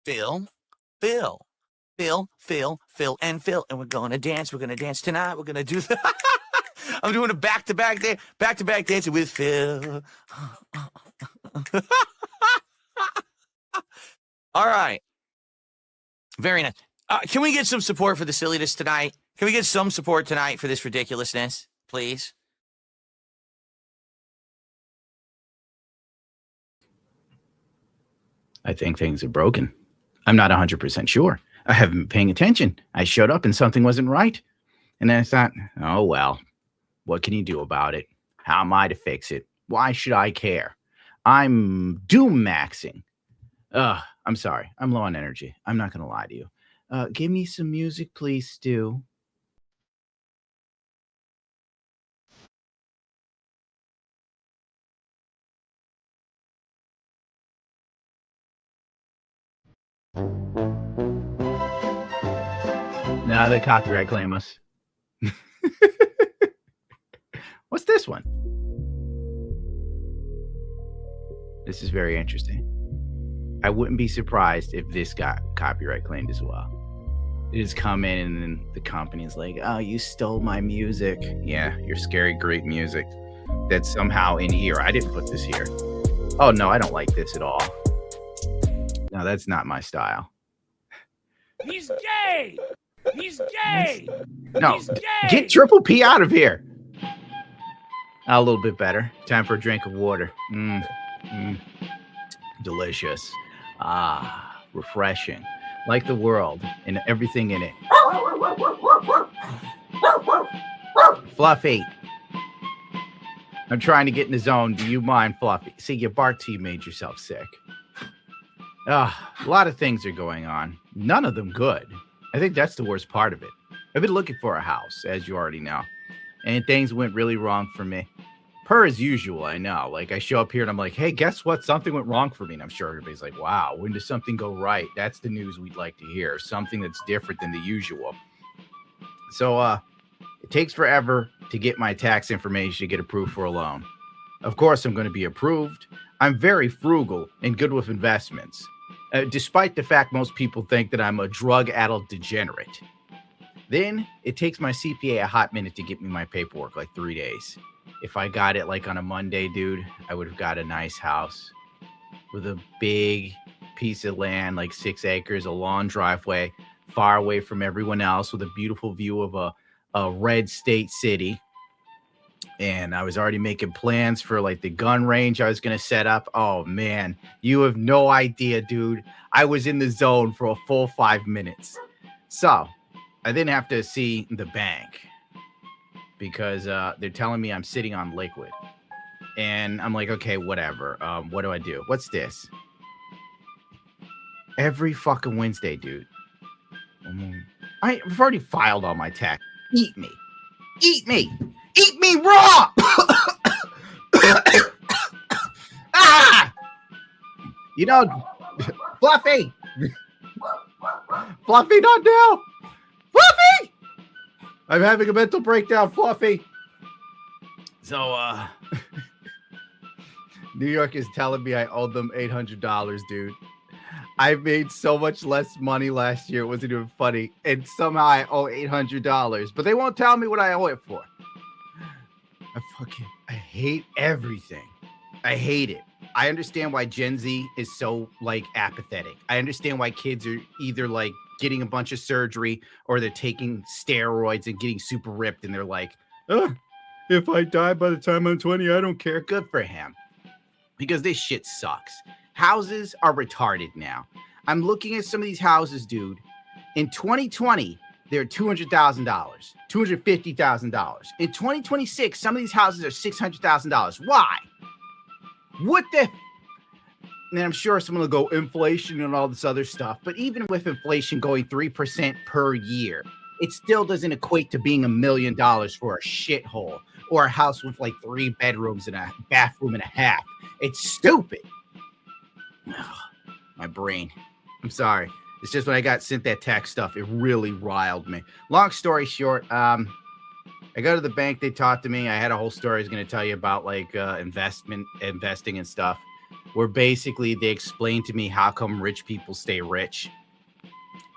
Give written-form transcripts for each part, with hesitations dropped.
Phil, Phil, Phil, and Phil. And we're going to dance. We're going to dance tonight. We're going to do that. I'm doing a back-to-back dancing with Phil. All right. Very nice. Can we get some support for the silliness tonight? Can we get some support tonight for this ridiculousness, please? I think things are broken. I'm not 100% sure. I haven't been paying attention. I showed up and something wasn't right. And then I thought, oh, well, what can you do about it? How am I to fix it? Why should I care? I'm doom maxing. I'm sorry. I'm low on energy. I'm not going to lie to you. Give me some music, please, Stu. Now they copyright claim us. What's this one? This is very interesting. I wouldn't be surprised if this got copyright claimed as well. It has come in and then the company's like, oh, you stole my music. Yeah, your scary great music. That's somehow in here. I didn't put this here. Oh, no, I don't like this at all. No, that's not my style. He's gay! He's gay! No, He's gay! Get Triple P out of here. A little bit better. Time for a drink of water. Delicious. Refreshing. Like the world and everything in it. Fluffy. I'm trying to get in the zone. Do you mind, Fluffy? See, you barked till you made yourself sick. A lot of things are going on. None of them good. I think that's the worst part of it. I've been looking for a house, as you already know. And things went really wrong for me. Per as usual, I know. Like, I show up here and I'm like, hey, guess what? Something went wrong for me. And I'm sure everybody's like, wow, when does something go right? That's the news we'd like to hear. Something that's different than the usual. So, it takes forever to get my tax information to get approved for a loan. Of course, I'm going to be approved. I'm very frugal and good with investments. Despite the fact most people think that I'm a drug-addled degenerate. Then it takes my CPA a hot minute to get me my paperwork, like 3 days. If I got it like on a Monday, dude, I would have got a nice house with a big piece of land, like 6 acres, a long driveway, far away from everyone else, with a beautiful view of a red state city. And I was already making plans for like the gun range I was going to set up. Oh, man, you have no idea, dude. I was in the zone for a full 5 minutes. So I then have to see the bank because they're telling me I'm sitting on liquid. And I'm like, okay, whatever. What do I do? What's this? Every fucking Wednesday, dude. I've already filed all my tax. Eat me. Eat me. Eat me raw! You know, Fluffy! Fluffy, not now! Fluffy! I'm having a mental breakdown, Fluffy. So, New York is telling me I owe them $800, dude. I made so much less money last year. It wasn't even funny. And somehow I owe $800. But they won't tell me what I owe it for. I hate everything. I hate it. I understand why Gen Z is so like apathetic. I understand why kids are either like getting a bunch of surgery or they're taking steroids and getting super ripped and they're like, if I die by the time I'm 20, I don't care. Good for him. Because this shit sucks. Houses are retarded now. I'm looking at some of these houses, dude. In 2020, they're $200,000, $250,000. In 2026, some of these houses are $600,000. Why? What the? And I'm sure someone will go inflation and all this other stuff. But even with inflation going 3% per year, it still doesn't equate to being $1 million for a shithole or a house with like 3 bedrooms and a bathroom and a half. It's stupid. My brain. I'm sorry. It's just when I got sent that tax stuff, it really riled me. Long story short, I go to the bank. They talked to me. I had a whole story I was going to tell you about, like investing and stuff. where basically they explain to me how come rich people stay rich.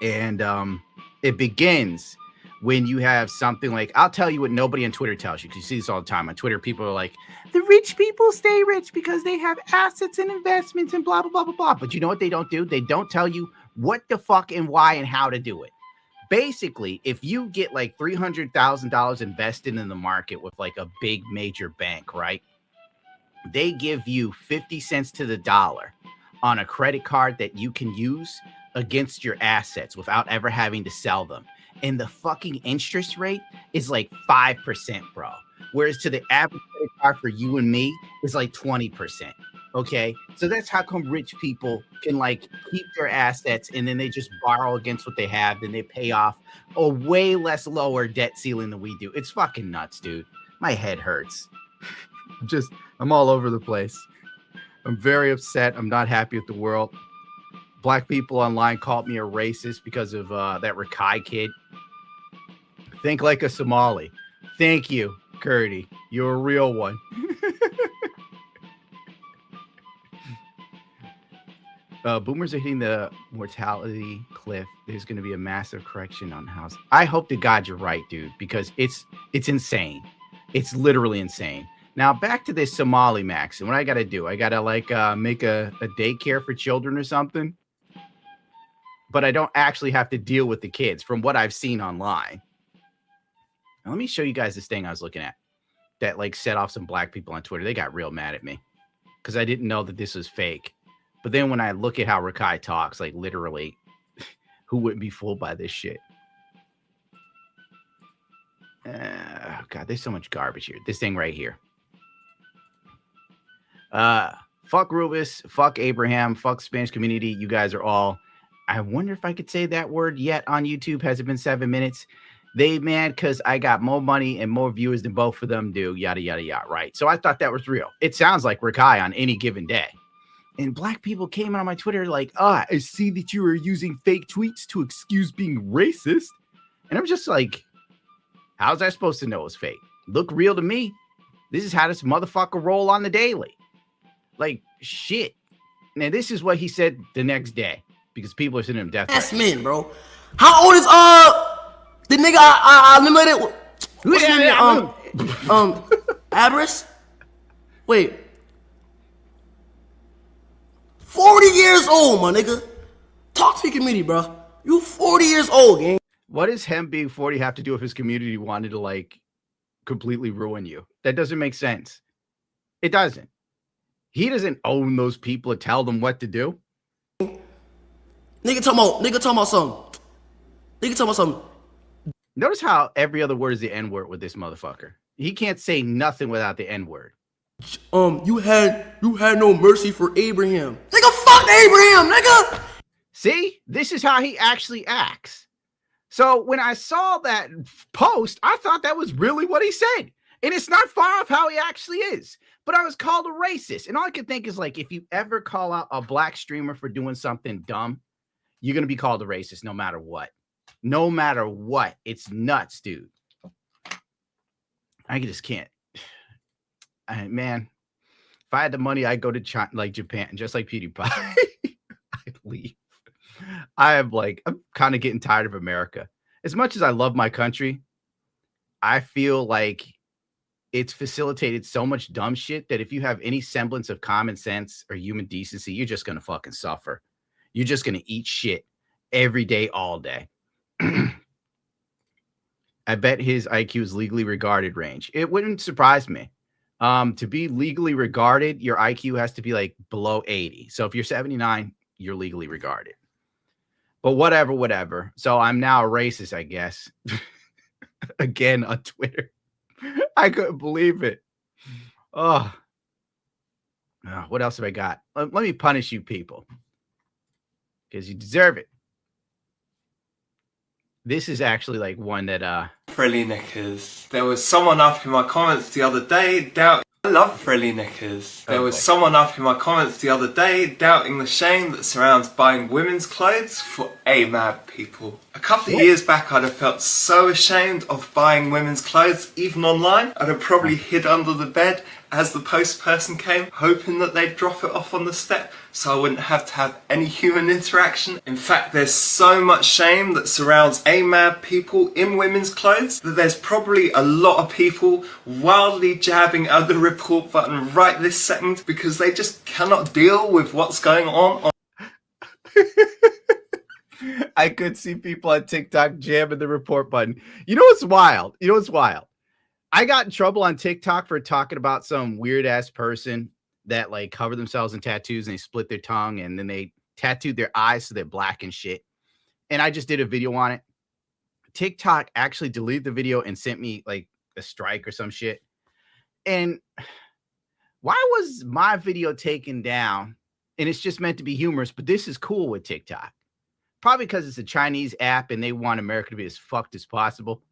And it begins when you have something like, I'll tell you what nobody on Twitter tells you, because you see this all the time. On Twitter, people are like, the rich people stay rich because they have assets and investments and blah, blah, blah, blah, blah. But you know what they don't do? They don't tell you what the fuck and why and how to do it. Basically, if you get like $300,000 invested in the market with like a big major bank, right? They give you 50 cents to the dollar on a credit card that you can use against your assets without ever having to sell them. And the fucking interest rate is like 5%, bro. Whereas to the average credit card for you and me is like 20%. Okay. So that's how come rich people can like keep their assets and then they just borrow against what they have. Then they pay off a way less lower debt ceiling than we do. It's fucking nuts, dude. My head hurts. I'm all over the place. I'm very upset. I'm not happy with the world. Black people online called me a racist because of that Rakai kid. Think like a Somali. Thank you, Curdy. You're a real one. Boomers are hitting the mortality cliff. There's going to be a massive correction on house. I hope to God you're right, dude, because it's insane. It's literally insane. Now, back to this Somali maxim. What I got to do? I got to like make a daycare for children or something. But I don't actually have to deal with the kids from what I've seen online. Now, let me show you guys this thing I was looking at that like set off some black people on Twitter. They got real mad at me because I didn't know that this was fake. But then when I look at how Rakai talks, like literally, who wouldn't be fooled by this shit? God, there's so much garbage here. This thing right here. Fuck Rubus, fuck Abraham, fuck Spanish community. You guys are all. I wonder if I could say that word yet on YouTube. Has it been 7 minutes? They mad because I got more money and more viewers than both of them do. Yada, yada, yada. Right. So I thought that was real. It sounds like Rakai on any given day. And black people came on my Twitter like, I see that you are using fake tweets to excuse being racist. And I'm just like, how's I supposed to know it's fake? Look real to me. This is how this motherfucker roll on the daily. Like, shit. Now, this is what he said the next day. Because people are sending him death threats. That's men, bro. How old is the nigga I eliminated? What's his name? Abris? Wait. 40 years old, my nigga. Talk to your community, bro. You 40 years old, gang. What does him being 40 have to do with his community wanted to like completely ruin you? That doesn't make sense. It doesn't. He doesn't own those people to tell them what to do. Nigga talking about something. Notice how every other word is the N-word with this motherfucker. He can't say nothing without the N-word. You had no mercy for Abraham. Nigga, fuck Abraham, nigga. See, this is how he actually acts. So when I saw that post, I thought that was really what he said. And it's not far off how he actually is. But I was called a racist. And all I could think is like, if you ever call out a black streamer for doing something dumb, you're going to be called a racist no matter what. No matter what. It's nuts, dude. I just can't. Man, if I had the money, I'd go to China, like Japan, just like PewDiePie. I'd leave. I'm kind of getting tired of America. As much as I love my country, I feel like it's facilitated so much dumb shit that if you have any semblance of common sense or human decency, you're just going to fucking suffer. You're just going to eat shit every day, all day. I bet his IQ is legally regarded range. It wouldn't surprise me. To be legally regarded, your IQ has to be like below 80. So if you're 79, you're legally regarded. But whatever. So I'm now a racist, I guess. Again on Twitter. I couldn't believe it. Oh, what else have I got? Let me punish you people. Because you deserve it. This is actually like one that Frilly knickers. There was someone up in my comments the other day doubting. I love frilly knickers. There was someone up in my comments the other day doubting the shame that surrounds buying women's clothes for AMAB people. A couple of years back, I'd have felt so ashamed of buying women's clothes, even online. I'd have probably hid under the bed as the post person came, hoping that they'd drop it off on the step so I wouldn't have to have any human interaction. In fact, there's so much shame that surrounds AMAB people in women's clothes that there's probably a lot of people wildly jabbing at the report button right this second because they just cannot deal with what's going on. I could see people on TikTok jamming the report button. You know what's wild? I got in trouble on TikTok for talking about some weird ass person that like covered themselves in tattoos and they split their tongue and then they tattooed their eyes so they're black and shit. And I just did a video on it. TikTok actually deleted the video and sent me like a strike or some shit. And why was my video taken down? And it's just meant to be humorous, but this is cool with TikTok. Probably because it's a Chinese app and they want America to be as fucked as possible.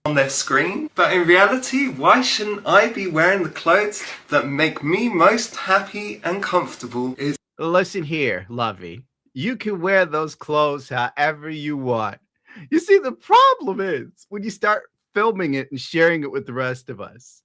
On their screen, but in reality, why shouldn't I be wearing the clothes that make me most happy and comfortable? Listen here, Lovey. You can wear those clothes however you want. You see, the problem is when you start filming it and sharing it with the rest of us.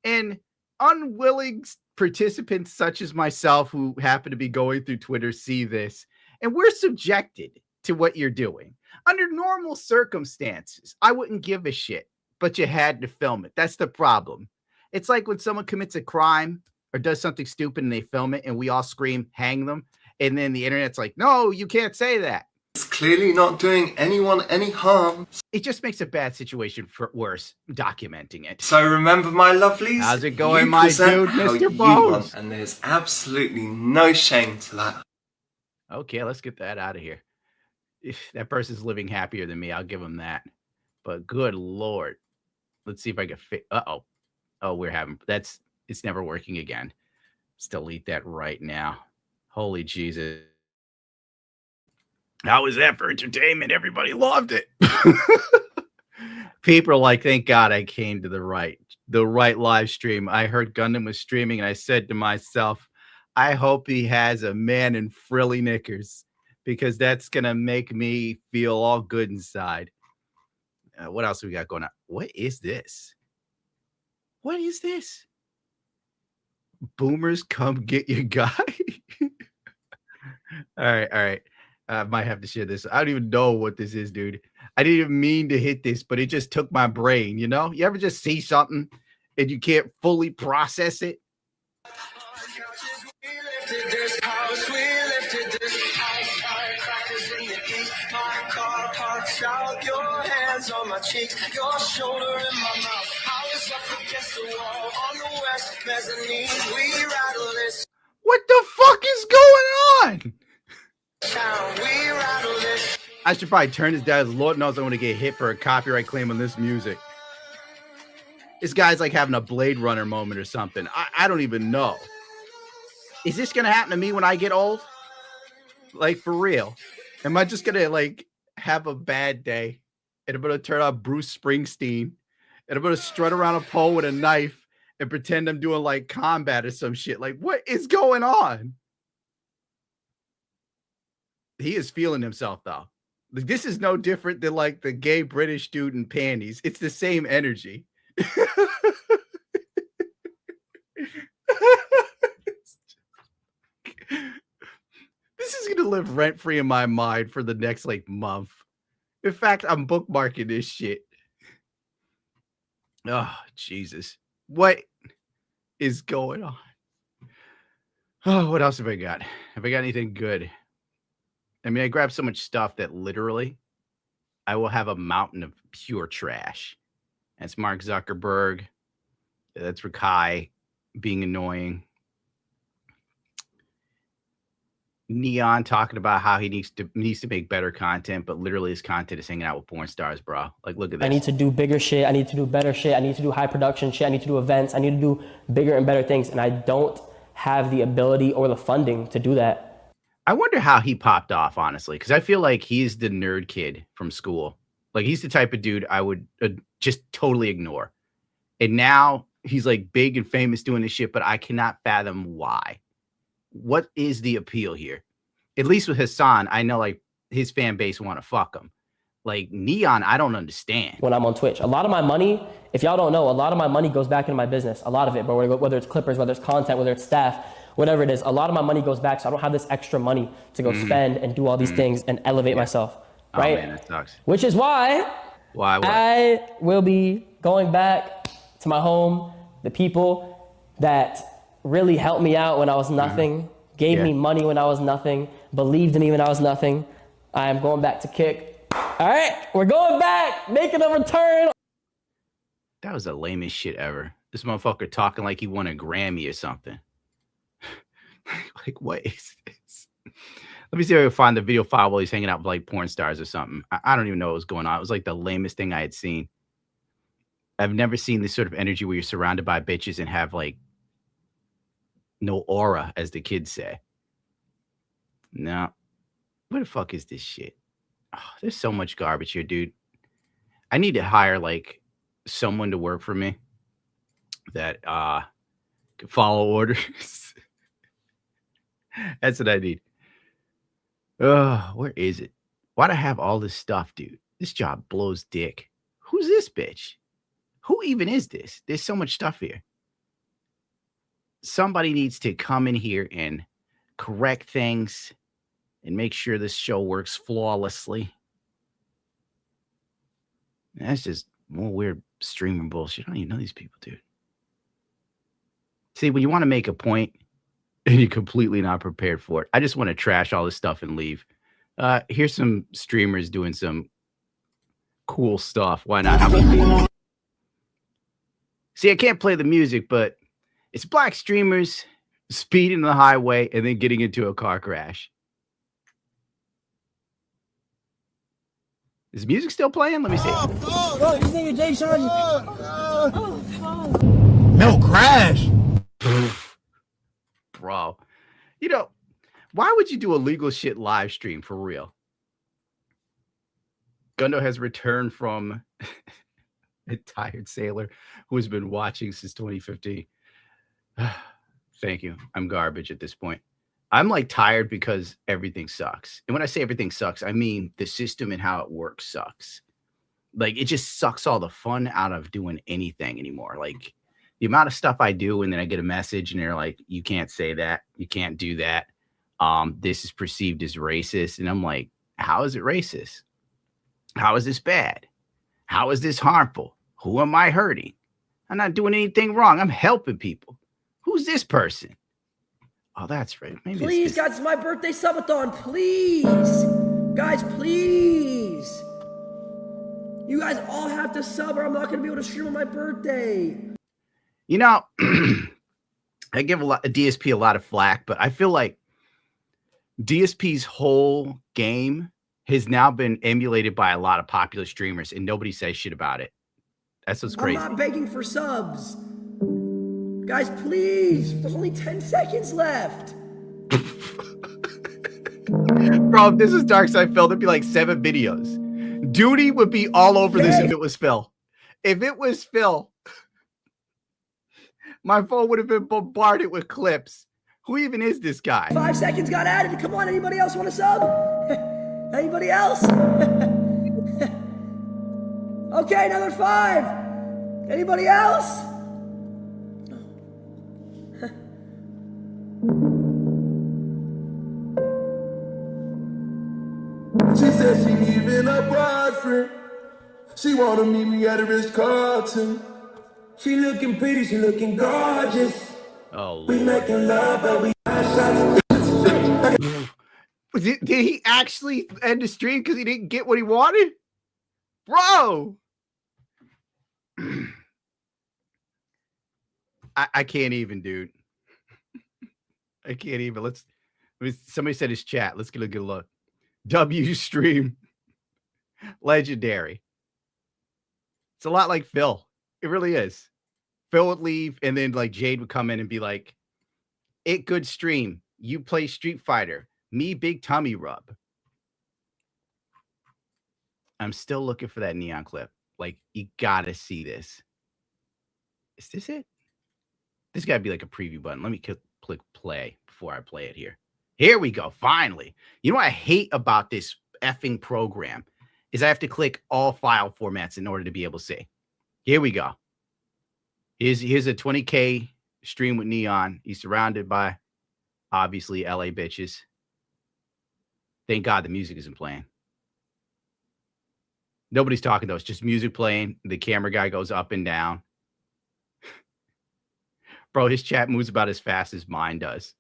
And unwilling participants such as myself who happen to be going through Twitter see this, and we're subjected to what you're doing. Under normal circumstances, I wouldn't give a shit, but you had to film it. That's the problem. It's like when someone commits a crime or does something stupid and they film it and we all scream, hang them. And then the internet's like, no, you can't say that. It's clearly not doing anyone any harm. It just makes a bad situation for worse, documenting it. So remember, my lovelies, how's it going, you my present dude, how Mr. you Bones? want, and there's absolutely no shame to that. Okay, let's get that out of here. If that person's living happier than me, I'll give them that. But good Lord. Let's see if I can fit. Uh-oh. Oh, it's never working again. Let's delete that right now. Holy Jesus. How was that for entertainment? Everybody loved it. People are like, thank God I came to the right live stream. I heard Gundam was streaming and I said to myself, I hope he has a man in frilly knickers, because that's going to make me feel all good inside. What else we got going on? What is this? What is this? Boomers, come get your guy. All right. I might have to share this. I don't even know what this is, dude. I didn't even mean to hit this, but it just took my brain, you know? You ever just see something and you can't fully process it? Your hands on my cheek, your shoulder in my mouth. I was up against the wall on the west mezzanine. We rattle this. What the fuck is going on? We rattle this. I should probably turn this down. Lord knows I want to get hit for a copyright claim on this music. This guy's like having a Blade Runner moment or something. I don't even know. Is this going to happen to me when I get old? Like, for real? Am I just going to, like, have a bad day and I'm going to turn on Bruce Springsteen and I'm going to strut around a pole with a knife and pretend I'm doing, like, combat or some shit? Like, what is going on? He is feeling himself, though. Like, this is no different than, like, the gay British dude in panties. It's the same energy. This is going to live rent-free in my mind for the next, like, month. In fact, I'm bookmarking this shit. Oh, Jesus. What is going on? Oh, what else have I got? Have I got anything good? I mean, I grabbed so much stuff that literally I will have a mountain of pure trash. That's Mark Zuckerberg. That's Rakai being annoying. Neon talking about how he needs to make better content, but literally his content is hanging out with porn stars, bro. Like, look at this. I need to do bigger shit. I need to do better shit. I need to do high production shit. I need to do events. I need to do bigger and better things. And I don't have the ability or the funding to do that. I wonder how he popped off, honestly, because I feel like he's the nerd kid from school. Like, he's the type of dude I would just totally ignore. And now he's like big and famous doing this shit, but I cannot fathom why. What is the appeal here? At least with Hassan, I know like his fan base want to fuck him. Like Neon, I don't understand. when I'm on Twitch. A lot of my money, if y'all don't know, a lot of my money goes back into my business. A lot of it, but whether it's clippers, whether it's content, whether it's staff, whatever it is, a lot of my money goes back. So I don't have this extra money to go spend and do all these things and elevate myself. Right? Oh man, that sucks. Which is why What? I will be going back to my home, the people that really helped me out when I was nothing, gave me money when I was nothing, believed in me when I was nothing. I am going back to kick. All right, we're going back, making a return. That was the lamest shit ever. This motherfucker talking like he won a Grammy or something. Like, what is this? Let me see if I can find the video file while he's hanging out with like porn stars or something. I don't even know what was going on. It was like the lamest thing I had seen. I've never seen this sort of energy where you're surrounded by bitches and have like no aura, as the kids say. No. Where the fuck is this shit? Oh, there's so much garbage here, dude. I need to hire like someone to work for me that can follow orders. That's what I need. Where is it? Why'd I have all this stuff, dude? This job blows dick. Who's this bitch? Who even is this? There's so much stuff here. Somebody needs to come in here and correct things and make sure this show works flawlessly. That's just more weird streaming bullshit. I don't even know these people, dude. See, when you want to make a point and you're completely not prepared for it, I just want to trash all this stuff and leave. Here's some streamers doing some cool stuff. Why not? See, I can't play the music, but it's black streamers speeding the highway and then getting into a car crash. Is music still playing? Let me see. Bro, you think Jay Sean? No crash. Bro, you know, why would you do illegal shit live stream for real? Gundo has returned from a tired sailor who has been watching since 2015. Thank you. I'm garbage at this point. I'm like tired because everything sucks. And when I say everything sucks, I mean the system and how it works sucks. Like it just sucks all the fun out of doing anything anymore. Like the amount of stuff I do, and then I get a message and they're like, you can't say that, you can't do that. This is perceived as racist. And I'm like, how is it racist? How is this bad? How is this harmful? Who am I hurting? I'm not doing anything wrong. I'm helping people. Who's this person? Oh, that's right. Maybe Please, guys, it's my birthday subathon. Please. Guys, please. You guys all have to sub or I'm not going to be able to stream on my birthday. You know, I give a DSP a lot of flack, but I feel like DSP's whole game has now been emulated by a lot of popular streamers and nobody says shit about it. That's what's crazy. I'm not begging for subs. Guys, please. There's only 10 seconds left. Bro, if this is Dark Side Phil, there'd be like 7 videos. Duty would be all over this if it was Phil. If it was Phil, my phone would have been bombarded with clips. Who even is this guy? 5 seconds got added. Come on, anybody else want to sub? Anybody else? Okay, another 5. Anybody else? She said she leaving her boyfriend. She wanna meet me at a Ritz-Carlton. She looking pretty, she looking gorgeous. Oh, We Lord. making love, but we got shots. Did he actually end the stream because he didn't get what he wanted? Bro! I can't even, dude. I can't even. Somebody said his chat. Let's get a good look. W stream. Legendary. It's a lot like Phil. It really is. Phil would leave, and then like Jade would come in and be like, "It good stream. You play Street Fighter. Me big tummy rub." I'm still looking for that Neon clip. Like, you gotta see this. Is this it? This gotta be like a preview button. Let me click play before I play it here. Here we go. Finally. You know what I hate about this effing program is I have to click all file formats in order to be able to see. Here we go. Here's a 20K stream with Neon. He's surrounded by, obviously, LA bitches. Thank God the music isn't playing. Nobody's talking, though. It's just music playing. The camera guy goes up and down. Bro, his chat moves about as fast as mine does.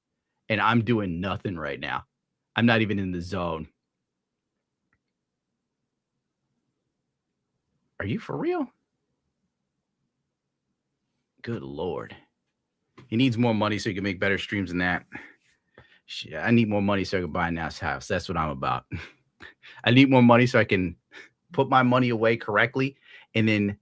And I'm doing nothing right now. I'm not even in the zone. Are you for real? Good Lord. He needs more money so he can make better streams than that. Shit, I need more money so I can buy a nice house. That's what I'm about. I need more money so I can put my money away correctly and then,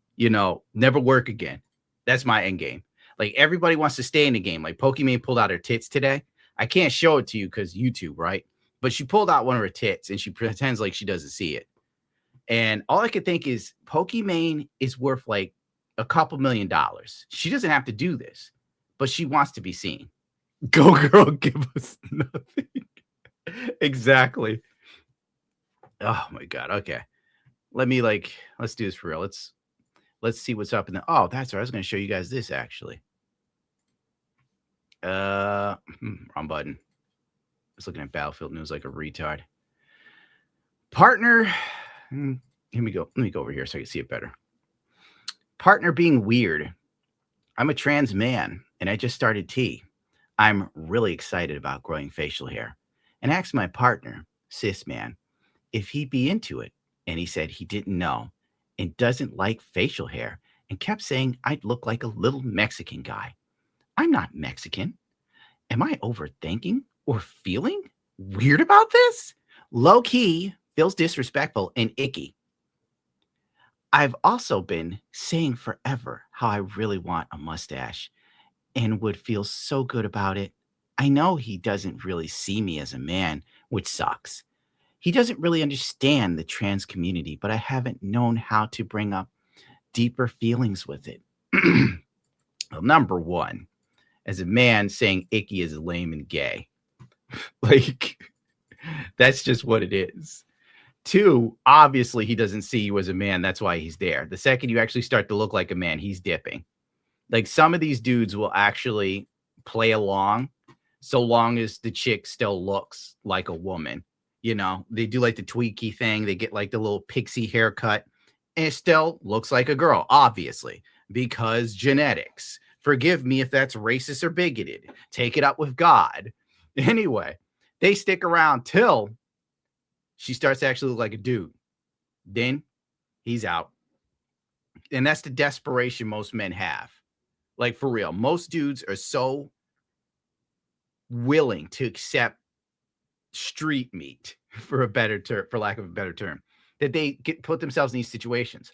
never work again. That's my end game. Like, everybody wants to stay in the game. Like, Pokimane pulled out her tits today. I can't show it to you because YouTube, right? But she pulled out one of her tits and she pretends like she doesn't see it. And all I could think is Pokimane is worth like a couple $1 million. She doesn't have to do this, but she wants to be seen. Go girl, give us nothing. Exactly. Oh my God. Okay. Let's do this for real. Let's see what's up in the. Oh, that's right. I was going to show you guys this actually. Wrong button. I was looking at Battlefield News like a retard. Partner. Here we go. Let me go over here so I can see it better. Partner being weird. I'm a trans man and I just started T. I'm really excited about growing facial hair and asked my partner, cis man, if he'd be into it. And he said he didn't know and doesn't like facial hair and kept saying I'd look like a little Mexican guy. I'm not Mexican. Am I overthinking or feeling weird about this? Low key feels disrespectful and icky. I've also been saying forever how I really want a mustache and would feel so good about it. I know he doesn't really see me as a man, which sucks. He doesn't really understand the trans community, but I haven't known how to bring up deeper feelings with it. Well, number one, as a man, saying icky is lame and gay. Like, that's just what it is. Two, obviously, he doesn't see you as a man. That's why he's there. The second you actually start to look like a man, he's dipping. Like, some of these dudes will actually play along so long as the chick still looks like a woman. They do like the tweaky thing. They get like the little pixie haircut and it still looks like a girl, obviously, because genetics. Forgive me if that's racist or bigoted. Take it up with God. Anyway, they stick around till she starts to actually look like a dude. Then he's out. And that's the desperation most men have. Like, for real. Most dudes are so willing to accept street meat, for lack of a better term, that they put themselves in these situations.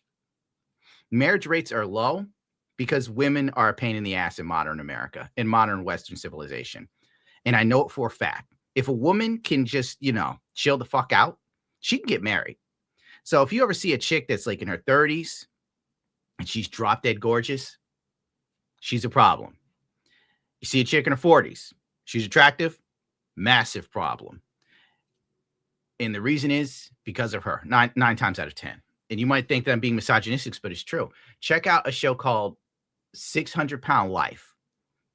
Marriage rates are low because women are a pain in the ass in modern America, in modern Western civilization. And I know it for a fact. If a woman can just, chill the fuck out, she can get married. So if you ever see a chick that's like in her 30s and she's drop dead gorgeous, she's a problem. You see a chick in her 40s, she's attractive, massive problem. And the reason is because of her, nine times out of 10. And you might think that I'm being misogynistic, but it's true. Check out a show called 600 Pound Life.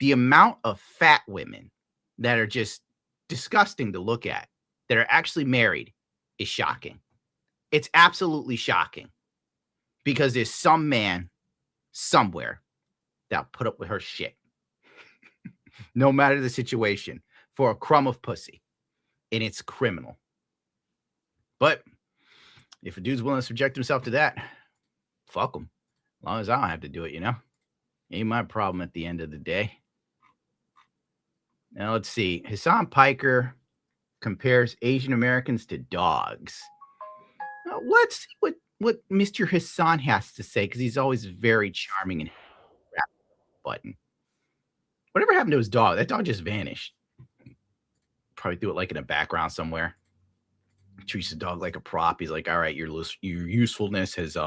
The amount of fat women that are just disgusting to look at that are actually married is shocking. It's absolutely shocking because there's some man somewhere that'll put up with her shit, no matter the situation, for a crumb of pussy. And it's criminal. But if a dude's willing to subject himself to that, fuck him. As long as I don't have to do it, Ain't my problem at the end of the day. Now, let's see. Hassan Piker compares Asian Americans to dogs. Now, let's see what Mr. Hassan has to say, because he's always very charming and button. Whatever happened to his dog? That dog just vanished. Probably threw it like in a background somewhere. Treats the dog like a prop. He's like, all right, your usefulness has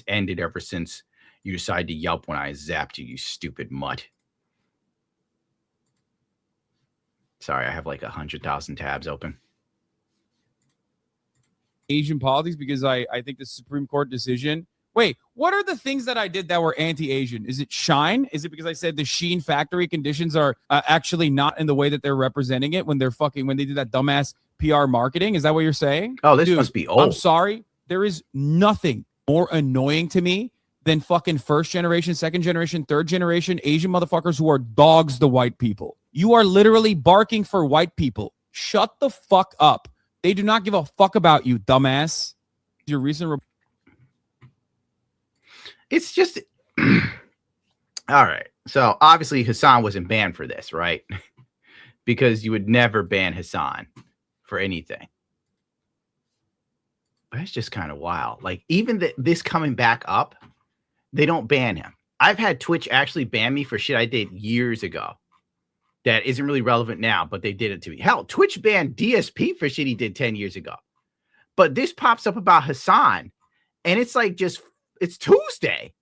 ended ever since you decided to yelp when I zapped you, you stupid mutt. Sorry, I have like 100,000 tabs open. Asian politics because I think the Supreme Court decision. Wait, what are the things that I did that were anti-Asian? Is it Shine? Is it because I said the Sheen factory conditions are actually not in the way that they're representing it when they did that dumbass PR marketing? Is that what you're saying? Oh, this Dude, must be old. I'm sorry. There is nothing more annoying to me than fucking first generation, second generation, third generation Asian motherfuckers who are dogs to white people. You are literally barking for white people. Shut the fuck up. They do not give a fuck about you, dumbass. Your recent It's just all right. So obviously Hassan wasn't banned for this, right? Because you would never ban Hassan for anything. But it's just kind of wild. Like even this coming back up, they don't ban him. I've had Twitch actually ban me for shit I did years ago that isn't really relevant now, but they did it to me. Hell, Twitch banned DSP for shit he did 10 years ago. But this pops up about Hassan, and it's like it's Tuesday.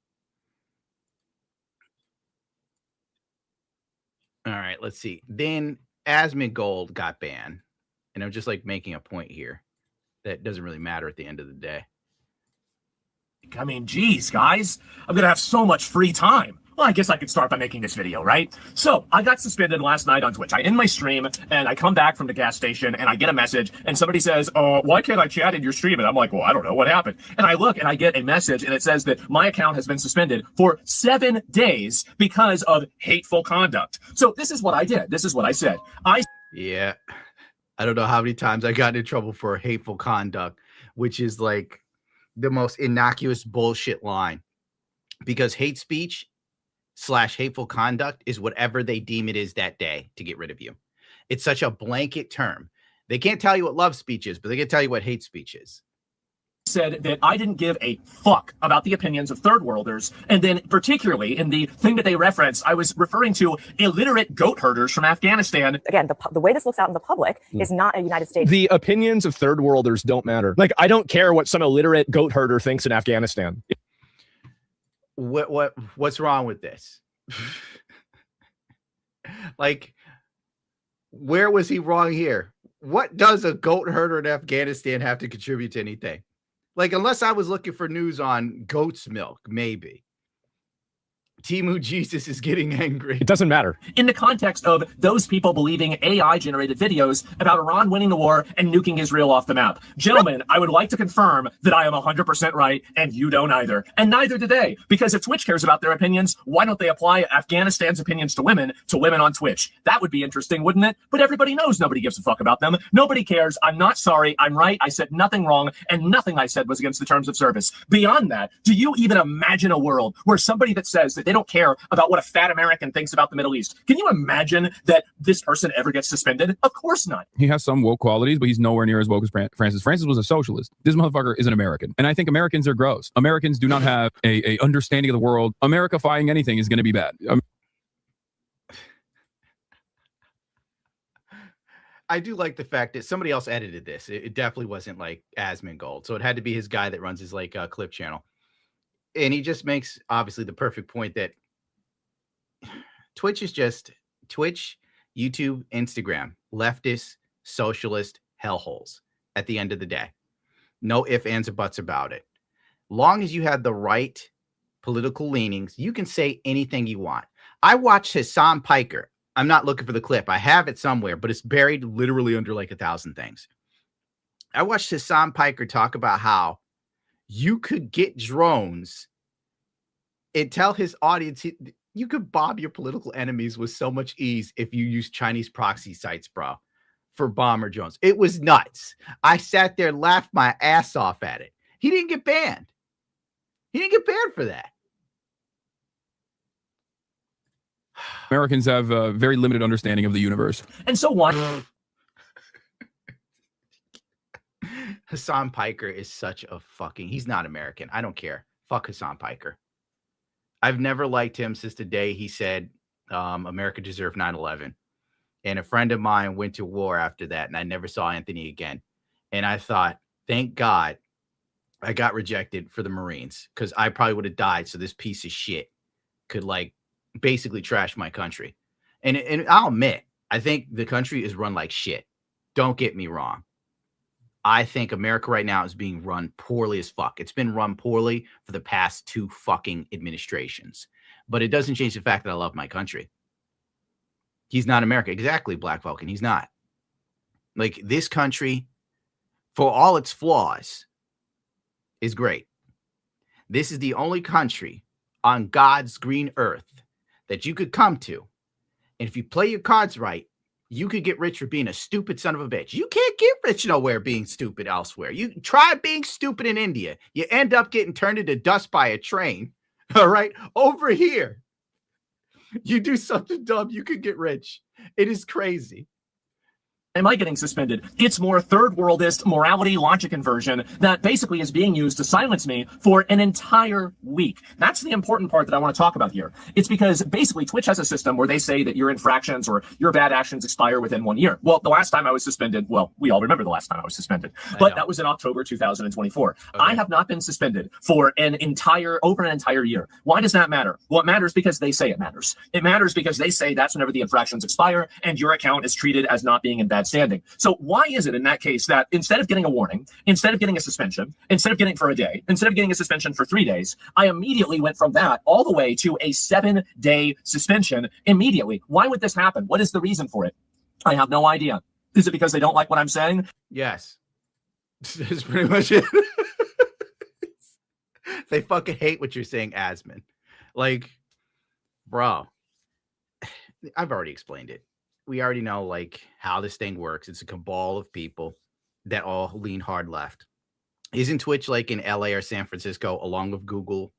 All right, let's see. Then Asmongold got banned. And I'm just like making a point here that doesn't really matter at the end of the day. I mean, geez, guys, I'm going to have so much free time. Well, I guess I could start by making this video, right? So I got suspended last night on Twitch. I end my stream and I come back from the gas station and I get a message and somebody says, why can't I chat in your stream? And I'm like, well, I don't know what happened. And I look and I get a message and it says that my account has been suspended for 7 days because of hateful conduct. So this is what I did. This is what I said. Yeah. I don't know how many times I got in trouble for hateful conduct, which is like the most innocuous bullshit line, because hate speech / hateful conduct is whatever they deem it is that day to get rid of you. It's such a blanket term. They can't tell you what love speech is, but they can tell you what hate speech is. Said that I didn't give a fuck about the opinions of third worlders. And then particularly in the thing that they referenced, I was referring to illiterate goat herders from Afghanistan. Again, the way this looks out in the public is not a United States. The opinions of third worlders don't matter. Like, I don't care what some illiterate goat herder thinks in Afghanistan. What's wrong with this? Like, where was he wrong here? What does a goat herder in Afghanistan have to contribute to anything? Like, unless I was looking for news on goat's milk, maybe. Timu Jesus is getting angry. It doesn't matter. In the context of those people believing AI-generated videos about Iran winning the war and nuking Israel off the map. Gentlemen, I would like to confirm that I am 100% right, and you don't either. And neither do they. Because if Twitch cares about their opinions, why don't they apply Afghanistan's opinions to women on Twitch? That would be interesting, wouldn't it? But everybody knows nobody gives a fuck about them. Nobody cares. I'm not sorry. I'm right. I said nothing wrong, and nothing I said was against the terms of service. Beyond that, do you even imagine a world where somebody that says that they don't care about what a fat American thinks about the Middle East? Can you imagine that this person ever gets suspended? Of course not. He has some woke qualities, but he's nowhere near as woke as Francis. Francis was a socialist. This motherfucker is an American. And I think Americans are gross. Americans do not have a understanding of the world. America-fying anything is going to be bad. I do like the fact that somebody else edited this. It definitely wasn't like Asmongold. So it had to be his guy that runs his like clip channel. And he just makes obviously the perfect point that Twitch is just Twitch, YouTube, Instagram, leftist, socialist hellholes at the end of the day. No ifs, ands, or buts about it. Long as you have the right political leanings, you can say anything you want. I watched Hassan Piker. I'm not looking for the clip. I have it somewhere, but it's buried literally under like 1,000 things. I watched Hassan Piker talk about how you could get drones and tell his audience you could bomb your political enemies with so much ease if you use Chinese proxy sites, bro, for bomber drones. It was nuts. I sat there, laughed my ass off at it. He didn't get banned. He didn't get banned for that. Americans have a very limited understanding of the universe. And so what? Hassan Piker is such a fucking... He's not American. I don't care. Fuck Hassan Piker. I've never liked him since the day he said America deserved 9/11. And a friend of mine went to war after that, and I never saw Anthony again. And I thought, thank God I got rejected for the Marines, because I probably would have died so this piece of shit could like basically trash my country. And I'll admit, I think the country is run like shit. Don't get me wrong. I think America right now is being run poorly as fuck. It's been run poorly for the past 2 fucking administrations. But it doesn't change the fact that I love my country. He's not America. Exactly, Black Vulcan. He's not. Like, this country, for all its flaws, is great. This is the only country on God's green earth that you could come to. And if you play your cards right, you could get rich for being a stupid son of a bitch. You can't get rich nowhere being stupid elsewhere. You try being stupid in India. You end up getting turned into dust by a train. All right? Over here, you do something dumb, you could get rich. It is crazy. Am I getting suspended? It's more third worldist morality logic inversion that basically is being used to silence me for an entire week. That's the important part that I want to talk about here. It's because basically Twitch has a system where they say that your infractions or your bad actions expire within 1 year. Well, the last time I was suspended, well, we all remember the last time I was suspended, but that was in October 2024. Okay. I have not been suspended for over an entire year. Why does that matter? Well, it matters because they say it matters. It matters because they say that's whenever the infractions expire and your account is treated as not being in bad standing. So why is it in that case that instead of getting a warning, instead of getting a suspension, instead of getting it for a day, instead of getting a suspension for 3 days, I immediately went from that all the way to a 7-day suspension immediately? Why would this happen? What is the reason for it? I have no idea. Is it because they don't like what I'm saying? Yes. That's pretty much it. They fucking hate what you're saying, Asman. Like, bro, I've already explained it. We already know like how this thing works. It's a cabal of people that all lean hard left. Isn't Twitch like in LA or San Francisco, along with Google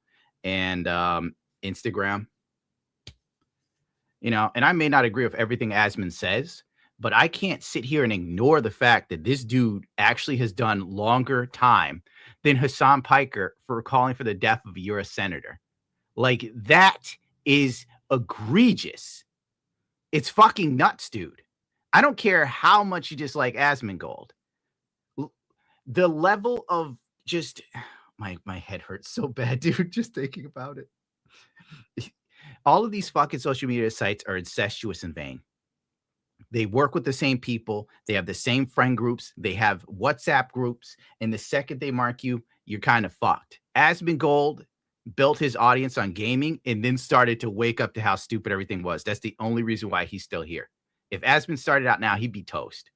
and Instagram? You know, and I may not agree with everything Asman says, but I can't sit here and ignore the fact that this dude actually has done longer time than Hassan Piker for calling for the death of a U.S. senator. Like, that is egregious. It's fucking nuts, dude. I don't care how much you dislike Asmongold. The level of just my head hurts so bad, dude, just thinking about it. All of these fucking social media sites are incestuous and vain. They work with the same people. They have the same friend groups. They have WhatsApp groups. And the second they mark you, you're kind of fucked. Asmongold built his audience on gaming and then started to wake up to how stupid everything was. That's the only reason why he's still here. If Asman started out now, he'd be toast.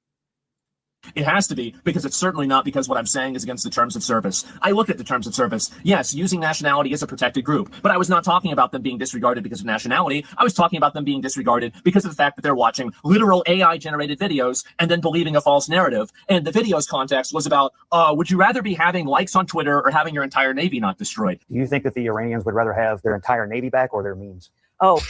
It has to be, because it's certainly not because what I'm saying is against the terms of service. I looked at the terms of service. Yes, using nationality is a protected group, but I was not talking about them being disregarded because of nationality. I was talking about them being disregarded because of the fact that they're watching literal AI-generated videos and then believing a false narrative. And the video's context was about, would you rather be having likes on Twitter or having your entire Navy not destroyed? Do you think that the Iranians would rather have their entire Navy back or their memes? Oh,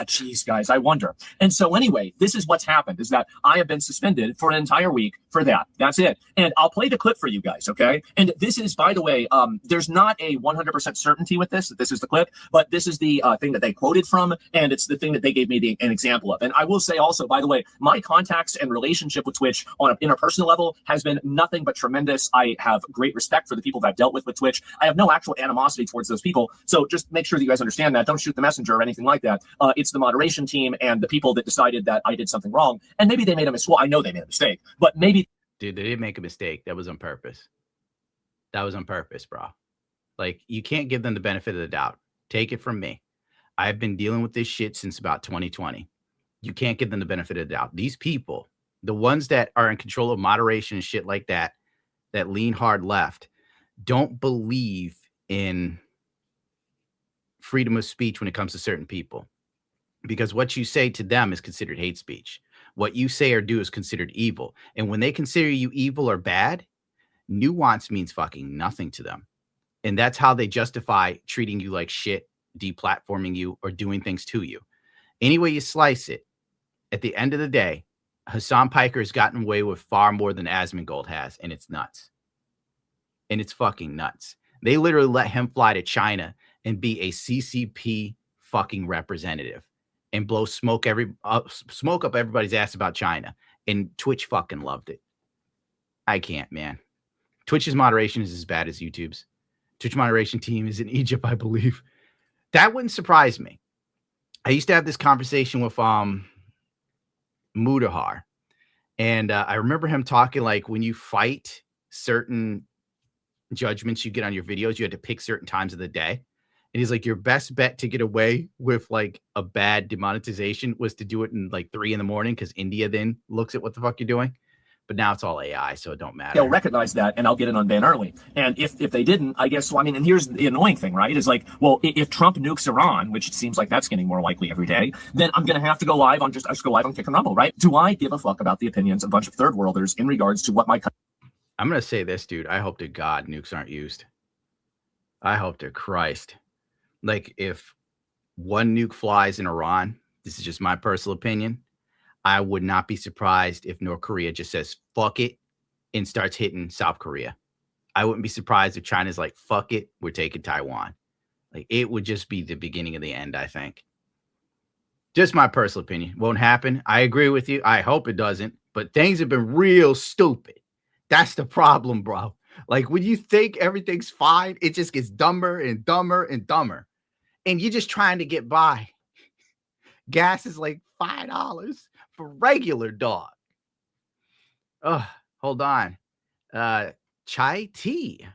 geez, guys, I wonder. And so anyway, this is what's happened, is that I have been suspended for an entire week for that. That's it. And I'll play the clip for you guys, okay? And this is, by the way, there's not a 100% certainty with this, that this is the clip, but this is the thing that they quoted from, and it's the thing that they gave me an example of. And I will say also, by the way, my contacts and relationship with Twitch on an interpersonal level has been nothing but tremendous. I have great respect for the people that I've dealt with Twitch. I have no actual animosity towards those people. So just make sure that you guys understand that. Don't shoot the messenger or anything like that. It's the moderation team and the people that decided that I did something wrong. And maybe they made a mistake. Well, I know they made a mistake, but maybe. Dude, they didn't make a mistake. That was on purpose. That was on purpose, bro. Like, you can't give them the benefit of the doubt. Take it from me. I've been dealing with this shit since about 2020. You can't give them the benefit of the doubt. These people, the ones that are in control of moderation and shit like that, that lean hard left, don't believe in freedom of speech when it comes to certain people. Because what you say to them is considered hate speech. What you say or do is considered evil. And when they consider you evil or bad, nuance means fucking nothing to them. And that's how they justify treating you like shit, deplatforming you, or doing things to you. Any way you slice it, at the end of the day, Hassan Piker has gotten away with far more than Asmongold has, and it's nuts. And it's fucking nuts. They literally let him fly to China and be a CCP fucking representative and blow smoke up everybody's ass about China. And Twitch fucking loved it. I can't, man. Twitch's moderation is as bad as YouTube's. Twitch moderation team is in Egypt, I believe. That wouldn't surprise me. I used to have this conversation with Mudahar. And I remember him talking like, when you fight certain judgments you get on your videos, you had to pick certain times of the day. And he's like, your best bet to get away with like a bad demonetization was to do it in like 3 a.m. because India then looks at what the fuck you're doing. But now it's all AI, so it don't matter. They'll recognize that, and I'll get it unbanned early. And if they didn't, I guess, well, I mean, and here's the annoying thing, right? Is like, well, if Trump nukes Iran, which it seems like that's getting more likely every day, then I'm going to have to go live on Kick and Rumble, right? Do I give a fuck about the opinions of a bunch of third worlders in regards to what my country? I'm going to say this, dude. I hope to God nukes aren't used. I hope to Christ. Like, if one nuke flies in Iran, this is just my personal opinion, I would not be surprised if North Korea just says, fuck it, and starts hitting South Korea. I wouldn't be surprised if China's like, fuck it, we're taking Taiwan. Like, it would just be the beginning of the end, I think. Just my personal opinion. Won't happen. I agree with you. I hope it doesn't. But things have been real stupid. That's the problem, bro. Like, when you think everything's fine, it just gets dumber and dumber and dumber. And you're just trying to get by. Gas is like $5 for regular dog. Oh, hold on. Chai Tea,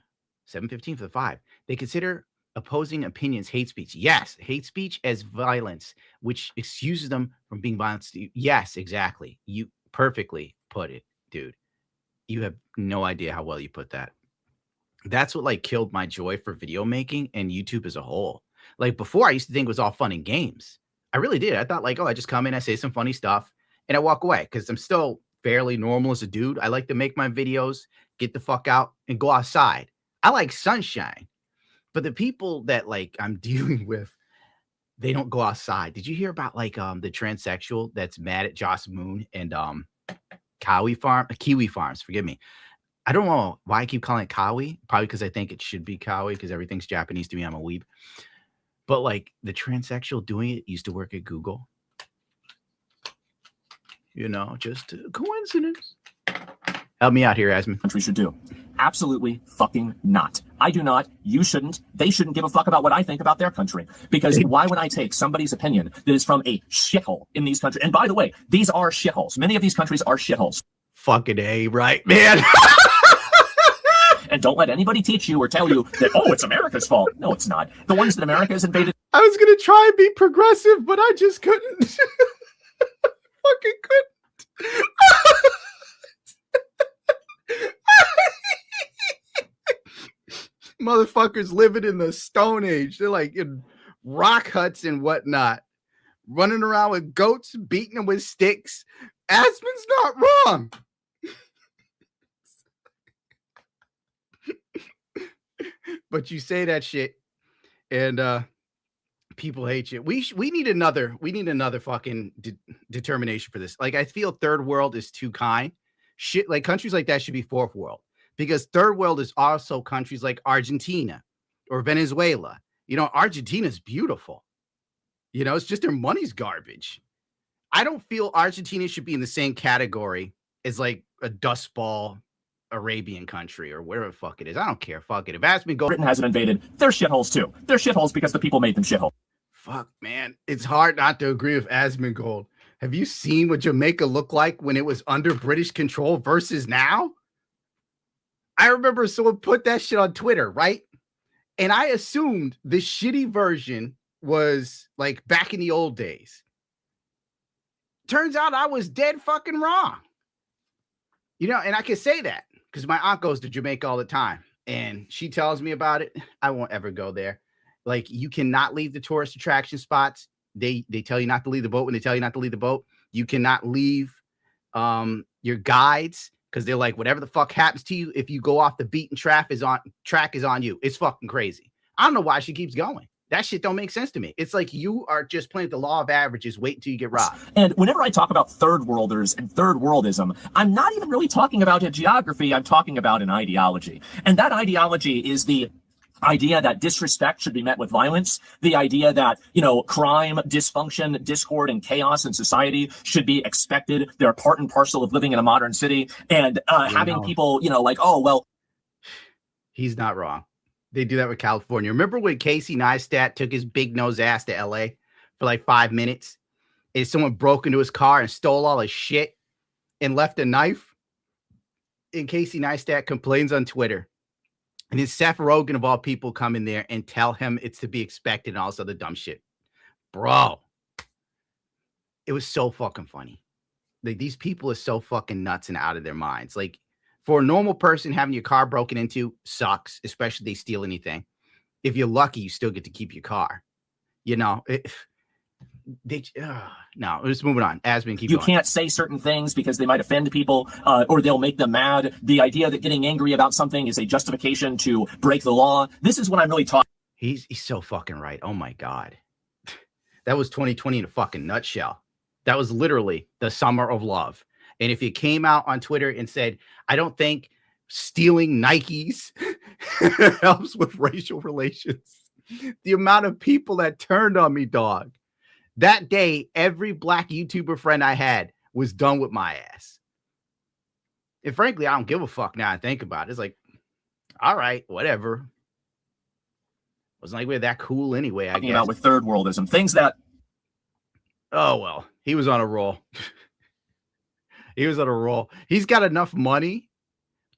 7:15 for the 5. They consider opposing opinions hate speech. Yes, hate speech as violence, which excuses them from being violent to you. Yes, exactly. You perfectly put it, dude. You have no idea how well you put that. That's what like killed my joy for video making and YouTube as a whole. Like, before, I used to think it was all fun and games. I really did. I thought like, oh, I just come in, I say some funny stuff, and I walk away because I'm still fairly normal as a dude. I like to make my videos, get the fuck out, and go outside. I like sunshine. But the people that like I'm dealing with, they don't go outside. Did you hear about like the transsexual that's mad at Joss Moon and Kiwi Farms? Forgive me. I don't know why I keep calling it Kawi. Probably because I think it should be Kawi because everything's Japanese to me. I'm a weeb. But like the transsexual doing it used to work at Google. You know, just a coincidence. Help me out here, Asmin. Country should do. Absolutely fucking not. I do not. You shouldn't. They shouldn't give a fuck about what I think about their country. Because why would I take somebody's opinion that is from a shithole in these countries? And by the way, these are shitholes. Many of these countries are shitholes. Fucking A, right, man? And don't let anybody teach you or tell you that, oh, it's America's fault. No, it's not. The ones that America has invaded. I was going to try and be progressive, but I just couldn't. Fucking couldn't. Motherfuckers living in the Stone Age. They're like in rock huts and whatnot, running around with goats, beating them with sticks. Aspen's not wrong. But you say that shit, and people hate you. We need another fucking determination for this. Like, I feel third world is too kind. Shit, like countries like that should be fourth world, because third world is also countries like Argentina or Venezuela. You know, Argentina's beautiful. You know, it's just their money's garbage. I don't feel Argentina should be in the same category as like a dust ball Arabian country or wherever the fuck it is. I don't care. Fuck it. If Aspen go, Britain hasn't invaded. They're shitholes too. They're shitholes because the people made them shitholes. Fuck, man. It's hard not to agree with Asmongold. Have you seen what Jamaica looked like when it was under British control versus now? I remember someone put that shit on Twitter, right? And I assumed the shitty version was like back in the old days. Turns out I was dead fucking wrong. You know, and I can say that because my aunt goes to Jamaica all the time and she tells me about it. I won't ever go there. Like, you cannot leave the tourist attraction spots. They tell you not to leave the boat when they tell you not to leave the boat. You cannot leave your guides because they're like, whatever the fuck happens to you if you go off the beaten track is on you. It's fucking crazy. I don't know why she keeps going. That shit don't make sense to me. It's like you are just playing the law of averages. Wait until you get robbed. And whenever I talk about third worlders and third worldism, I'm not even really talking about a geography. I'm talking about an ideology. And that ideology is the idea that disrespect should be met with violence, the idea that, you know, crime, dysfunction, discord, and chaos in society should be expected. They're part and parcel of living in a modern city. And having people, you know, like, oh, well. He's not wrong. They do that with California. Remember when Casey Neistat took his big nose ass to LA for like 5 minutes and someone broke into his car and stole all his shit and left a knife? and Casey Neistat complains on Twitter. And it's Seth Rogen of all people come in there and tell him it's to be expected and all this other dumb shit. Bro, it was so fucking funny. Like, these people are so fucking nuts and out of their minds. Like, for a normal person, having your car broken into sucks, especially if they steal anything. If you're lucky, you still get to keep your car. You know, no, just moving on. Asmin, keep going. You can't say certain things because they might offend people or they'll make them mad. The idea that getting angry about something is a justification to break the law. This is what I'm really talking. He's so fucking right. Oh my God. That was 2020 in a fucking nutshell. That was literally the summer of love. And if you came out on Twitter and said, I don't think stealing Nikes helps with racial relations, the amount of people that turned on me, dog. That day, every black YouTuber friend I had was done with my ass. And frankly, I don't give a fuck now I think about it. It's like, all right, whatever. Wasn't like we're that cool anyway, I guess. About with third worldism, things that. Oh, well, he was on a roll. He was on a roll. He's got enough money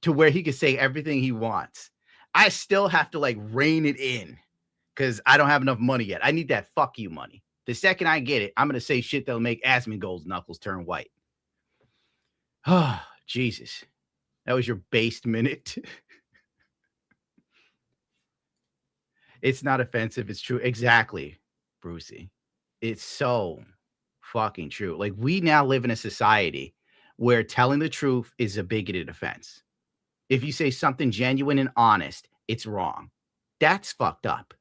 to where he can say everything he wants. I still have to like rein it in because I don't have enough money yet. I need that fuck you money. The second I get it, I'm going to say shit that'll make Asmongold's knuckles turn white. Oh, Jesus. That was your based minute. It's not offensive. It's true. Exactly, Brucey. It's so fucking true. Like, we now live in a society where telling the truth is a bigoted offense. If you say something genuine and honest, it's wrong. That's fucked up.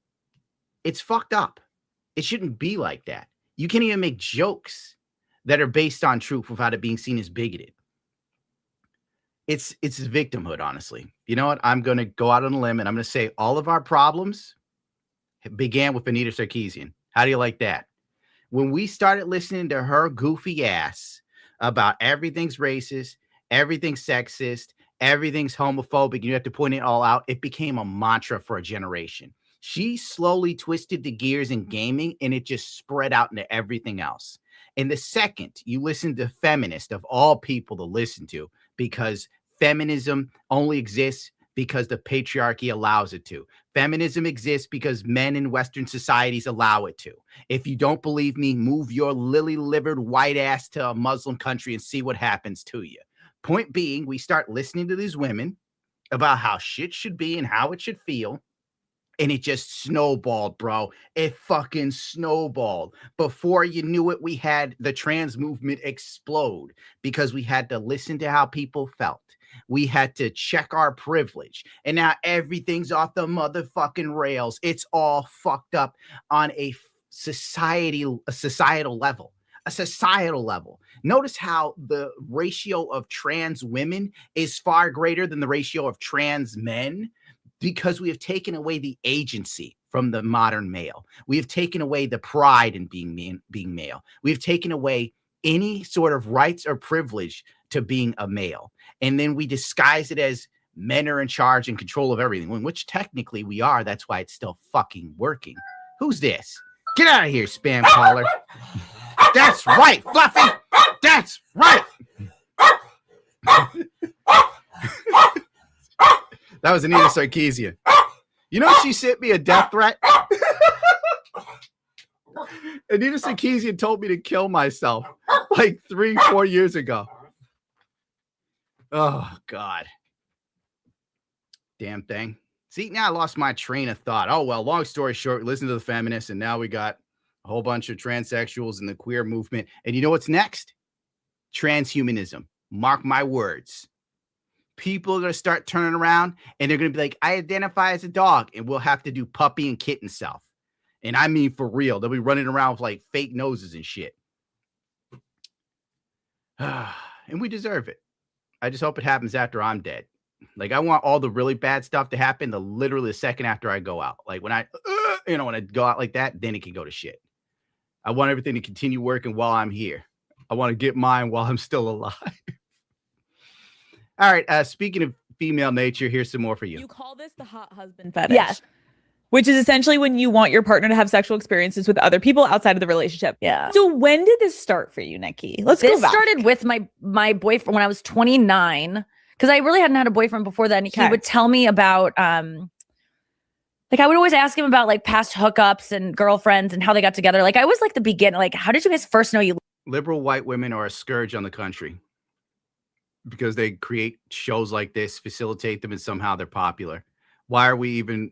It's fucked up. It shouldn't be like that. You can't even make jokes that are based on truth without it being seen as bigoted. It's victimhood, honestly. You know what? I'm going to go out on a limb and I'm going to say all of our problems began with Anita Sarkeesian. How do you like that? When we started listening to her goofy ass about everything's racist, everything's sexist, everything's homophobic, and you have to point it all out, it became a mantra for a generation. She slowly twisted the gears in gaming, and it just spread out into everything else. And the second you listen to feminists of all people to listen to, because feminism only exists because the patriarchy allows it to. Feminism exists because men in Western societies allow it to. If you don't believe me, move your lily-livered white ass to a Muslim country and see what happens to you. Point being, we start listening to these women about how shit should be and how it should feel. And it just snowballed, bro. It fucking snowballed. Before you knew it, we had the trans movement explode because we had to listen to how people felt. We had to check our privilege. And now everything's off the motherfucking rails. It's all fucked up on a societal level. A societal level. Notice how the ratio of trans women is far greater than the ratio of trans men, because we have taken away the agency from the modern male. We have taken away the pride in being male. We have taken away any sort of rights or privilege to being a male. And then we disguise it as men are in charge and control of everything, which technically we are. That's why it's still fucking working. Who's this? Get out of here, spam caller. That's right, Fluffy. That's right. That was Anita Sarkeesian. You know, she sent me a death threat. Anita Sarkeesian told me to kill myself like 3-4 years ago. Oh, God. Damn thing. See, now I lost my train of thought. Oh, well, long story short, listen to the feminists, and now we got a whole bunch of transsexuals in the queer movement. And you know what's next? Transhumanism. Mark my words. People are going to start turning around and they're going to be like, I identify as a dog, and we'll have to do puppy and kitten self. And I mean, for real, they'll be running around with like fake noses and shit. And we deserve it. I just hope it happens after I'm dead. Like, I want all the really bad stuff to happen literally the second after I go out. Like when I go out like that, then it can go to shit. I want everything to continue working while I'm here. I want to get mine while I'm still alive. All right. Speaking of female nature, here's some more for you. You call this the hot husband fetish. Yes. Which is essentially when you want your partner to have sexual experiences with other people outside of the relationship. Yeah. So when did this start for you, Nikki? Let's go back. This started with my boyfriend when I was 29, because I really hadn't had a boyfriend before then. He would tell me about like I would always ask him about like past hookups and girlfriends and how they got together. Like I was like the beginning, like how did you guys first know you? Liberal white women are a scourge on the country because they create shows like this, facilitate them, and somehow they're popular. Why are we even?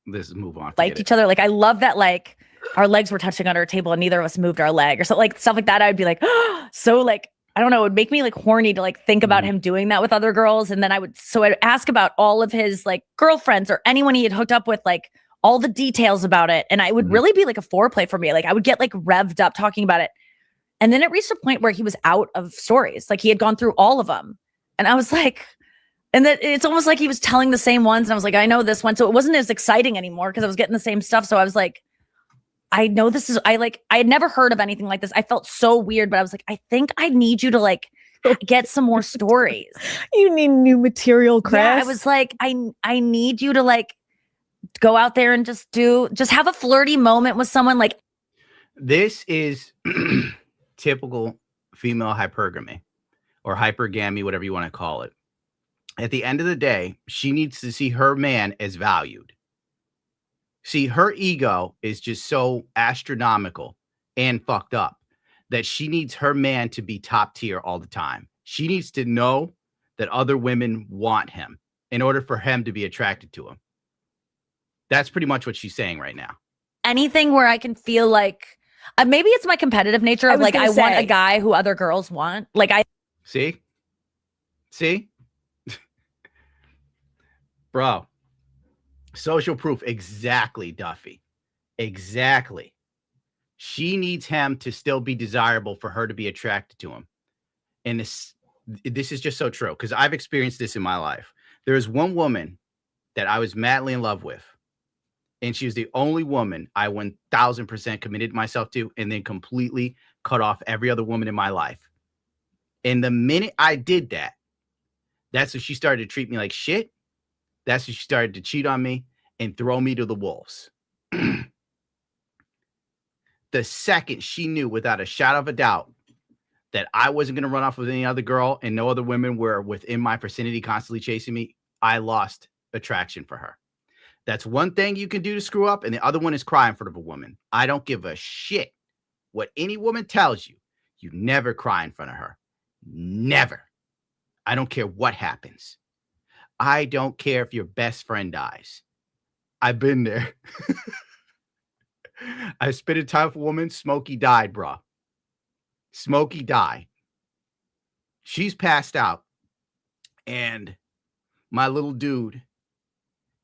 Let's move on. Liked each other. Like I love that. Like our legs were touching on our table and neither of us moved our leg or something like stuff like that. I'd be like, oh, so like I don't know. It would make me like horny to like think about him doing that with other girls. And then I'd ask about all of his like girlfriends or anyone he had hooked up with, like all the details about it. And it would really be like a foreplay for me. Like I would get like revved up talking about it. And then it reached a point where he was out of stories. Like he had gone through all of them. And I was like, and that it's almost like he was telling the same ones. And I was like, I know this one. So it wasn't as exciting anymore because I was getting the same stuff. So I was like, I know this is, I had never heard of anything like this. I felt so weird, but I was like, I think I need you to like get some more stories. You need new material, Chris. Yeah, I was like, I need you to like go out there and just have a flirty moment with someone. Like this is typical female hypergamy or hypergamy, whatever you want to call it. At the end of the day, she needs to see her man as valued. See, her ego is just so astronomical and fucked up that she needs her man to be top tier all the time. She needs to know that other women want him in order for him to be attracted to him. That's pretty much what she's saying right now. Anything where I can feel like maybe it's my competitive nature of like I want a guy who other girls want. Like I see, bro. Social proof. Exactly, Duffy. Exactly. She needs him to still be desirable for her to be attracted to him. And this is just so true because I've experienced this in my life. There is one woman that I was madly in love with. And she was the only woman I 1000% committed myself to and then completely cut off every other woman in my life. And the minute I did that, that's when she started to treat me like shit. That's when she started to cheat on me and throw me to the wolves. The second she knew without a shadow of a doubt that I wasn't going to run off with any other girl and no other women were within my vicinity constantly chasing me, I lost attraction for her. That's one thing you can do to screw up, and the other one is cry in front of a woman. I don't give a shit what any woman tells you. You never cry in front of her. Never. I don't care what happens. I don't care if your best friend dies. I've been there. I spent a time with a woman. Smokey died, bro. Smokey died. She's passed out. And my little dude,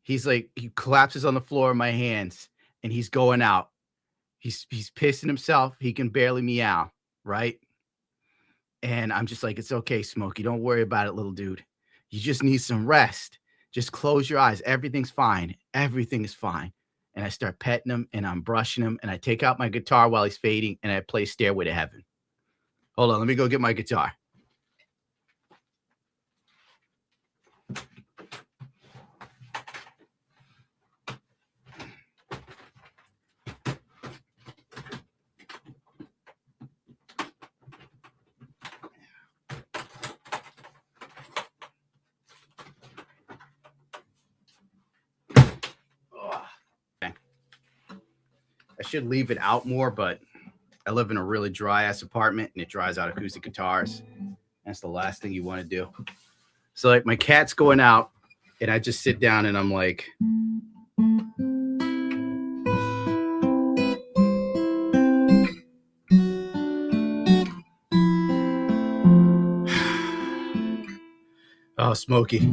he's like, he collapses on the floor in my hands and he's going out. He's pissing himself. He can barely meow, right? And I'm just like, it's okay, Smokey. Don't worry about it, little dude. You just need some rest. Just close your eyes. Everything's fine. Everything is fine. And I start petting him and I'm brushing him and I take out my guitar while he's fading and I play Stairway to Heaven. Hold on. Let me go get my guitar. I should leave it out more, but I live in a really dry ass apartment and it dries out acoustic guitars. That's the last thing you want to do. So like my cat's going out and I just sit down and I'm like, oh, Smokey,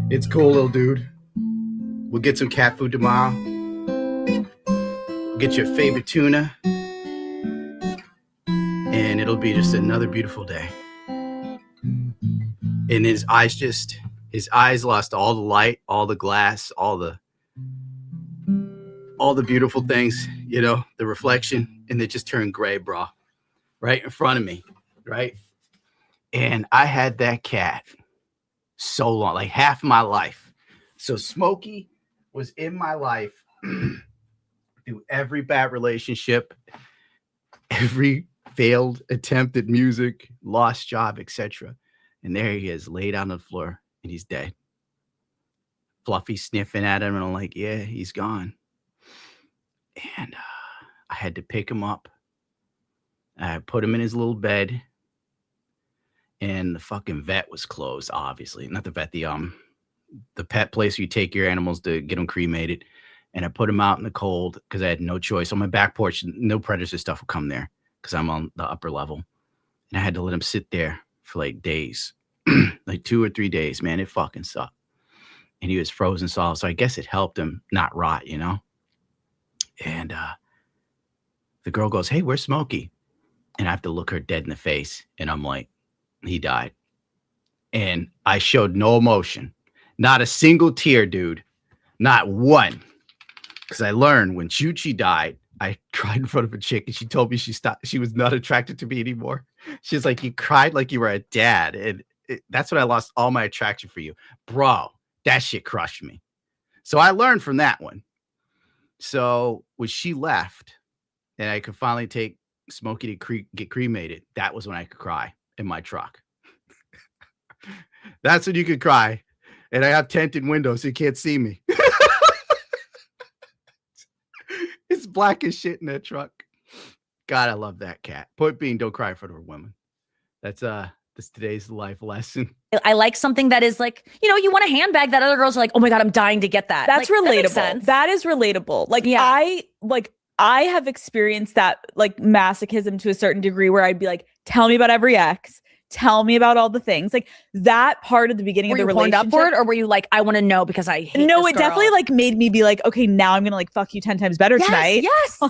it's cool, little dude. We'll get some cat food tomorrow. Get your favorite tuna and it'll be just another beautiful day. And his eyes lost all the light, all the glass, all the beautiful things, you know, the reflection, and they just turned gray, bro, right in front of me, right? And I had that cat so long, like half my life. So Smokey was in my life through every bad relationship, every failed attempt at music, lost job, etc. And there he is, laid on the floor, and he's dead. Fluffy sniffing at him, and I'm like, yeah, he's gone. And I had to pick him up. I put him in his little bed, and the fucking vet was closed, obviously. Not the vet, the pet place where you take your animals to get them cremated. And I put him out in the cold because I had no choice. On my back porch, no predator stuff would come there because I'm on the upper level. And I had to let him sit there for like days, like 2 or 3 days, man. It fucking sucked. And he was frozen solid. So I guess it helped him not rot, you know? And the girl goes, hey, where's Smokey? And I have to look her dead in the face. And I'm like, he died. And I showed no emotion. Not a single tear, dude. Not one. Because I learned when Chuchi died, I cried in front of a chick and she told me she was not attracted to me anymore. She's like, you cried like you were a dad. And that's when I lost all my attraction for you. Bro, that shit crushed me. So I learned from that one. So when she left and I could finally take Smokey to get cremated, that was when I could cry in my truck. That's when you could cry. And I have tinted windows so you can't see me. It's black as shit in that truck. God, I love that cat. Point being, don't cry in front of a woman. That's today's life lesson. I like something that is like, you know, you want a handbag that other girls are like, oh my God, I'm dying to get that. That's like, relatable. That, that is relatable. Like, yeah. I have experienced that like masochism to a certain degree where I'd be like, tell me about every ex. Tell me about all the things. Like that part of the beginning of the relationship. Were you horned up for it, or were you like, I want to know because I hate No, this it girl? definitely like made me be like, okay, now I'm gonna like fuck you 10 times better tonight. Yes.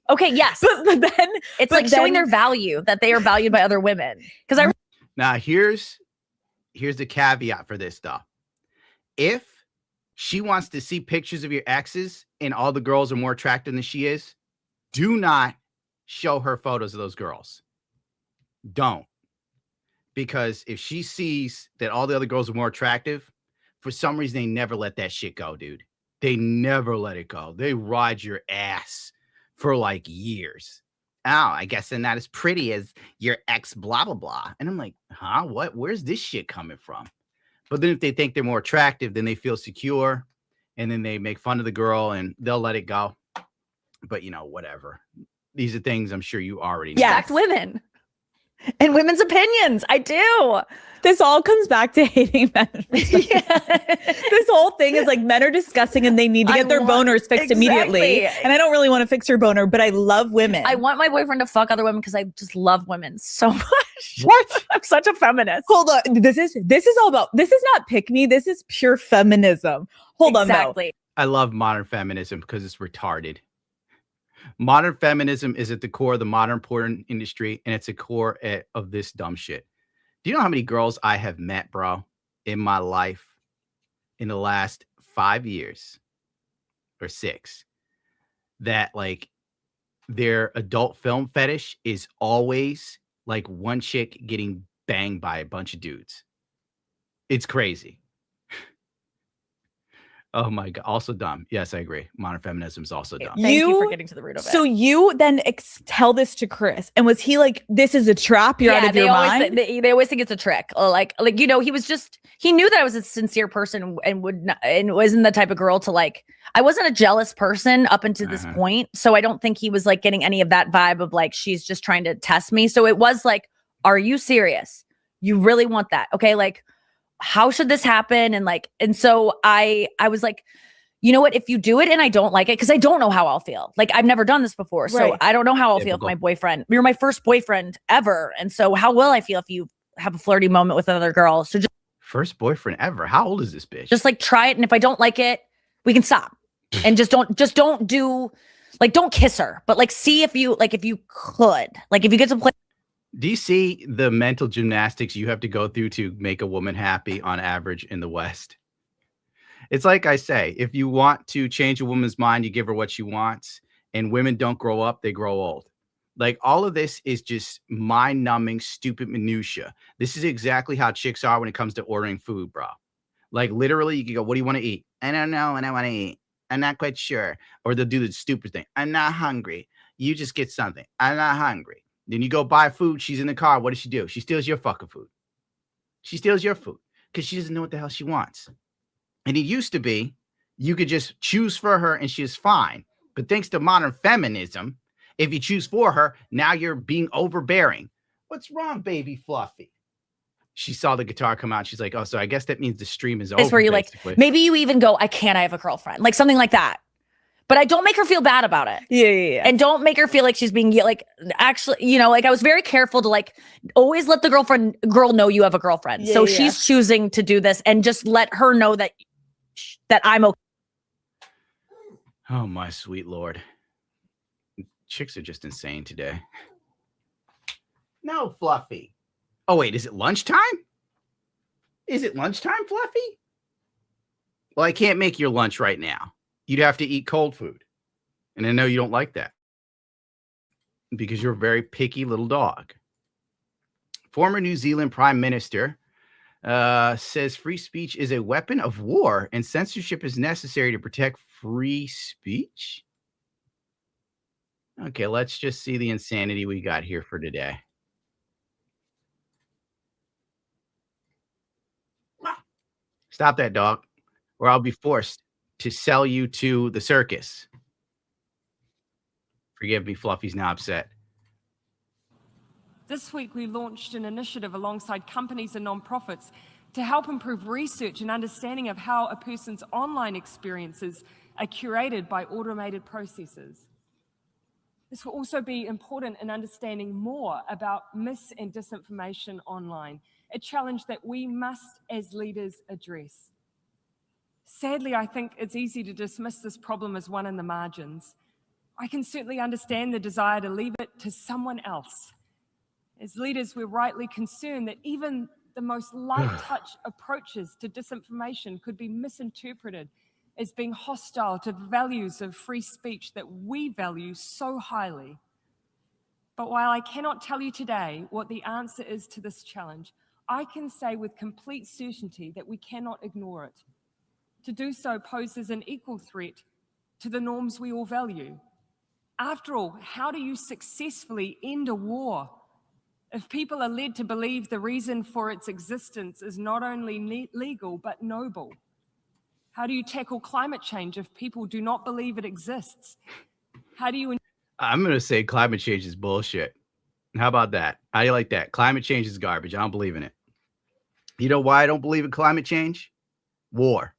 Okay. Yes. But then it's like showing their value, that they are valued by other women. Because now here's the caveat for this stuff. If she wants to see pictures of your exes and all the girls are more attractive than she is, do not show her photos of those girls. Don't. Because if she sees that all the other girls are more attractive, for some reason, they never let that shit go, dude. They never let it go. They ride your ass for like years. Oh, I guess they're not as pretty as your ex, blah, blah, blah. And I'm like, huh? What? Where's this shit coming from? But then if they think they're more attractive, then they feel secure. And then they make fun of the girl and they'll let it go. But, you know, whatever. These are things I'm sure you already know. Respect women. And women's opinions. I do. This all comes back to hating men. This whole thing is like men are disgusting and they need to get their boners fixed immediately. And I don't really want to fix your boner, but I love women. I want my boyfriend to fuck other women because I just love women so much. What? I'm such a feminist. Hold on. This is all about, this is not pick me. This is pure feminism. Hold on though. I love modern feminism because it's retarded. Modern feminism is at the core of the modern porn industry, and it's a core of this dumb shit. Do you know how many girls I have met, bro, in my life in the last 5 years or 6 that like their adult film fetish is always like one chick getting banged by a bunch of dudes? It's crazy. Oh my God. Also dumb. Yes, I agree. Modern feminism is also dumb. Thank you for getting to the root of it. So you then tell this to Chris, and was he like, this is a trap? You're out of your mind? They always think it's a trick. Like, you know, he knew that I was a sincere person and wasn't the type of girl to like, I wasn't a jealous person up until this point. So I don't think he was like getting any of that vibe of like, she's just trying to test me. So it was like, are you serious? You really want that? Okay. Like, how should this happen? And so I was like, you know what, if you do it and I don't like it, because I don't know how I'll feel. Like I've never done this before. So I don't know how I'll feel if my boyfriend, you're my first boyfriend ever. And so how will I feel if you have a flirty moment with another girl? So just first boyfriend ever. How old is this bitch? Just like try it. And if I don't like it, we can stop. And just don't do like, don't kiss her, but like, see if you could, like if you get to play. Do you see the mental gymnastics you have to go through to make a woman happy on average in the West? It's like I say, if you want to change a woman's mind, you give her what she wants. And women don't grow up, they grow old. Like all of this is just mind-numbing, stupid minutia. This is exactly how chicks are when it comes to ordering food, bro. Like literally, you can go, what do you want to eat? I don't know what I want to eat. I'm not quite sure. Or they'll do the stupid thing. I'm not hungry. You just get something. I'm not hungry. Then you go buy food. She's in the car. What does she do? She steals your fucking food. She steals your food because she doesn't know what the hell she wants. And it used to be you could just choose for her and she's fine. But thanks to modern feminism, if you choose for her, now you're being overbearing. What's wrong, baby Fluffy? She saw the guitar come out. She's like, oh, so I guess that means the stream is over. It's where you basically. like, maybe you even go, I have a girlfriend, like something like that. But I don't make her feel bad about it. Yeah. And don't make her feel like she's being like, actually, you know, like I was very careful to like always let the girl know you have a girlfriend. So she's choosing to do this, and just let her know that I'm okay. Oh, my sweet Lord. Chicks are just insane today. No, Fluffy. Oh, wait, is it lunchtime? Is it lunchtime, Fluffy? Well, I can't make your lunch right now. You'd have to eat cold food. And I know you don't like that because you're a very picky little dog. Former New Zealand Prime Minister says free speech is a weapon of war and censorship is necessary to protect free speech. Okay, let's just see the insanity we got here for today. Stop that, dog, or I'll be forced to sell you to the circus. Forgive me, Fluffy's now upset. This week, we launched an initiative alongside companies and nonprofits to help improve research and understanding of how a person's online experiences are curated by automated processes. This will also be important in understanding more about mis- and disinformation online, a challenge that we must, as leaders, address. Sadly, I think it's easy to dismiss this problem as one in the margins. I can certainly understand the desire to leave it to someone else. As leaders, we're rightly concerned that even the most light touch approaches to disinformation could be misinterpreted as being hostile to the values of free speech that we value so highly. But while I cannot tell you today what the answer is to this challenge, I can say with complete certainty that we cannot ignore it. To do so poses an equal threat to the norms we all value. After all, how do you successfully end a war if people are led to believe the reason for its existence is not only legal but noble? How do you tackle climate change if people do not believe it exists? How do you... I'm going to say climate change is bullshit. How about that? How do you like that? Climate change is garbage. I don't believe in it. You know why I don't believe in climate change? War.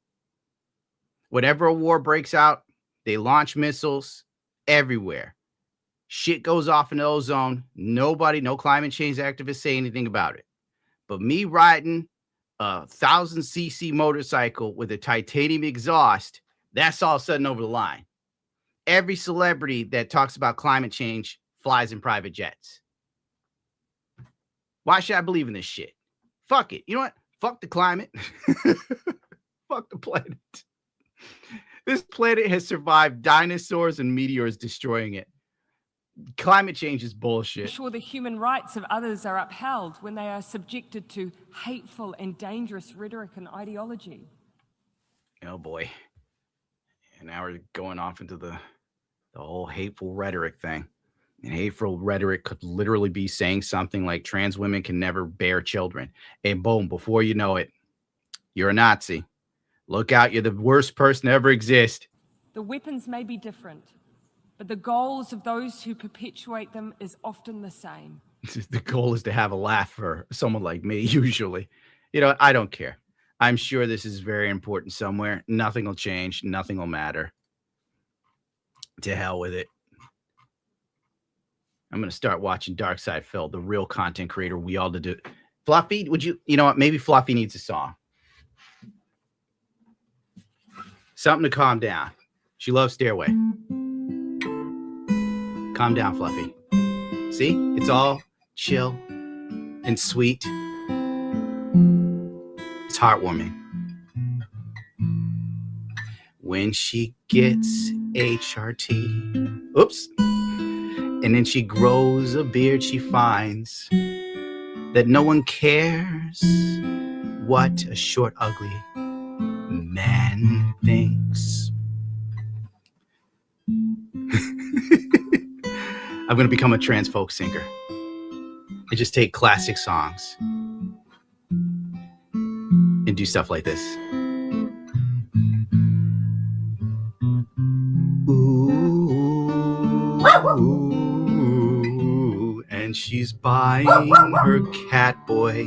Whenever a war breaks out, they launch missiles everywhere. Shit goes off in the ozone. No climate change activists say anything about it. But me riding a 1,000cc motorcycle with a titanium exhaust, that's all of a sudden over the line. Every celebrity that talks about climate change flies in private jets. Why should I believe in this shit? Fuck it. You know what? Fuck the climate. Fuck the planet. This planet has survived dinosaurs and meteors destroying it. Climate change is bullshit. Ensure the human rights of others are upheld when they are subjected to hateful and dangerous rhetoric and ideology. Oh boy. And now we're going off into the whole hateful rhetoric thing. And hateful rhetoric could literally be saying something like trans women can never bear children. And boom, before you know it, you're a Nazi. Look out, you're the worst person to ever exist. The weapons may be different, but the goals of those who perpetuate them is often the same. The goal is to have a laugh for someone like me, usually. You know, I don't care. I'm sure this is very important somewhere. Nothing will change. Nothing will matter. To hell with it. I'm going to start watching Dark Side Phil, the real content creator we all do. Fluffy, you know what? Maybe Fluffy needs a song. Something to calm down. She loves Stairway. Calm down, Fluffy. See? It's all chill and sweet. It's heartwarming. When she gets HRT. Oops. And then she grows a beard, she finds that no one cares what a short, ugly man thinks. I'm going to become a trans folk singer and just take classic songs and do stuff like this. Ooh, and she's buying her cat boy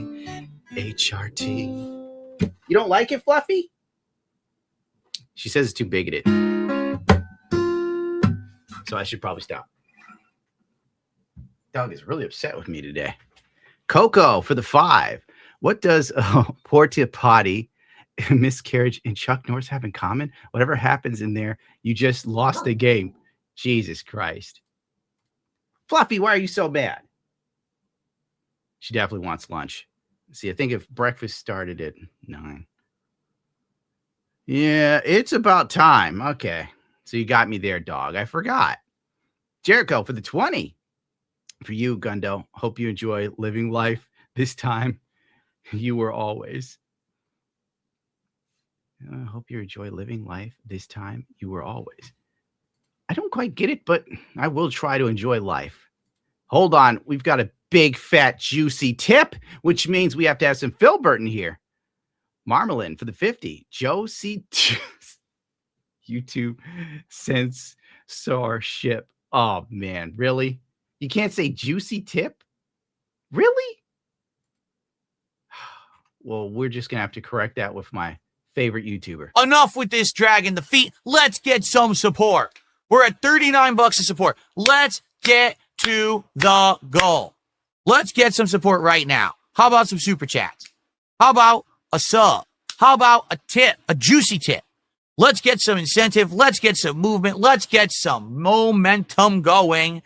HRT. You don't like it, Fluffy? She says it's too bigoted. So I should probably stop. Dog is really upset with me today. Coco for the 5. What does porta potty, miscarriage, and Chuck Norris have in common? Whatever happens in there, you just lost the game. Jesus Christ. Fluffy, why are you so bad? She definitely wants lunch. See, I think if breakfast started at 9. Yeah, it's about time. Okay. So you got me there, dog. I forgot. Jericho for the 20. For you, Gundo. Hope you enjoy living life. This time, you were always. I hope you enjoy living life. This time, you were always. I don't quite get it, but I will try to enjoy life. Hold on. We've got a big, fat, juicy tip, which means we have to have some Phil Burton here. Marmalin for the 50. Joe C. YouTube censorship. Oh, man. Really? You can't say juicy tip? Really? Well, we're just going to have to correct that with my favorite YouTuber. Enough with this dragging the feet. Let's get some support. We're at $39 of support. Let's get to the goal. Let's get some support right now. How about some super chats? How about a sub? How about a tip, a juicy tip? Let's get some incentive. Let's get some movement. Let's get some momentum going.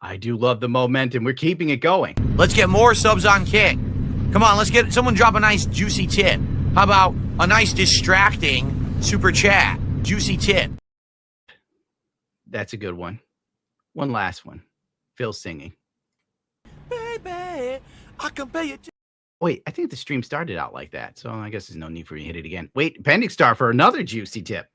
I do love the momentum. We're keeping it going. Let's get more subs on Kick. Come on, let's get someone drop a nice juicy tip. How about a nice distracting super chat? Juicy tip. That's a good one. One last one. Phil singing. Baby, I can pay it. Wait, I think the stream started out like that, so I guess there's no need for you to hit it again. Wait, Pending Star for another juicy tip.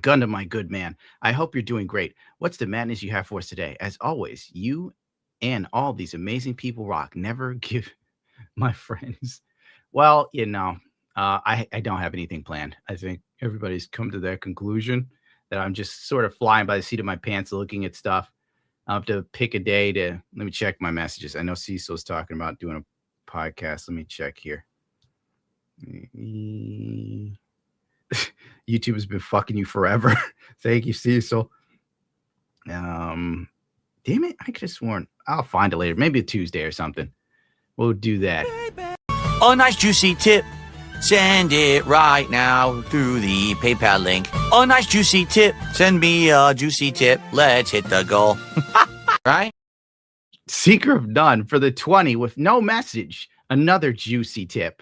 Gundam, my good man, I hope you're doing great. What's the madness you have for us today? As always, you and all these amazing people rock. Never give my friends. Well, you know, I don't have anything planned. I think everybody's come to that conclusion that I'm just sort of flying by the seat of my pants looking at stuff. I'll have to pick a day to, let me check my messages. I know Cecil's talking about doing a podcast. Let me check here. YouTube has been fucking you forever. Thank you, Cecil. Damn it. I could have sworn. I'll find it later. Maybe a Tuesday or something. We'll do that. A nice juicy tip. Send it right now through the PayPal link. A nice juicy tip. Send me a juicy tip. Let's hit the goal. Right? Seeker of None for the 20 with no message. Another juicy tip.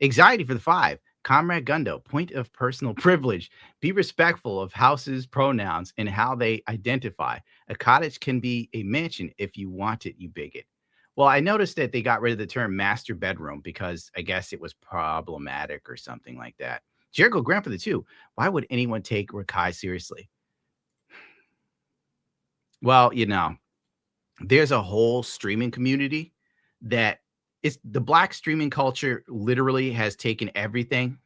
Anxiety for the 5. Comrade Gundo, point of personal privilege. Be respectful of houses' pronouns and how they identify. A cottage can be a mansion if you want it, you bigot. Well, I noticed that they got rid of the term master bedroom because I guess it was problematic or something like that. Jericho Grant for the 2. Why would anyone take Rakai seriously? Well, you know, there's a whole streaming community that is the black streaming culture literally has taken everything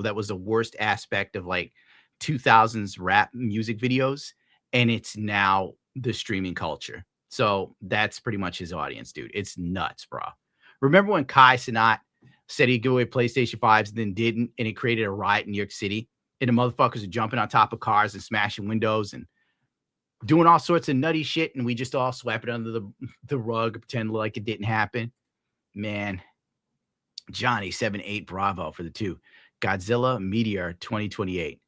that was the worst aspect of like 2000s rap music videos, and it's now the streaming culture. So that's pretty much his audience, dude. It's nuts, bro. Remember when Kai Cenat said he'd give away PlayStation 5s and then didn't, and it created a riot in New York City, and the motherfuckers are jumping on top of cars and smashing windows and doing all sorts of nutty shit, and we just all swept it under the rug, pretend like it didn't happen. Man, Johnny 78 Bravo for the 2. Godzilla Meteor 2028.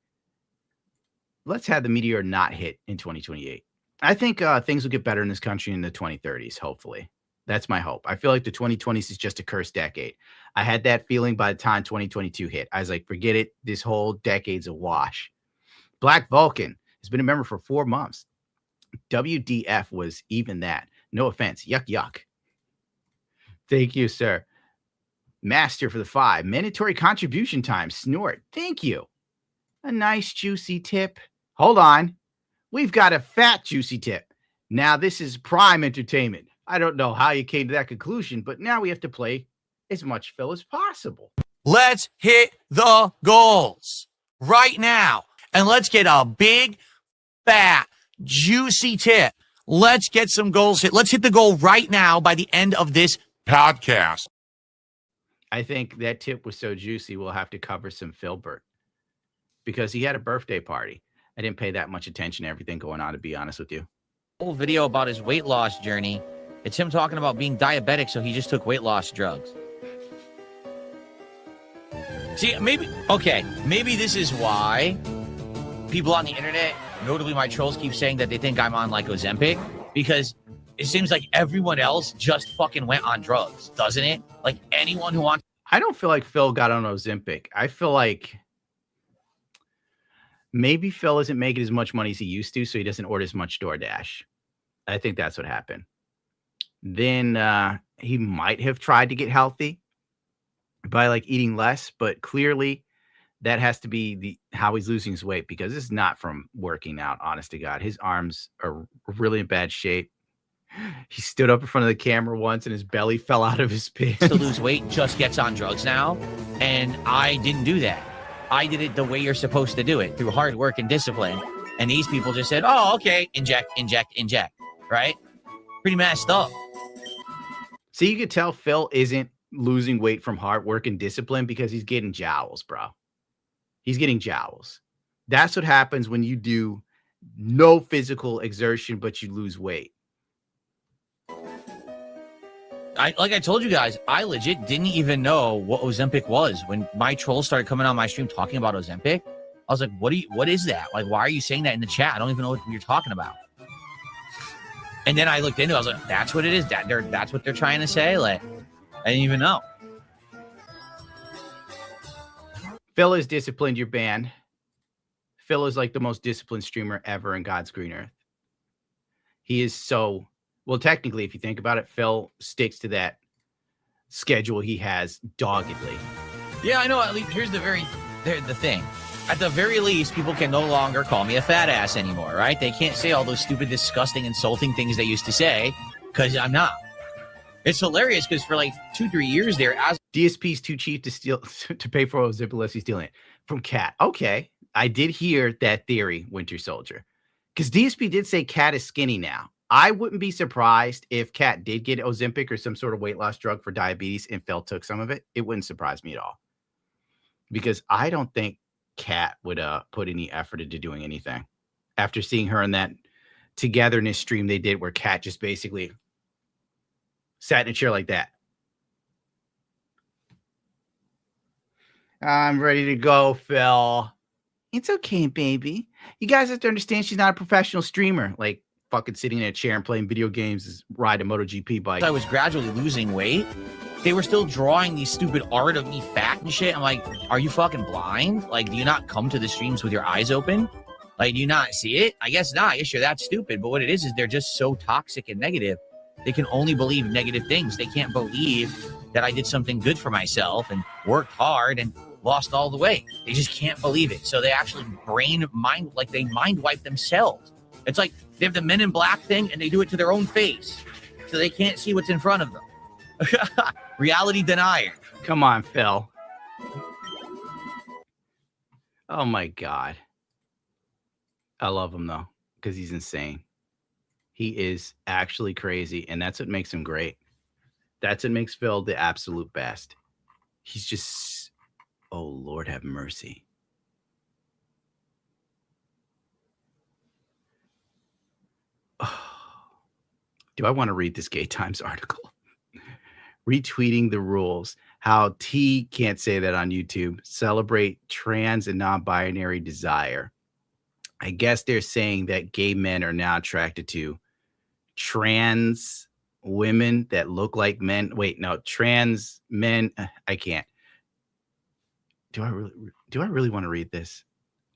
Let's have the meteor not hit in 2028. I think things will get better in this country in the 2030s, hopefully. That's my hope. I feel like the 2020s is just a cursed decade. I had that feeling by the time 2022 hit. I was like, forget it. This whole decade's a wash. Black Vulcan has been a member for 4 months. WDF was even that. No offense. Yuck, yuck. Thank you, sir. Master for the 5. Mandatory contribution time. Snort. Thank you. A nice juicy tip. Hold on. We've got a fat juicy tip. Now, this is prime entertainment. I don't know how you came to that conclusion, but now we have to play as much fill as possible. Let's hit the goals right now. And let's get a big, fat, juicy tip. Let's get some goals hit. Let's hit the goal right now by the end of this podcast. I think that tip was so juicy, we'll have to cover some Filbert because he had a birthday party. I didn't pay that much attention to everything going on, to be honest with you. Whole video about his weight loss journey. It's him talking about being diabetic, so he just took weight loss drugs. See, maybe this is why people on the internet, notably my trolls, keep saying that they think I'm on like Ozempic, because it seems like everyone else just fucking went on drugs, doesn't it? Like anyone who wants. I don't feel like Phil got on Ozempic. I feel like maybe Phil isn't making as much money as he used to, so he doesn't order as much DoorDash. I think that's what happened. Then he might have tried to get healthy by like eating less, but clearly that has to be how he's losing his weight, because it's not from working out. Honest to God, his arms are really in bad shape. He stood up in front of the camera once and his belly fell out of his pants. To lose weight just gets on drugs now, and I didn't do that. I did it the way you're supposed to do it, through hard work and discipline. And these people just said, oh, okay, inject, right? Pretty messed up. So you could tell Phil isn't losing weight from hard work and discipline because he's getting jowls, bro. He's getting jowls. That's what happens when you do no physical exertion, but you lose weight. Like I told you guys, I legit didn't even know what Ozempic was. When my trolls started coming on my stream talking about Ozempic, I was like, what is that? Like, why are you saying that in the chat? I don't even know what you're talking about. And then I looked into it. I was like, that's what it is. That's what they're trying to say. Like, I didn't even know. Phil has disciplined your band. Phil is like the most disciplined streamer ever in God's green earth. He is so... Well, technically, if you think about it, Phil sticks to that schedule he has doggedly. Yeah, I know. At least here's the thing. At the very least, people can no longer call me a fat ass anymore, right? They can't say all those stupid, disgusting, insulting things they used to say, because I'm not. It's hilarious because for like 2-3 years there, as DSP's too cheap to pay for Ozempic unless he's stealing it from Cat. Okay, I did hear that theory, Winter Soldier, because DSP did say Cat is skinny now. I wouldn't be surprised if Cat did get Ozempic or some sort of weight loss drug for diabetes and Phil took some of it. It wouldn't surprise me at all, because I don't think Cat would put any effort into doing anything after seeing her in that togetherness stream they did where Cat just basically sat in a chair like that. I'm ready to go, Phil. It's okay, baby. You guys have to understand she's not a professional streamer. Like, fucking sitting in a chair and playing video games is ride a MotoGP bike. I was gradually losing weight, they were still drawing these stupid art of me fat and shit. I'm like, are you fucking blind? Like, do you not come to the streams with your eyes open? Like, do you not see it? I guess not. I guess you're that stupid. But what it is they're just so toxic and negative. They can only believe negative things. They can't believe that I did something good for myself and worked hard and lost all the weight. They just can't believe it. So they actually mind wipe themselves. It's like they have the Men in Black thing and they do it to their own face. So they can't see what's in front of them. Reality denier. Come on, Phil. Oh my God. I love him though, because he's insane. He is actually crazy, and that's what makes him great. That's what makes Phil the absolute best. He's just, oh Lord have mercy. Do I want to read this Gay Times article? Retweeting the rules. How T can't say that on YouTube. Celebrate trans and non-binary desire. I guess they're saying that gay men are now attracted to trans women that look like men. Wait, no, trans men. I can't. Do I really want to read this?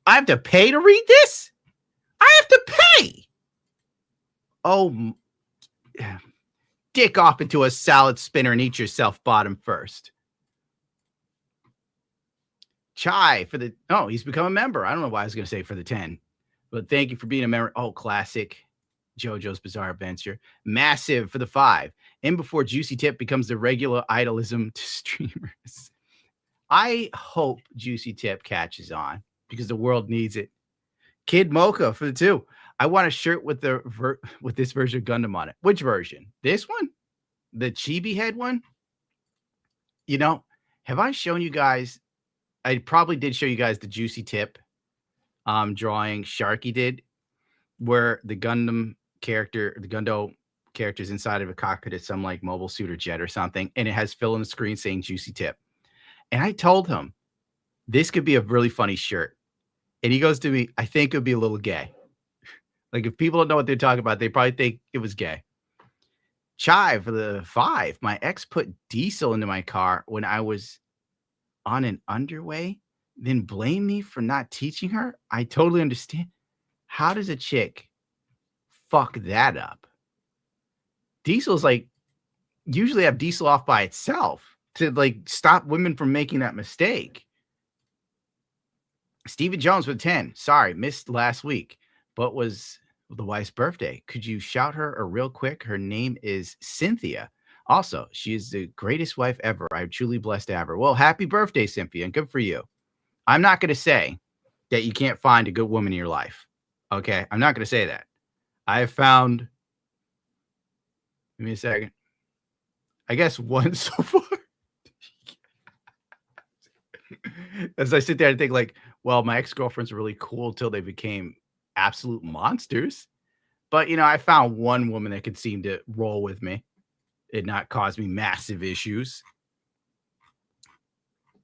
I have to pay to read this? I have to pay. Oh, dick off into a salad spinner and eat yourself bottom first. Chai for the, oh, he's become a member. I don't know why I was going to say for the 10, but thank you for being a member. Oh, classic. JoJo's Bizarre Adventure. Massive for the 5. And before Juicy Tip becomes the regular idolism to streamers. I hope Juicy Tip catches on because the world needs it. Kid Mocha for the 2. I want a shirt with with this version of Gundam on it. Which version? This one? The chibi head one? You know, have I shown you guys? I probably did show you guys the Juicy Tip drawing Sharky did, where the Gundam character, the Gundo character is inside of a cockpit of some like mobile suit or jet or something, and it has Phil on the screen saying Juicy Tip. And I told him this could be a really funny shirt. And he goes to me, I think it would be a little gay. Like if people don't know what they're talking about, they probably think it was gay. Chai for the 5. My ex put diesel into my car when I was on an underway, then blame me for not teaching her. I totally understand. How does a chick fuck that up? Diesel's like, usually have diesel off by itself to like stop women from making that mistake. Steven Jones with 10. Sorry, missed last week, but was the wife's birthday. Could you shout her a real quick? Her name is Cynthia. Also, she is the greatest wife ever. I'm truly blessed to have her. Well, happy birthday, Cynthia, and good for you. I'm not going to say that you can't find a good woman in your life. Okay? I'm not going to say that. I have found, give me a second, I guess one so far. As I sit there and think like, well, my ex-girlfriends were really cool until they became absolute monsters. But, you know, I found one woman that could seem to roll with me and not cause me massive issues.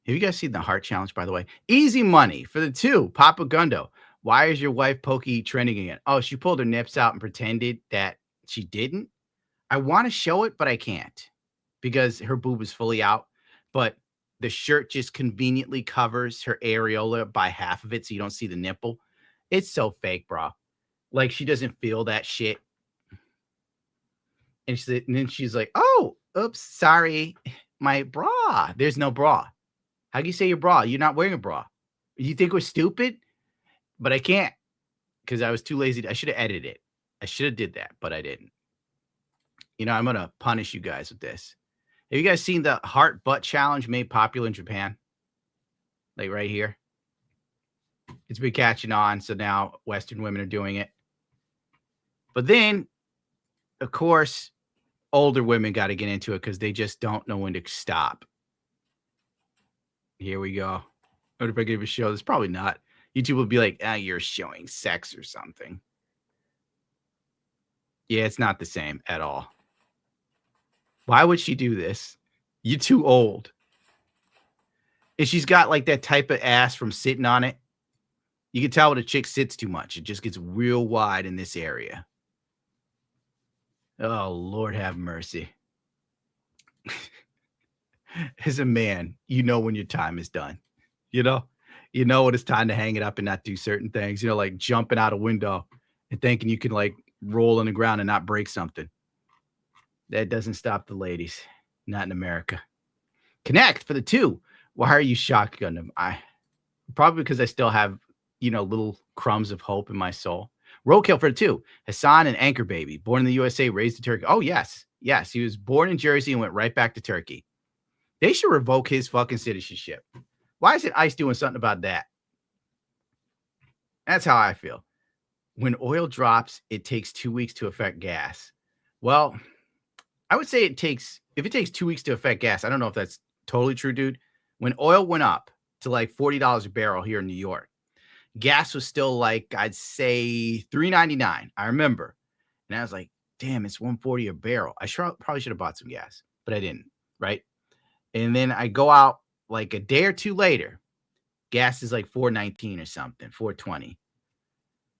Have you guys seen the heart challenge, by the way? Easy money for the 2. Papa Gundo. Why is your wife Pokey trending again? Oh, she pulled her nips out and pretended that she didn't. I want to show it, but I can't because her boob is fully out. But the shirt just conveniently covers her areola by half of it, so you don't see the nipple. It's so fake, bro. Like she doesn't feel that shit. And then she's like, "Oh, oops, sorry, my bra. There's no bra. How do you say your bra? You're not wearing a bra. You think we're stupid?" But I can't because I was too lazy. I should have edited it. I should have did that, but I didn't. You know, I'm gonna punish you guys with this. Have you guys seen the heart butt challenge made popular in Japan? Like right here. It's been catching on, so now Western women are doing it. But then, of course, older women got to get into it because they just don't know when to stop. Here we go. I wonder if I give a show this. Probably not. YouTube will be like, you're showing sex or something. Yeah, it's not the same at all. Why would she do this? You're too old. And she's got like that type of ass from sitting on it. You can tell when a chick sits too much. It just gets real wide in this area. Oh, Lord have mercy. As a man, you know when your time is done. You know when it's time to hang it up and not do certain things. You know, like jumping out a window and thinking you can like roll on the ground and not break something. That doesn't stop the ladies. Not in America. Connect for the 2. Why are you shocked, Gundam? Probably because I still have, little crumbs of hope in my soul. Roadkill for the 2. Hassan and Anchor Baby. Born in the USA, raised in Turkey. Oh, yes. Yes, he was born in Jersey and went right back to Turkey. They should revoke his fucking citizenship. Why isn't ICE doing something about that? That's how I feel. When oil drops, it takes 2 weeks to affect gas. Well, I would say if it takes 2 weeks to affect gas, I don't know if that's totally true, dude. When oil went up to like $40 a barrel here in New York, gas was still like, I'd say $3.99. I remember. And I was like, damn, it's $1.40 a barrel. I probably should have bought some gas, but I didn't, right? And then I go out like a day or two later, gas is like $4.19 or something, $4.20.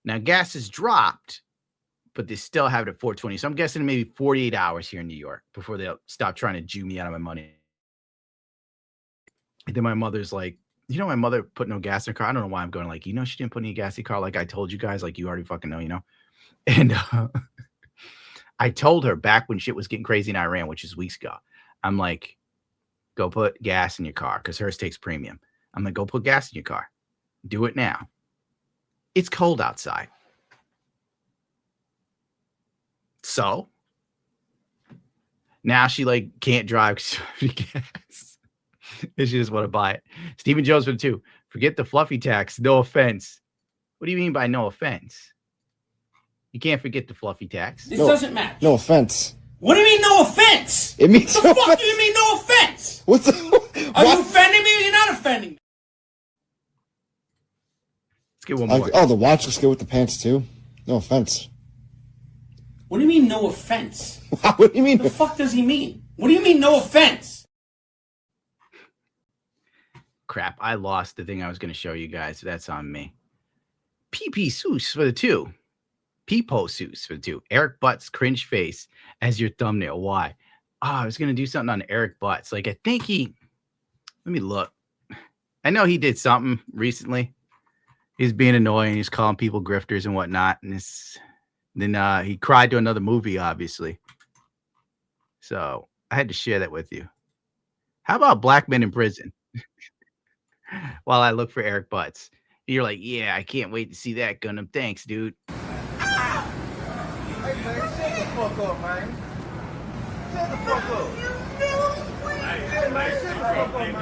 Now gas has dropped, but they still have it at $4.20. So I'm guessing maybe 48 hours here in New York before they'll stop trying to Jew me out of my money. And then my mother's like, my mother put no gas in her car. I don't know why I'm going like, she didn't put any gas in her car. Like I told you guys, like you already fucking know, And I told her back when shit was getting crazy in Iran, which is weeks ago, I'm like, go put gas in your car because hers takes premium. I'm like, go put gas in your car. Do it now. It's cold outside. So now she like can't drive because she just want to buy it. Stephen Jones for 2. Forget the fluffy tax. No offense. What do you mean by no offense? You can't forget the fluffy tax. This doesn't match. No offense. What do you mean no offense? It means What the fuck do you mean no offense? What's the, Are you offending me or you're not offending me? Let's get one more. Oh, the watch looks good with the pants too. No offense. What do you mean no offense? What do you mean? The fuck does he mean? What do you mean no offense? Crap, I lost the thing I was going to show you guys. That's on me. PP Seuss for the 2. Peepo Seuss for the 2. Eric Butt's cringe face as your thumbnail. Why? Oh, I was going to do something on Eric Butts. Like, I think he... Let me look. I know he did something recently. He's being annoying. He's calling people grifters and whatnot. And then he cried to another movie, obviously. So I had to share that with you. How about Black Men in Prison? While I look for Eric Butts. You're like, yeah, I can't wait to see that, Gundam. Thanks, dude. Hey, man, shut the fuck up, man. Shut the fuck up. Hey, man, shut the fuck up, man.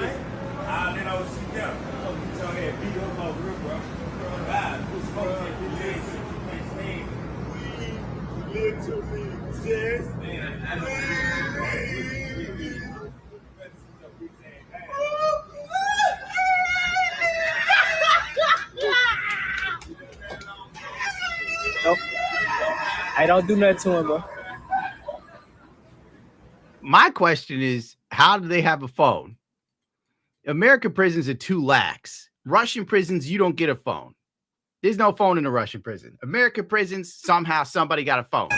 Then I was sitting down. You tell me that beat up my real, bro. We literally just... Nope. I don't do nothing to him, bro. My question is, how do they have a phone? American prisons are too lax. Russian prisons, you don't get a phone. There's no phone in a Russian prison. American prisons, somehow somebody got a phone.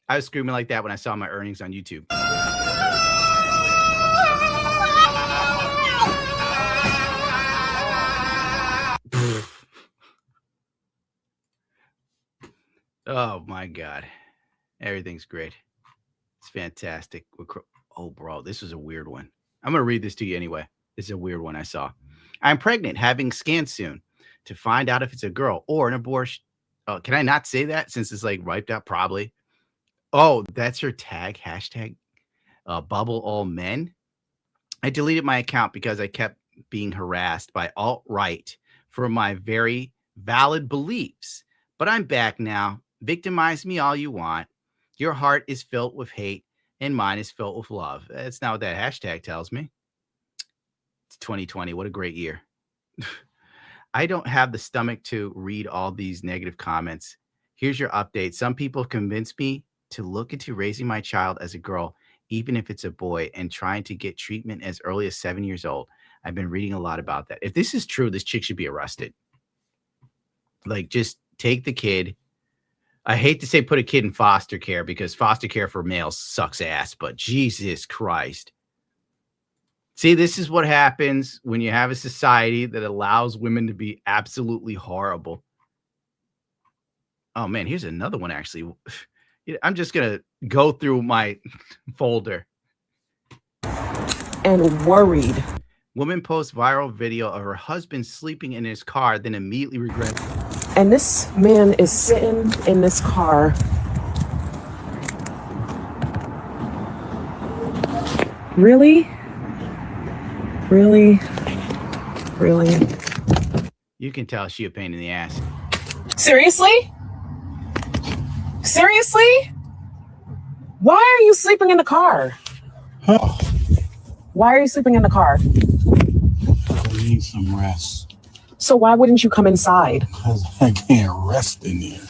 I was screaming like that when I saw my earnings on YouTube. Oh my God. Everything's great. It's fantastic. Oh, bro, this is a weird one. I'm going to read this to you anyway. This is a weird one I saw. I'm pregnant, having scans soon to find out if it's a girl or an abortion. Oh, can I not say that since it's like wiped out? Probably. Oh, that's her tag. Hashtag bubble all men. I deleted my account because I kept being harassed by alt-right for my very valid beliefs. But I'm back now. Victimize me all you want. Your heart is filled with hate and mine is filled with love. That's not what that hashtag tells me. It's 2020. What a great year. I don't have the stomach to read all these negative comments. Here's your update. Some people convinced me to look into raising my child as a girl, even if it's a boy, and trying to get treatment as early as 7 years old. I've been reading a lot about that. If this is true, this chick should be arrested. Like, just take the kid. I hate to say put a kid in foster care because foster care for males sucks ass, but Jesus Christ. See, this is what happens when you have a society that allows women to be absolutely horrible. Oh, man, here's another one, actually. I'm just going to go through my folder. And worried. Woman posts viral video of her husband sleeping in his car, then immediately regrets. And this man is sitting in this car. Really? Really? Really? You can tell she a pain in the ass. Seriously? Seriously? Why are you sleeping in the car? Why are you sleeping in the car? I need some rest. So why wouldn't you come inside? Because I can't rest in there.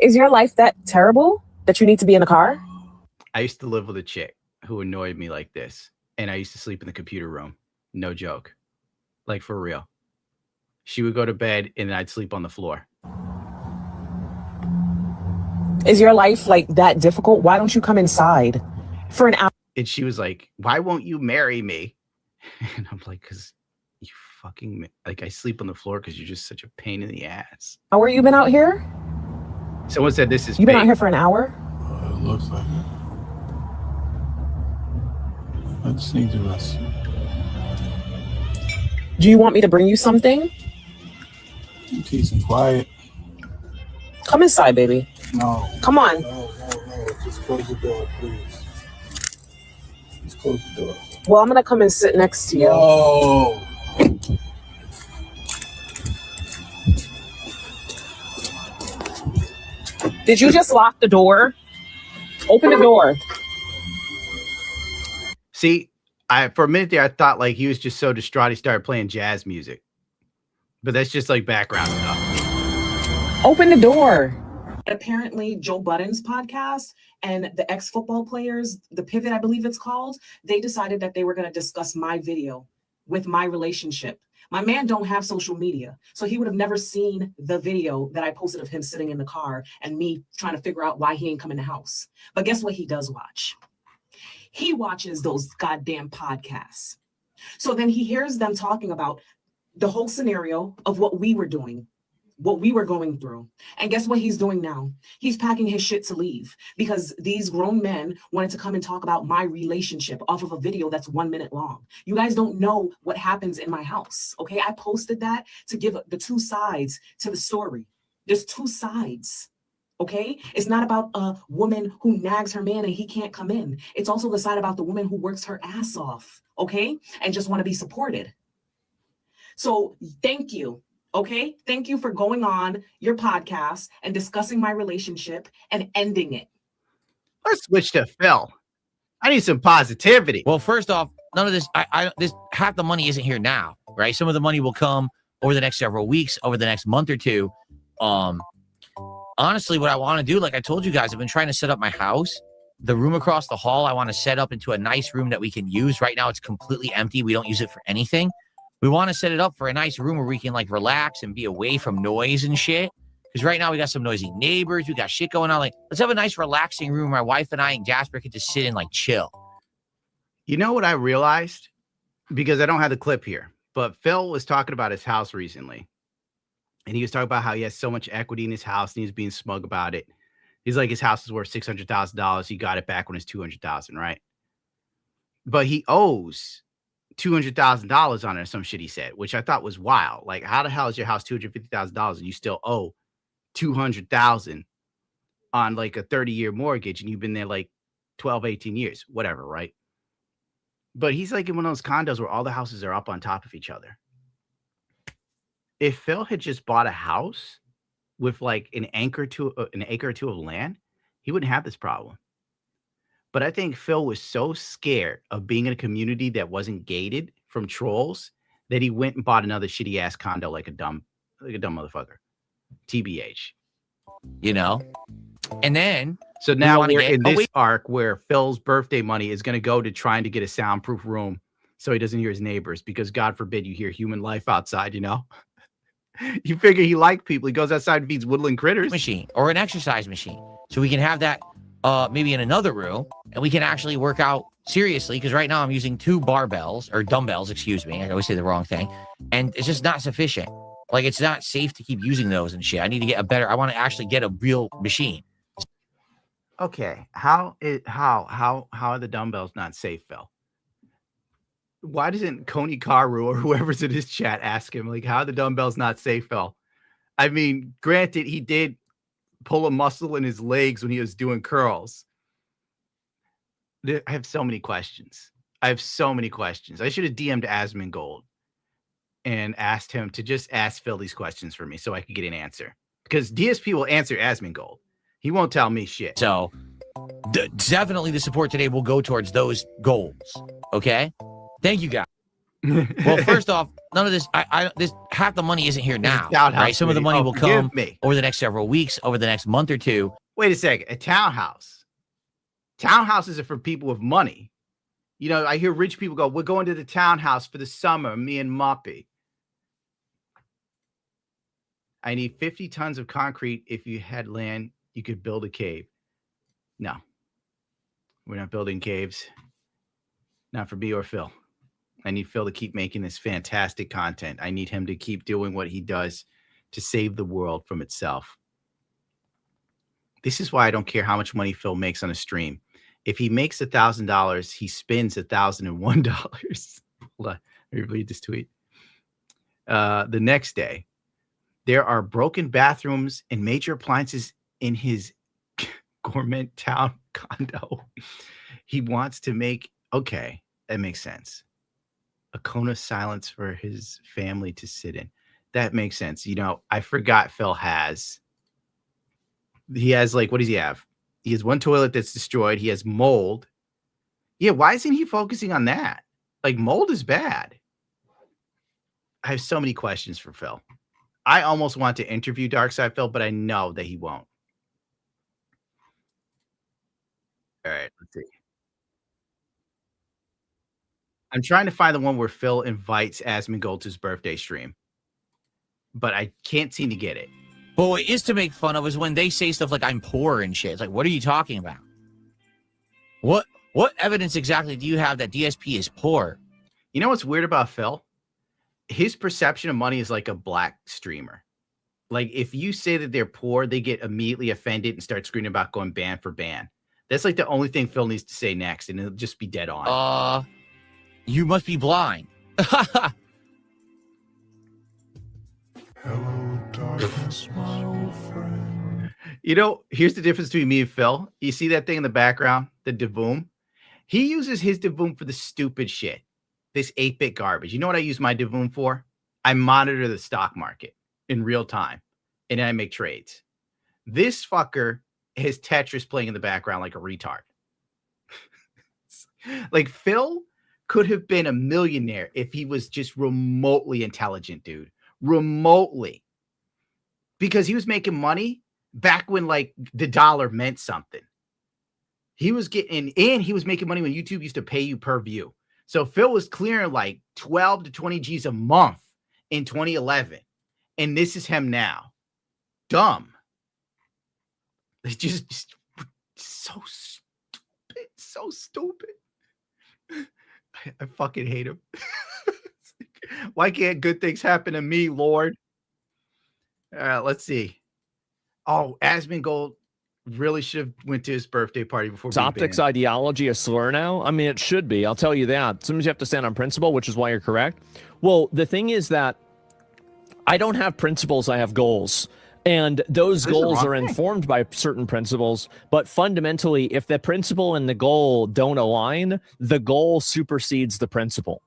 Is your life that terrible that you need to be in the car? I used to live with a chick who annoyed me like this. And I used to sleep in the computer room. No joke. Like, for real. She would go to bed and I'd sleep on the floor. Is your life like that difficult? Why don't you come inside for an hour? And she was like, why won't you marry me? And I'm like, because you fucking, like, I sleep on the floor because you're just such a pain in the ass. How you been out here? Someone said this is You been out here for an hour? It looks like it. I just need to rest. Do you want me to bring you something? Peace and quiet. Come inside, baby. No. Come on. No. Just close the door, please. Just close the door. Well, I'm gonna come and sit next to you. No. Did you just lock the door? Open the door. See, for a minute there, I thought like he was just so distraught he started playing jazz music. But that's just like background stuff. Open the door. Apparently, Joe Budden's podcast and the ex-football players, the Pivot, I believe it's called, they decided that they were going to discuss my video with my relationship. My man don't have social media, so he would have never seen the video that I posted of him sitting in the car and me trying to figure out why he ain't come in the house. But guess what he does watch? He watches those goddamn podcasts. So then he hears them talking about the whole scenario of what we were doing, what we were going through. And guess what he's doing now? He's packing his shit to leave because these grown men wanted to come and talk about my relationship off of a video that's 1 minute long. You guys don't know what happens in my house, okay? I posted that to give the two sides to the story. There's two sides. Okay, it's not about a woman who nags her man and he can't come in. It's also the side about the woman who works her ass off, okay, and just want to be supported. So thank you, okay? Thank you for going on your podcast and discussing my relationship and ending it. Let's switch to Phil. I need some positivity. Well, first off, none of this, this half the money isn't here now, right? Some of the money will come over the next several weeks, over the next month or two. Honestly, what I want to do, like I told you guys, I've been trying to set up my house. The room across the hall, I want to set up into a nice room that we can use. Right now, it's completely empty. We don't use it for anything. We want to set it up for a nice room where we can like relax and be away from noise and shit. Because right now we got some noisy neighbors. We got shit going on. Like, let's have a nice relaxing room. My wife and I and Jasper could just sit and like chill. You know what I realized? Because I don't have the clip here, but Phil was talking about his house recently. And he was talking about how he has so much equity in his house and he's being smug about it. He's like, his house is worth $600,000. He got it back when it's $200,000, right? But he owes $200,000 on it or some shit he said, which I thought was wild. Like, how the hell is your house $250,000 and you still owe $200,000 on like a 30-year mortgage and you've been there like 12, 18 years, whatever, right? But he's like in one of those condos where all the houses are up on top of each other. If Phil had just bought a house with like an acre or two of land, he wouldn't have this problem. But I think Phil was so scared of being in a community that wasn't gated from trolls that he went and bought another shitty ass condo like a dumb motherfucker. TBH. You know? And then so now we're in this arc where Phil's birthday money is going to go to trying to get a soundproof room so he doesn't hear his neighbors, because God forbid you hear human life outside, you know? You figure he liked people. He goes outside and feeds woodland critters. Machine or an exercise machine. So we can have that maybe in another room and we can actually work out seriously. Because right now I'm using 2 barbells or dumbbells, excuse me. I always say the wrong thing. And it's just not sufficient. Like, it's not safe to keep using those and shit. I need to get I want to actually get a real machine. Okay. How are the dumbbells not safe, Phil? Why doesn't Coney Karu or whoever's in his chat ask him, like, how are the dumbbells not safe, Phil? I mean, granted, he did pull a muscle in his legs when he was doing curls. I have so many questions. I should have DM'd Asmongold and asked him to just ask Phil these questions for me so I could get an answer. Because DSP will answer Asmongold. He won't tell me shit. So definitely the support today will go towards those goals. Okay? Thank you, guys. Well, first off, none of this, this half the money isn't here now, right? Some of the money will come over the next several weeks, over the next month or two. Wait a second. A townhouse. Townhouses are for people with money. You know, I hear rich people go, we're going to the townhouse for the summer, me and Moppy. I need 50 tons of concrete. If you had land, you could build a cave. No. We're not building caves. Not for me or Phil. I need Phil to keep making this fantastic content. I need him to keep doing what he does to save the world from itself. This is why I don't care how much money Phil makes on a stream. If he makes $1,000, he spends $1,001. Hold on, let me read this tweet. The next day, There are broken bathrooms and major appliances in his gourmet town condo. He wants to make, okay, that makes sense. A cone of silence for his family to sit in. That makes sense. You know, I forgot Phil has. He has, like, what does he have? He has one toilet that's destroyed. He has mold. Yeah, why isn't he focusing on that? Like, mold is bad. I have so many questions for Phil. I almost want to interview Darkside Phil, but I know that he won't. All right, let's see. I'm trying to find the one where Phil invites Asmongold to his birthday stream, but I can't seem to get it. But what is to make fun of is when they say stuff like I'm poor and shit. It's like, what are you talking about? What evidence exactly do you have that DSP is poor? You know what's weird about Phil? His perception of money is like a black streamer. Like, if you say that they're poor, they get immediately offended and start screaming about going ban for ban. That's like the only thing Phil needs to say next, and it'll just be dead on. You must be blind. Hello, darkness, my old friend. You know, here's the difference between me and Phil. You see that thing in the background, the Devoom? He uses his Devoom for the stupid shit. This 8-bit garbage. You know what I use my Devoom for? I monitor the stock market in real time, and then I make trades. This fucker has Tetris playing in the background like a retard. Like, Phil could have been a millionaire if he was just remotely intelligent, dude. Remotely. Because he was making money back when, like, the dollar meant something. He was getting, and he was making money when YouTube used to pay you per view. So Phil was clearing like 12 to 20 G's a month in 2011. And this is him now. Dumb. It's just so stupid. So stupid. I fucking hate him. Why can't good things happen to me, Lord? Let's see. Oh, Asmongold really should have went to his birthday party before. Is optics ideology a slur now? I mean, it should be. I'll tell you that. Sometimes you have to stand on principle, which is why you're correct. Well, the thing is that I don't have principles. I have goals. And those goals are informed by certain principles. But fundamentally, if the principle and the goal don't align, the goal supersedes the principle.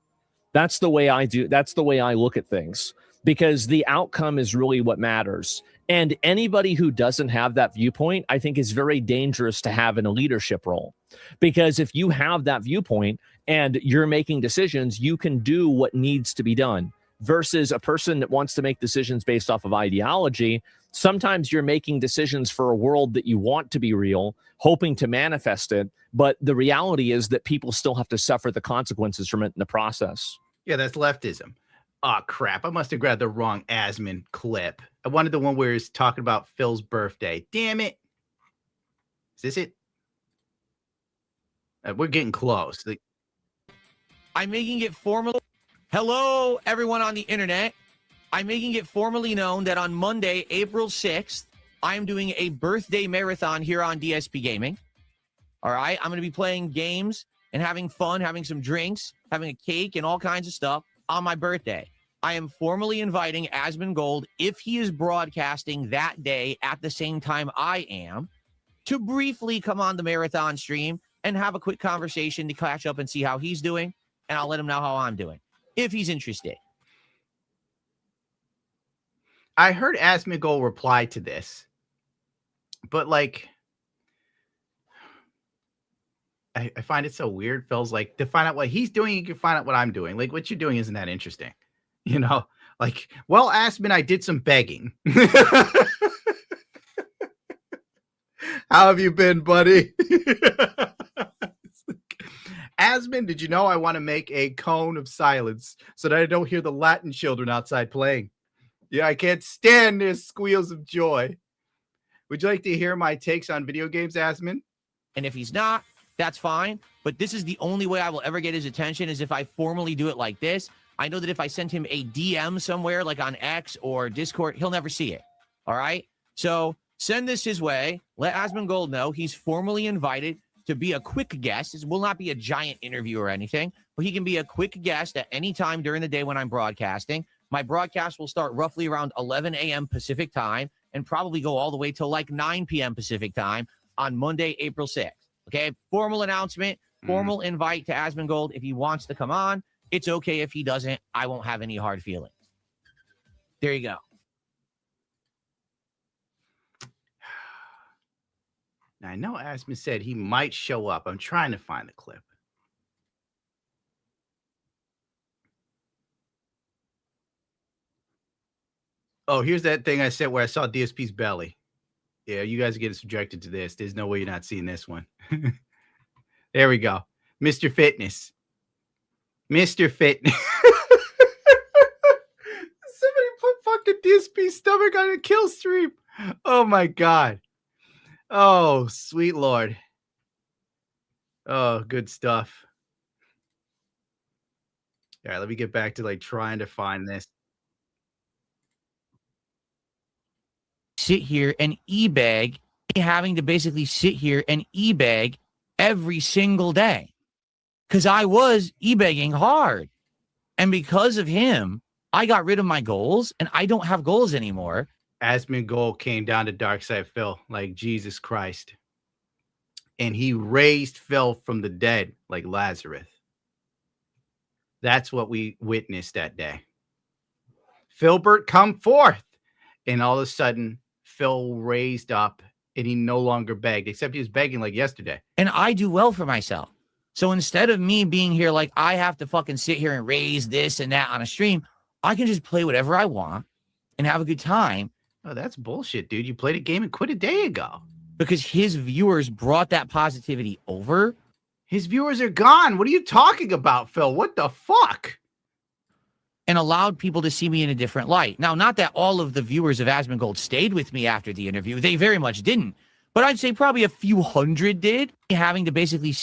That's the way I do. That's the way I look at things, because the outcome is really what matters. And anybody who doesn't have that viewpoint, I think, is very dangerous to have in a leadership role. Because if you have that viewpoint and you're making decisions, you can do what needs to be done. Versus a person that wants to make decisions based off of ideology, sometimes you're making decisions for a world that you want to be real, hoping to manifest it. But the reality is that people still have to suffer the consequences from it in the process. Yeah, that's leftism. Oh, crap. I must have grabbed the wrong Asmon clip. I wanted the one where he's talking about Phil's birthday. Damn it. Is this it? We're getting close. I'm making it formal. Hello, everyone on the internet. I'm making it formally known that on Monday, April 6th, I'm doing a birthday marathon here on DSP Gaming. All right? I'm going to be playing games and having fun, having some drinks, having a cake and all kinds of stuff on my birthday. I am formally inviting Asmongold, if he is broadcasting that day at the same time I am, to briefly come on the marathon stream and have a quick conversation to catch up and see how he's doing, and I'll let him know how I'm doing, if he's interested. I heard Asmongold reply to this, but, like, I find it so weird. Phil's like, to find out what he's doing, you can find out what I'm doing. Like, what you're doing isn't that interesting. You know, like, well, Asmon, I did some begging. How have you been, buddy? Asmon, did you know I want to make a cone of silence so that I don't hear the Latin children outside playing? Yeah, I can't stand their squeals of joy. Would you like to hear my takes on video games, Asmon? And if he's not, that's fine. But this is the only way I will ever get his attention, is if I formally do it like this. I know that if I send him a DM somewhere, like on X or Discord, he'll never see it. All right? So send this his way. Let Asmongold know he's formally invited to be a quick guest. This will not be a giant interview or anything, but he can be a quick guest at any time during the day when I'm broadcasting. My broadcast will start roughly around 11 a.m. Pacific time and probably go all the way till like 9 p.m. Pacific time on Monday, April 6th. Okay, formal announcement, formal invite to Asmongold. If he wants to come on, it's okay. If he doesn't, I won't have any hard feelings. There you go. Now, I know Asman said he might show up. I'm trying to find the clip. Oh, here's that thing I said where I saw DSP's belly. Yeah, you guys are getting subjected to this. There's no way you're not seeing this one. There we go. Mr. Fitness. Mr. Fitness. Somebody put fucking DSP's stomach on a kill stream. Oh, my God. Oh, sweet Lord. Oh, good stuff. All right, let me get back to like trying to find this. Sit here and e-bag, having to basically sit here and e-bag every single day. Because I was e-bagging hard. And because of him, I got rid of my goals and I don't have goals anymore. Asmongold came down to Darkside Phil, like Jesus Christ. And he raised Phil from the dead like Lazarus. That's what we witnessed that day. Philbert, come forth. And all of a sudden, Phil raised up and he no longer begged, except he was begging like yesterday. And I do well for myself. So instead of me being here like I have to fucking sit here and raise this and that on a stream, I can just play whatever I want and have a good time. Oh, that's bullshit, dude. You played a game and quit a day ago. Because his viewers brought that positivity over. His viewers are gone. What are you talking about, Phil? What the fuck? And allowed people to see me in a different light. Now, not that all of the viewers of Asmongold stayed with me after the interview. They very much didn't. But I'd say probably a few hundred did. Having to basically...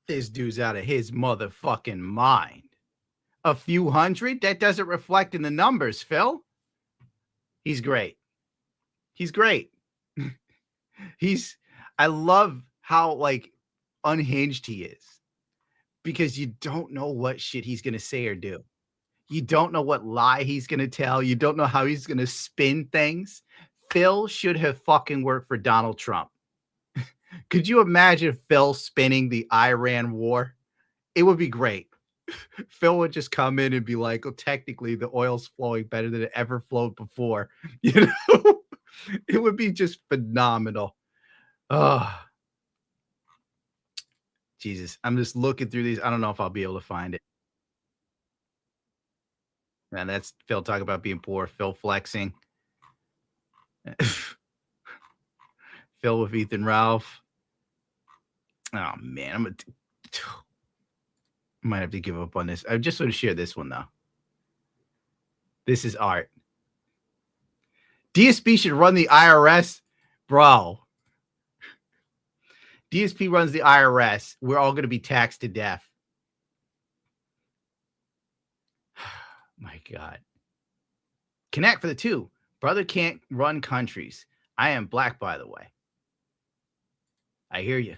This dude's out of his motherfucking mind. A few hundred? That doesn't reflect in the numbers, Phil. He's great. He's great. I love how, like, unhinged he is. Because you don't know what shit he's going to say or do. You don't know what lie he's going to tell. You don't know how he's going to spin things. Phil should have fucking worked for Donald Trump. Could you imagine Phil spinning the Iran war? It would be great. Phil would just come in and be like, well, technically the oil's flowing better than it ever flowed before. You know, it would be just phenomenal. Oh, Jesus. I'm just looking through these. I don't know if I'll be able to find it. Man, that's Phil talking about being poor. Phil flexing. Phil with Ethan Ralph. Oh, man. I might have to give up on this. I just want to share this one, though. This is art. DSP should run the IRS. Bro. DSP runs the IRS. We're all going to be taxed to death. My God. Connect for the 2. Brother can't run countries. I am black, by the way. I hear you.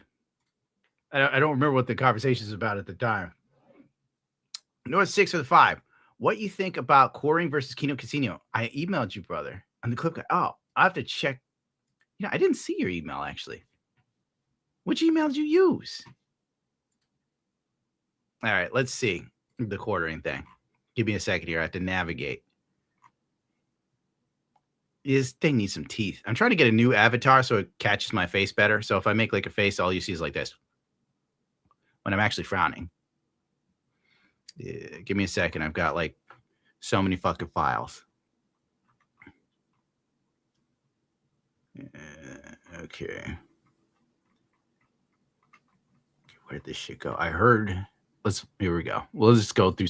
I don't remember what the conversation is about at the time. North 6 for the 5. What you think about Coring versus Kino Casino? I emailed you, brother. On the clip. Oh, I have to check. You know, I didn't see your email, actually. Which email did you use? All right, let's see the quartering thing. Give me a second here. I have to navigate. This thing needs some teeth. I'm trying to get a new avatar so it catches my face better. So if I make like a face, all you see is like this. When I'm actually frowning. Yeah, give me a second. I've got like so many fucking files. Okay. Where'd this shit go? I heard. Here we go. Let's just go through.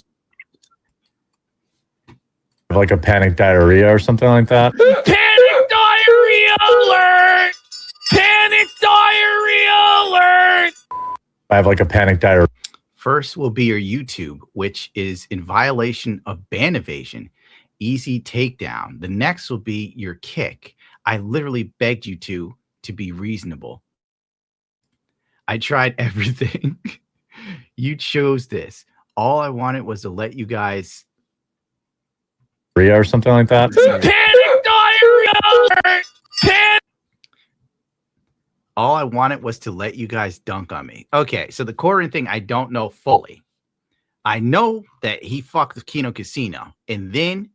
Like a panic diarrhea or something like that. Panic diarrhea alert! Panic diarrhea alert! I have like a panic diarrhea. First will be your YouTube, which is in violation of ban evasion. Easy takedown. The next will be your kick. I literally begged you to be reasonable. I tried everything. You chose this. All I wanted was to let you guys or something like that. Panic diarrhea alert! Panic. All I wanted was to let you guys dunk on me. Okay, so the quartering thing, I don't know fully. I know that he fucked with Kino Casino, and then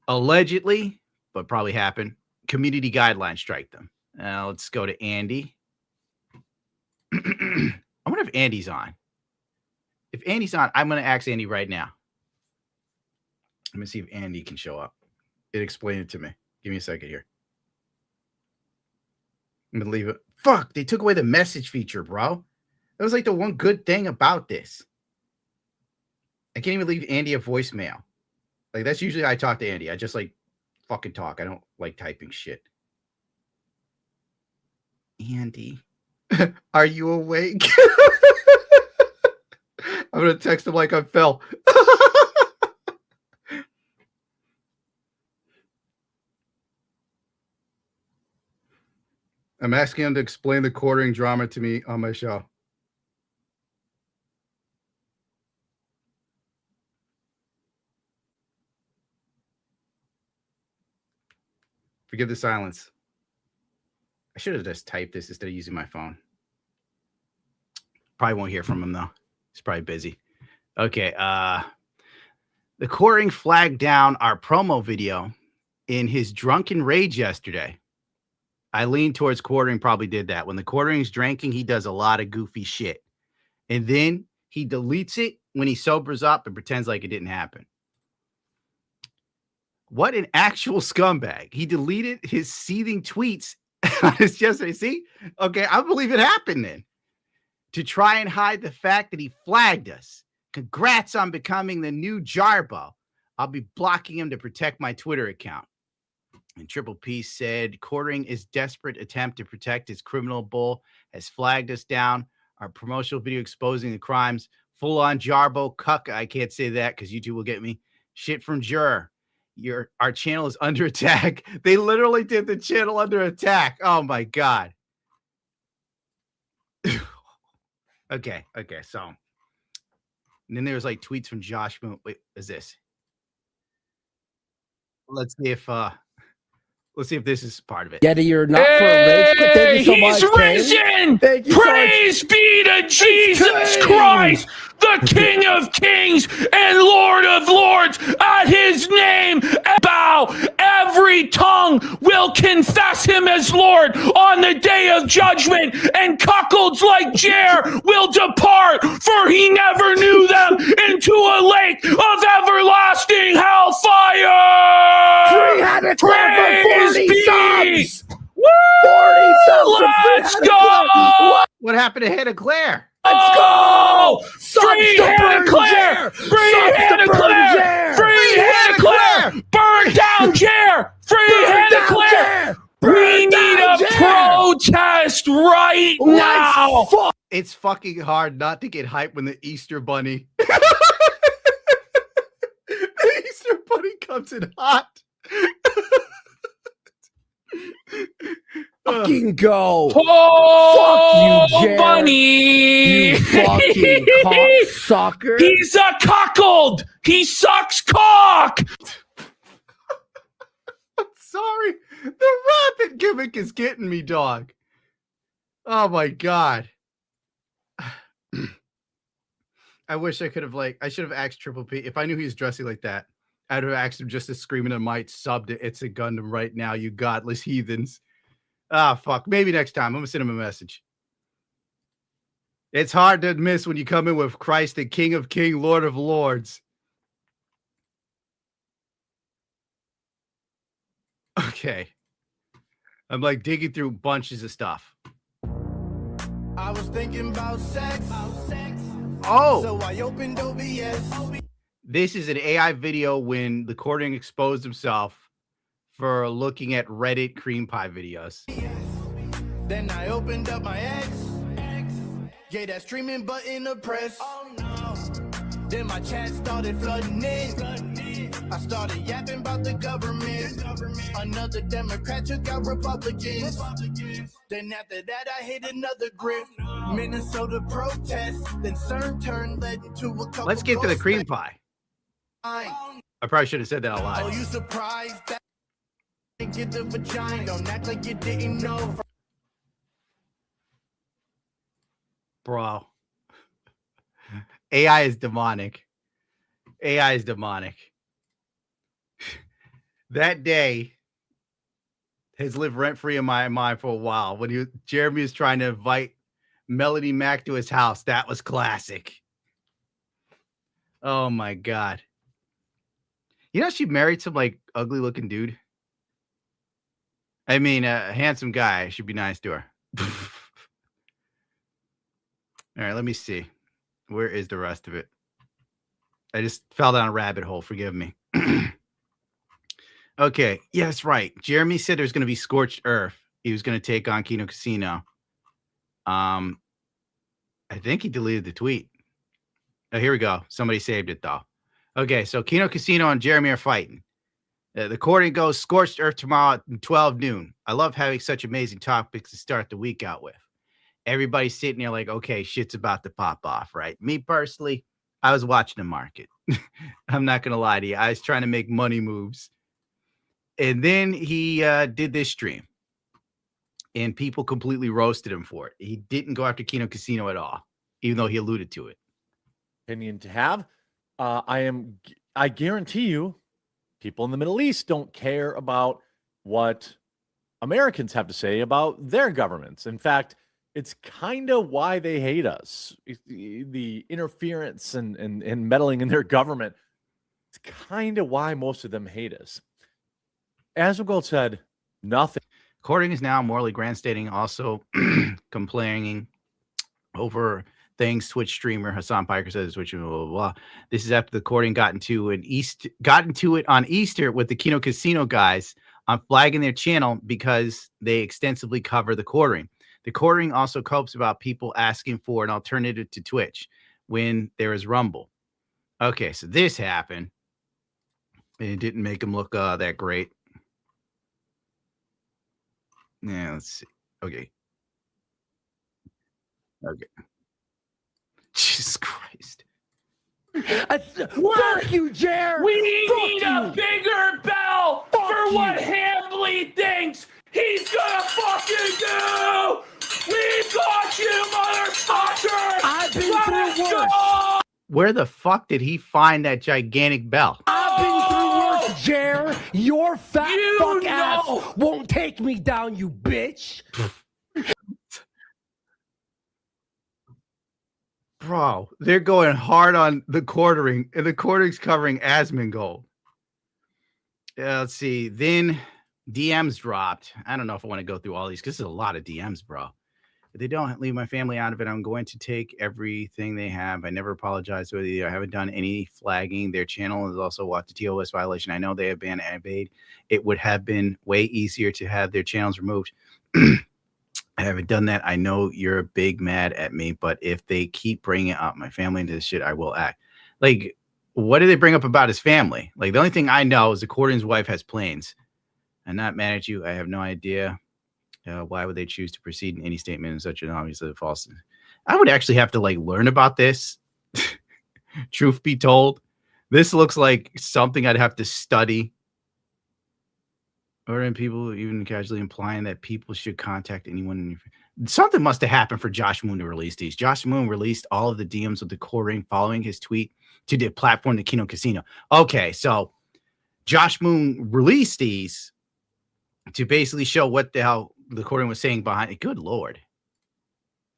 allegedly, but probably happened, community guidelines strike them. Let's go to Andy. I wonder if Andy's on. If Andy's on, I'm going to ask Andy right now. Let me see if Andy can show up. Explain it to me. Give me a second here. I'm going to leave it. Fuck, they took away the message feature, bro. That was like the one good thing about this. I can't even leave Andy a voicemail. Like, that's usually how I talk to Andy. I just, like, fucking talk. I don't like typing shit. Andy, are you awake? I'm going to text him like I fell. I'm asking him to explain the quartering drama to me on my show. Forgive the silence. I should have just typed this instead of using my phone. Probably won't hear from him, though. He's probably busy. Okay. The quartering flagged down our promo video in his drunken rage yesterday. I lean towards quartering probably did that. When the quartering's drinking, he does a lot of goofy shit. And then he deletes it when he sobers up and pretends like it didn't happen. What an actual scumbag. He deleted his seething tweets on his yesterday. See? Okay, I believe it happened then. To try and hide the fact that he flagged us. Congrats on becoming the new Jarbo. I'll be blocking him to protect my Twitter account. And Triple P said, quartering is desperate attempt to protect his criminal bull has flagged us down. Our promotional video exposing the crimes. Full on Jarbo cuck. I can't say that because YouTube will get me. Shit from Juror. Our channel is under attack. They literally did the channel under attack. Oh my God. Okay. So and then there was like tweets from Josh Moon. Wait, is this? Let's see if this is part of it. Yeti, you're not for a rage quit. Thank you so much. He's risen! Thank you Praise so much. be to Jesus Christ, the King of Kings and Lord of Lords. At his name, bow. Every tongue will confess him as Lord on the day of judgment, and cuckolds like Jer will depart, for he never knew them, into a lake of everlasting hellfire. Praise be. Woo! 40 subs. Let's go! What happened to Hannah Claire? Let's go! Free to Hannah burn Claire! Jer! Free Subs to Hannah burn Claire! Jer! Free Hannah Claire! Burn down Jer! Free Hannah Claire! We need a protest right now! It's fucking hard not to get hyped when the Easter Bunny the Easter Bunny comes in hot. Fucking go. Oh, fuck you, Jer. Bunny! You fucking cocksucker. He's a cuckold! He sucks cock! I'm sorry. The rapid gimmick is getting me, dog. Oh my God. I wish I could have I should have asked Triple P. If I knew he was dressing like that, I'd have asked him just to scream in a mic, sub to It's a Gundam right now, you godless heathens. Ah, fuck. Maybe next time. I'm going to send him a message. It's hard to miss when you come in with Christ, the King of Kings, Lord of Lords. Okay. I'm like digging through bunches of stuff. I was thinking about sex. Oh. So I opened OBS. This is an AI video when the courting exposed himself for looking at Reddit cream pie videos. Then I opened up my X. Yeah, that streaming button to press. Then my chat started flooding in. I started yapping about the government. Another Democrat took out Republicans. Then after that, I hit another grip. Minnesota protest. Then CERN turned led into a couple. Let's get to the cream pie. I probably should have said that out loud. Oh, you surprised that I get the vagina? Don't act like you didn't know. Bro. AI is demonic. AI is demonic. That day has lived rent-free in my mind for a while. When Jeremy was trying to invite Melody Mack to his house, that was classic. Oh my God. You know she married some like ugly looking dude? I mean, a handsome guy. Should be nice to her. All right, let me see. Where is the rest of it? I just fell down a rabbit hole. Forgive me. Okay. Yeah, that's right. Jeremy said there's going to be scorched earth. He was going to take on Kino Casino. I think he deleted the tweet. Oh, here we go. Somebody saved it though. Okay, so Kino Casino and Jeremy are fighting. The recording goes scorched earth tomorrow at 12 noon. I love having such amazing topics to start the week out with. Everybody's sitting there like, okay, shit's about to pop off, right? Me personally, I was watching the market. I'm not going to lie to you. I was trying to make money moves. And then he did this stream. And people completely roasted him for it. He didn't go after Kino Casino at all, even though he alluded to it. Opinion to have. I guarantee you, people in the Middle East don't care about what Americans have to say about their governments. In fact, it's kind of why they hate us. The interference and meddling in their government. It's kind of why most of them hate us. As Gold said, nothing. Courting is now morally grandstanding, also complaining over things. Twitch streamer Hassan Piker says, Twitch, blah, blah, blah. This is after the courting got into it on Easter with the Kino Casino guys on flagging their channel because they extensively cover the courting. The courting also copes about people asking for an alternative to Twitch when there is Rumble. Okay, so this happened. And it didn't make him look that great. Yeah, let's see. Okay. Jesus Christ. Fuck you, Jer. We need a bigger bell for what Hambly thinks he's gonna fucking do. We got you, motherfucker. I've been Let's through go. worse. Where the fuck did he find that gigantic bell? I've been through worse, Jer. Your fat fuck ass won't take me down, you bitch. Bro, they're going hard on the quartering, and the quartering's covering Asmongold. Yeah, let's see. Then DMs dropped. I don't know if I want to go through all these because there's a lot of DMs, bro. If they don't leave my family out of it, I'm going to take everything they have. I never apologize with you. I haven't done any flagging. Their channel is also watched a TOS violation. I know they have been obeyed. It would have been way easier to have their channels removed. I haven't done that. I know you're big mad at me, but if they keep bringing up my family into this shit, I will act. Like, what did they bring up about his family? Like, the only thing I know is the Cordion's wife has planes. I'm not mad at you. I have no idea. Why would they choose to proceed in any statement in such an obviously false? I would actually have to like learn about this. Truth be told, this looks like something I'd have to study. Or in people even casually implying that people should contact anyone. Something must have happened for Josh Moon to release these. Josh Moon released all of the DMs of the courting following his tweet to the platform, the Kino Casino. Okay, so Josh Moon released these to basically show what the hell the courting was saying behind it. Good Lord.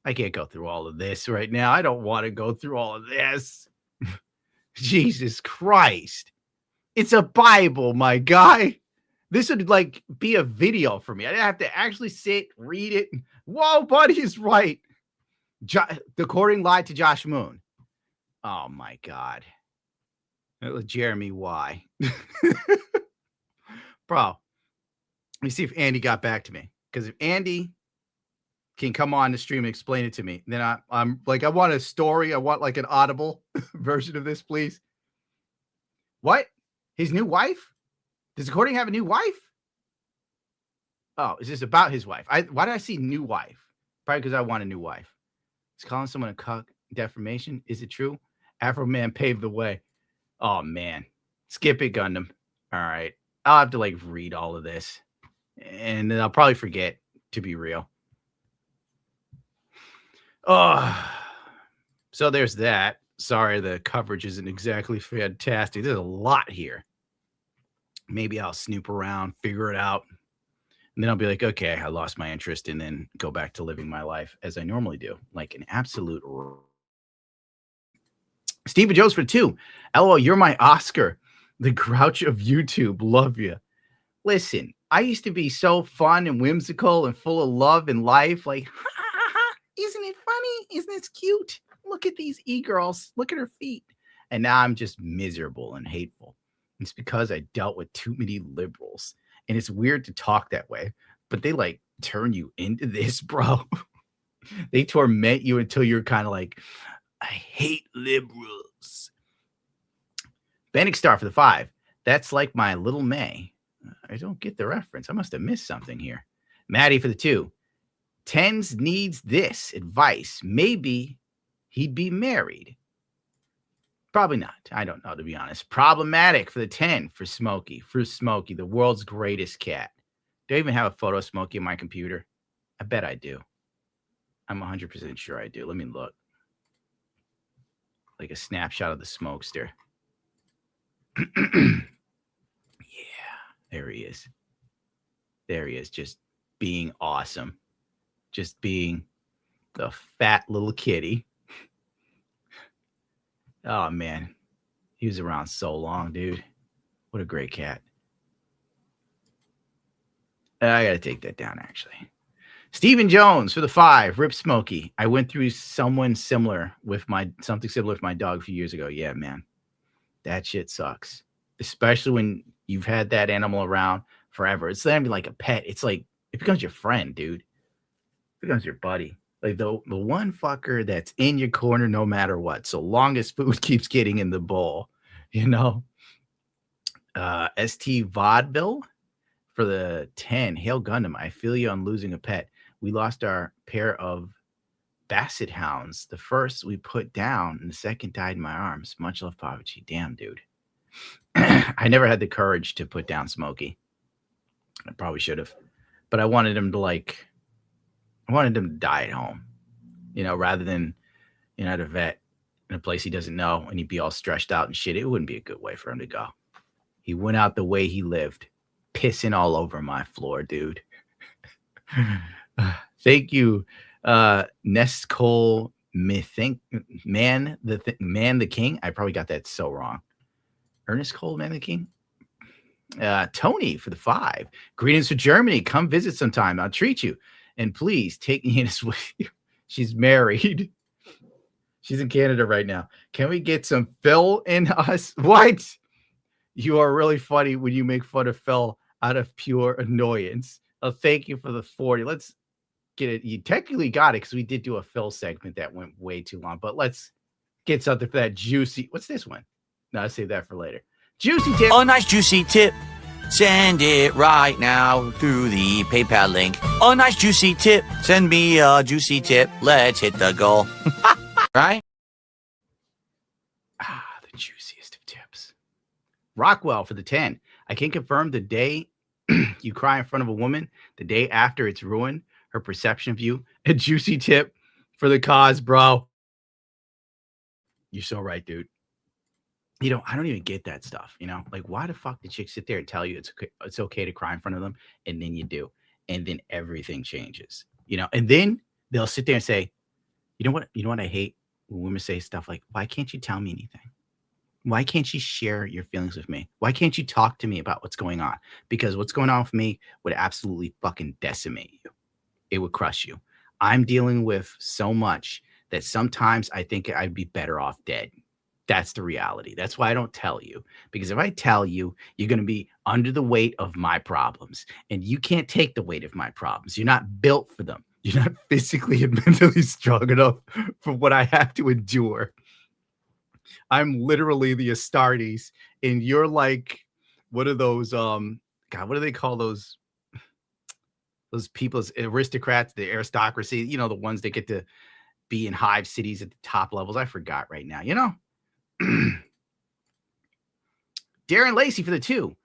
I can't go through all of this right now. I don't want to go through all of this. Jesus Christ. It's a Bible, my guy. This would like be a video for me. I'd have to actually sit, read it. Whoa, buddy is right. The courting lied to Josh Moon. Oh my God. Jeremy, why? Bro, let me see if Andy got back to me. Because if Andy can come on the stream and explain it to me, then I'm like, I want a story. I want like an audible version of this, please. What? His new wife? Does the courting have a new wife? Oh, is this about his wife? Why did I see new wife? Probably because I want a new wife. Is calling someone a cuck defamation? Is it true? Afro man paved the way. Oh, man. Skip it, Gundam. All right. I'll have to like read all of this. And then I'll probably forget, to be real. Oh, so there's that. Sorry, the coverage isn't exactly fantastic. There's a lot here. Maybe I'll snoop around, figure it out. And then I'll be like, okay, I lost my interest, and then go back to living my life as I normally do, like an absolute. Stephen Jones for 2. LOL, you're my Oscar. The Grouch of YouTube. Love you. Listen, I used to be so fun and whimsical and full of love and life. Like, ha, ha, ha, isn't it funny? Isn't this cute? Look at these e-girls. Look at her feet. And now I'm just miserable and hateful. It's because I dealt with too many liberals. And it's weird to talk that way, but they like turn you into this, bro. They torment you until you're kind of like, I hate liberals. Bannock Star for the 5. That's like my little May. I don't get the reference. I must have missed something here. Maddie for the 2. Tens needs this advice. Maybe he'd be married. Probably not. I don't know, to be honest. Problematic for the 10 for Smokey. For Smokey, the world's greatest cat. Do I even have a photo of Smokey on my computer? I bet I do. I'm 100% sure I do. Let me look. Like a snapshot of the smokester. Yeah, there he is. There he is, just being awesome. Just being the fat little kitty. Oh, man. He was around so long, dude. What a great cat. I got to take that down, actually. Stephen Jones for the 5. Rip Smokey. I went through something similar with my dog a few years ago. Yeah, man. That shit sucks. Especially when you've had that animal around forever. It's not even like a pet. It's like, it becomes your friend, dude. It becomes your buddy. Like the one fucker that's in your corner no matter what, so long as food keeps getting in the bowl, you know. ST Vaudeville for the 10. Hail Gundam. I feel you on losing a pet. We lost our pair of Basset hounds. The first we put down, and the second died in my arms. Much love, Pavachi. Damn, dude. I never had the courage to put down Smokey. I probably should have, but I wanted him to die at home, you know, rather than, you know, at a vet in a place he doesn't know and he'd be all stressed out and shit. It wouldn't be a good way for him to go. He went out the way he lived, pissing all over my floor, dude. Thank you, Nest Cole Man the King. I probably got that so wrong. Ernest Cole Man the King. Tony for the 5. Greetings from Germany. Come visit sometime. I'll treat you. And please take Eunice with you. She's married. She's in Canada right now. Can we get some Phil in us? What? You are really funny when you make fun of Phil out of pure annoyance. Oh, thank you for the 40. Let's get it. You technically got it because we did do a Phil segment that went way too long. But let's get something for that juicy. What's this one? No, I'll save that for later. Juicy tip. Oh, nice juicy tip. Send it right now through the PayPal link. Oh, nice juicy tip. Send me a juicy tip. Let's hit the goal. Right? The juiciest of tips. Rockwell for the 10. I can confirm the day you cry in front of a woman, the day after it's ruined her perception of you. A juicy tip for the cause, bro. You're so right, dude. You know, I don't even get that stuff, you know? Like, why the fuck did chicks sit there and tell you it's okay to cry in front of them, and then you do, and then everything changes, you know? And then they'll sit there and say, you know what I hate? When women say stuff like, why can't you tell me anything? Why can't you share your feelings with me? Why can't you talk to me about what's going on? Because what's going on with me would absolutely fucking decimate you. It would crush you. I'm dealing with so much that sometimes I think I'd be better off dead. That's the reality. That's why I don't tell you. Because if I tell you, you're going to be under the weight of my problems. And you can't take the weight of my problems. You're not built for them. You're not physically and mentally strong enough for what I have to endure. I'm literally the Astartes. And you're like, what are those, God, what do they call those people, aristocrats, the aristocracy, you know, the ones that get to be in hive cities at the top levels. I forgot right now, you know? Darren Lacey for the 2.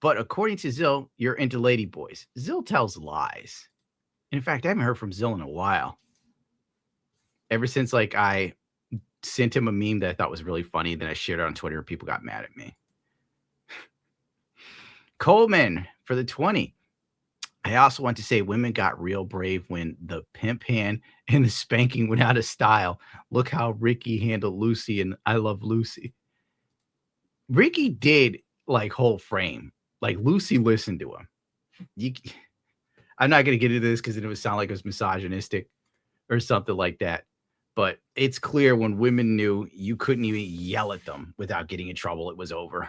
But according to Zill, you're into lady boys. Zill tells lies. In fact, I haven't heard from Zill in a while. Ever since like I sent him a meme that I thought was really funny, then I shared it on Twitter and people got mad at me. Coleman for the 20. I also want to say women got real brave when the pimp hand and the spanking went out of style. Look how Ricky handled Lucy and I Love Lucy. Ricky did like whole frame. Like Lucy listened to him. I'm not going to get into this because it would sound like it was misogynistic or something like that. But it's clear when women knew you couldn't even yell at them without getting in trouble, it was over.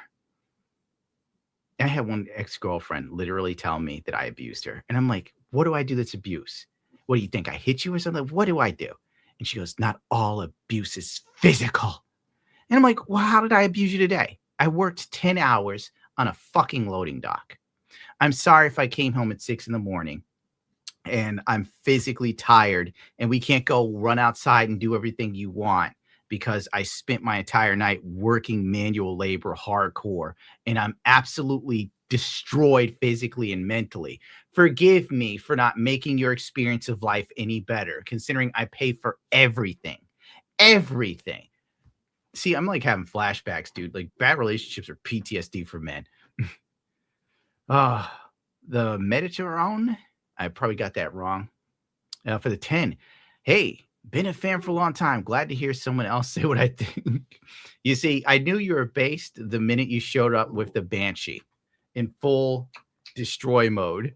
I had one ex-girlfriend literally tell me that I abused her. And I'm like, what do I do that's abuse? What do you think? I hit you or something? What do I do? And she goes, not all abuse is physical. And I'm like, well, how did I abuse you today? I worked 10 hours on a fucking loading dock. I'm sorry if I came home at 6 a.m. and I'm physically tired and we can't go run outside and do everything you want because I spent my entire night working manual labor hardcore and I'm absolutely destroyed physically and mentally. Forgive me for not making your experience of life any better, considering I pay for everything. Everything. See, I'm like having flashbacks, dude. Like bad relationships are PTSD for men. The Mediterranean. I probably got that wrong. For the 10. Hey, been a fan for a long time. Glad to hear someone else say what I think. You see, I knew you were based the minute you showed up with the Banshee in full destroy mode.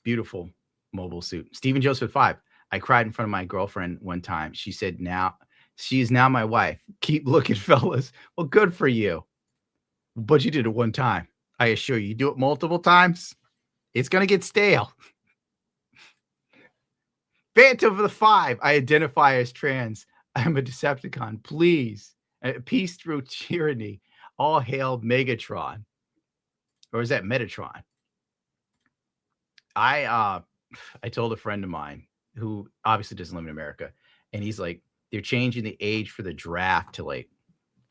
Beautiful mobile suit. Stephen Joseph 5. I cried in front of my girlfriend one time. She said, she is now my wife. Keep looking, fellas. Well, good for you. But you did it one time. I assure you, you do it multiple times, it's going to get stale. Phantom of the 5. I identify as trans. I'm a Decepticon. Please. Peace through tyranny. All hail Megatron. Or is that Metatron? I told a friend of mine who obviously doesn't live in America. And he's like, they're changing the age for the draft to like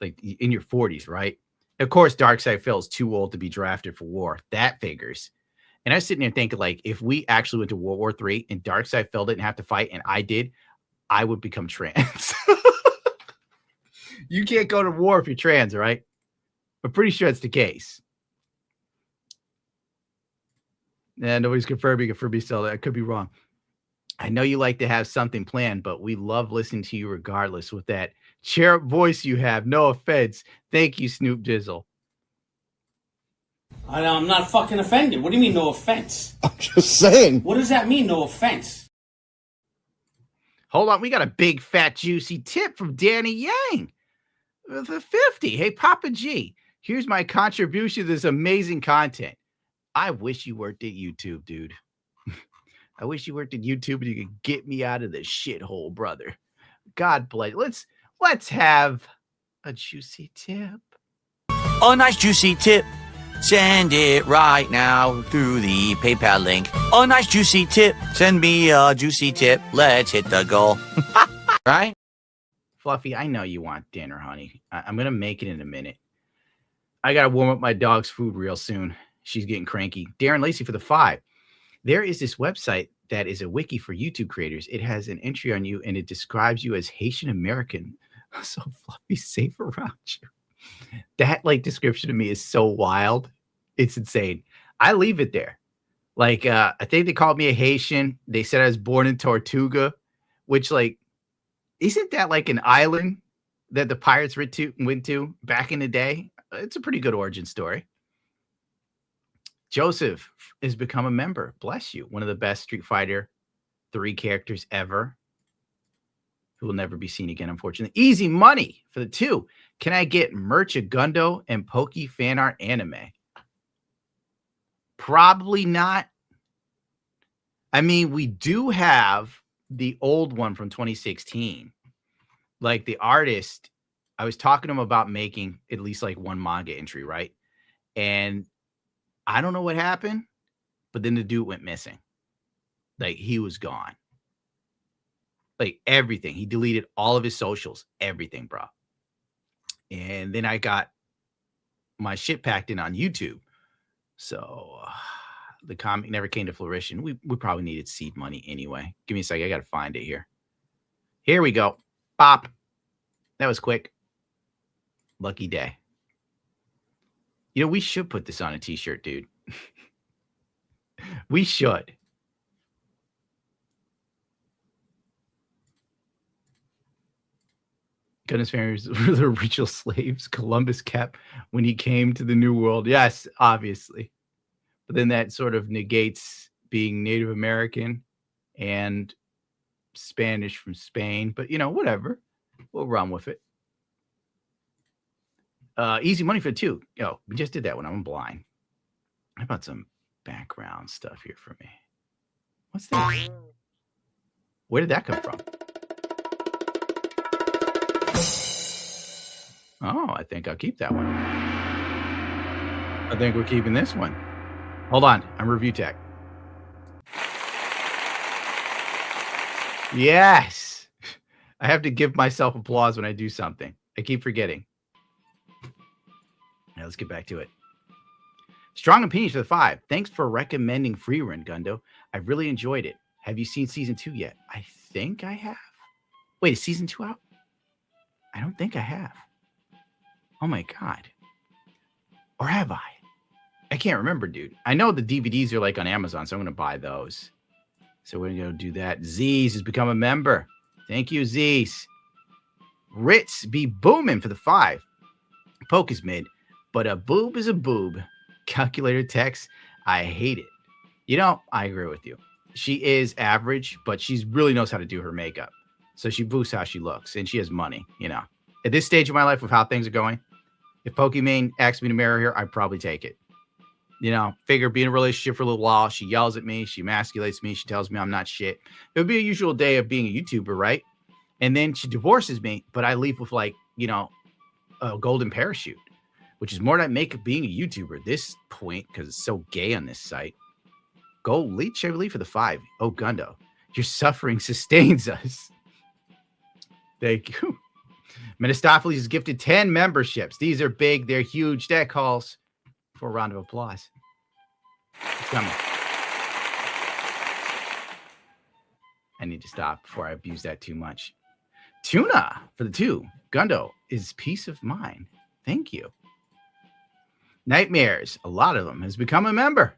in your 40s, right? Of course, Darkseid Phil's too old to be drafted for war. That figures. And I was sitting there thinking, like, if we actually went to World War III and Darkseid Phil didn't have to fight and I did, I would become trans. You can't go to war if you're trans, right? I'm pretty sure that's the case. And nobody's confirming it for me still. I could be wrong. I know you like to have something planned, but we love listening to you regardless with that cherub voice you have. No offense. Thank you, Snoop Dizzle. I'm not fucking offended. What do you mean, no offense? I'm just saying. What does that mean, no offense? Hold on. We got a big, fat, juicy tip from Danny Yang. The 50. Hey, Papa G, here's my contribution to this amazing content. I wish you worked at YouTube, dude. I wish you worked at YouTube and you could get me out of this shithole, brother. God bless. Let's have a juicy tip. A nice juicy tip. Send it right now through the PayPal link. A nice juicy tip. Send me a juicy tip. Let's hit the goal. Right? Fluffy, I know you want dinner, honey. I'm going to make it in a minute. I got to warm up my dog's food real soon. She's getting cranky. Darren Lacey for the 5. There is this website that is a wiki for YouTube creators. It has an entry on you and it describes you as Haitian American. So Fluffy, safe around you. That description to me is so wild. It's insane. I leave it there. I think they called me a Haitian. They said I was born in Tortuga, which isn't that an island that the pirates went to back in the day? It's a pretty good origin story. Joseph has become a member. Bless you. One of the best Street Fighter 3 characters ever, who will never be seen again, unfortunately. Easy money for the 2. Can I get merch of Gundo and Pokey fan art anime? Probably not. I mean, we do have the old one from 2016. The artist, I was talking to him about making at least one manga entry, right? And I don't know what happened, but then the dude went missing. He was gone. Everything. He deleted all of his socials, everything, bro. And then I got my shit packed in on YouTube. So the comic never came to fruition. We probably needed seed money anyway. Give me a second. I got to find it here. Here we go. Pop. That was quick. Lucky day. You know, we should put this on a t-shirt, dude. We should. Goodness fairies were the original slaves Columbus kept when he came to the New World. Yes, obviously. But then that sort of negates being Native American and Spanish from Spain. But, you know, whatever. We'll run with it. Easy money for 2. Oh, we just did that one. I'm blind. How about some background stuff here for me? What's this? Where did that come from? Oh, I think I'll keep that one. I think we're keeping this one. Hold on. I'm review tech. Yes. I have to give myself applause when I do something. I keep forgetting. Now let's get back to it. Strong opinions for the 5. Thanks for recommending Free Run, Gundo. I really enjoyed it. Have you seen season 2 yet? I think I have. Wait, is season 2 out? I don't think I have. Oh my God. Or have I? I can't remember, dude. I know the DVDs are like on Amazon, so I'm going to buy those. So we're going to go do that. Zeez has become a member. Thank you, Zeez. Ritz be booming for the 5. Poke is mid, but a boob is a boob. Calculator text. I hate it. You know, I agree with you. She is average, but she really knows how to do her makeup. So she boosts how she looks, and she has money, you know. At this stage of my life with how things are going, if Pokimane asked me to marry her, I'd probably take it. You know, figure be in a relationship for a little while. She yells at me. She emasculates me. She tells me I'm not shit. It would be a usual day of being a YouTuber, right? And then she divorces me, but I leave with like, you know, a golden parachute, which is more than I make being a YouTuber at this point because it's so gay on this site. Gold Leech, I believe, for the 5. Oh, Gundo, your suffering sustains us. Thank you. Menistopheles is gifted 10 memberships. These are big. They're huge. That calls for a round of applause. It's coming. I need to stop before I abuse that too much. Tuna for the 2. Gundo is peace of mind. Thank you. Nightmares, a lot of them, has become a member.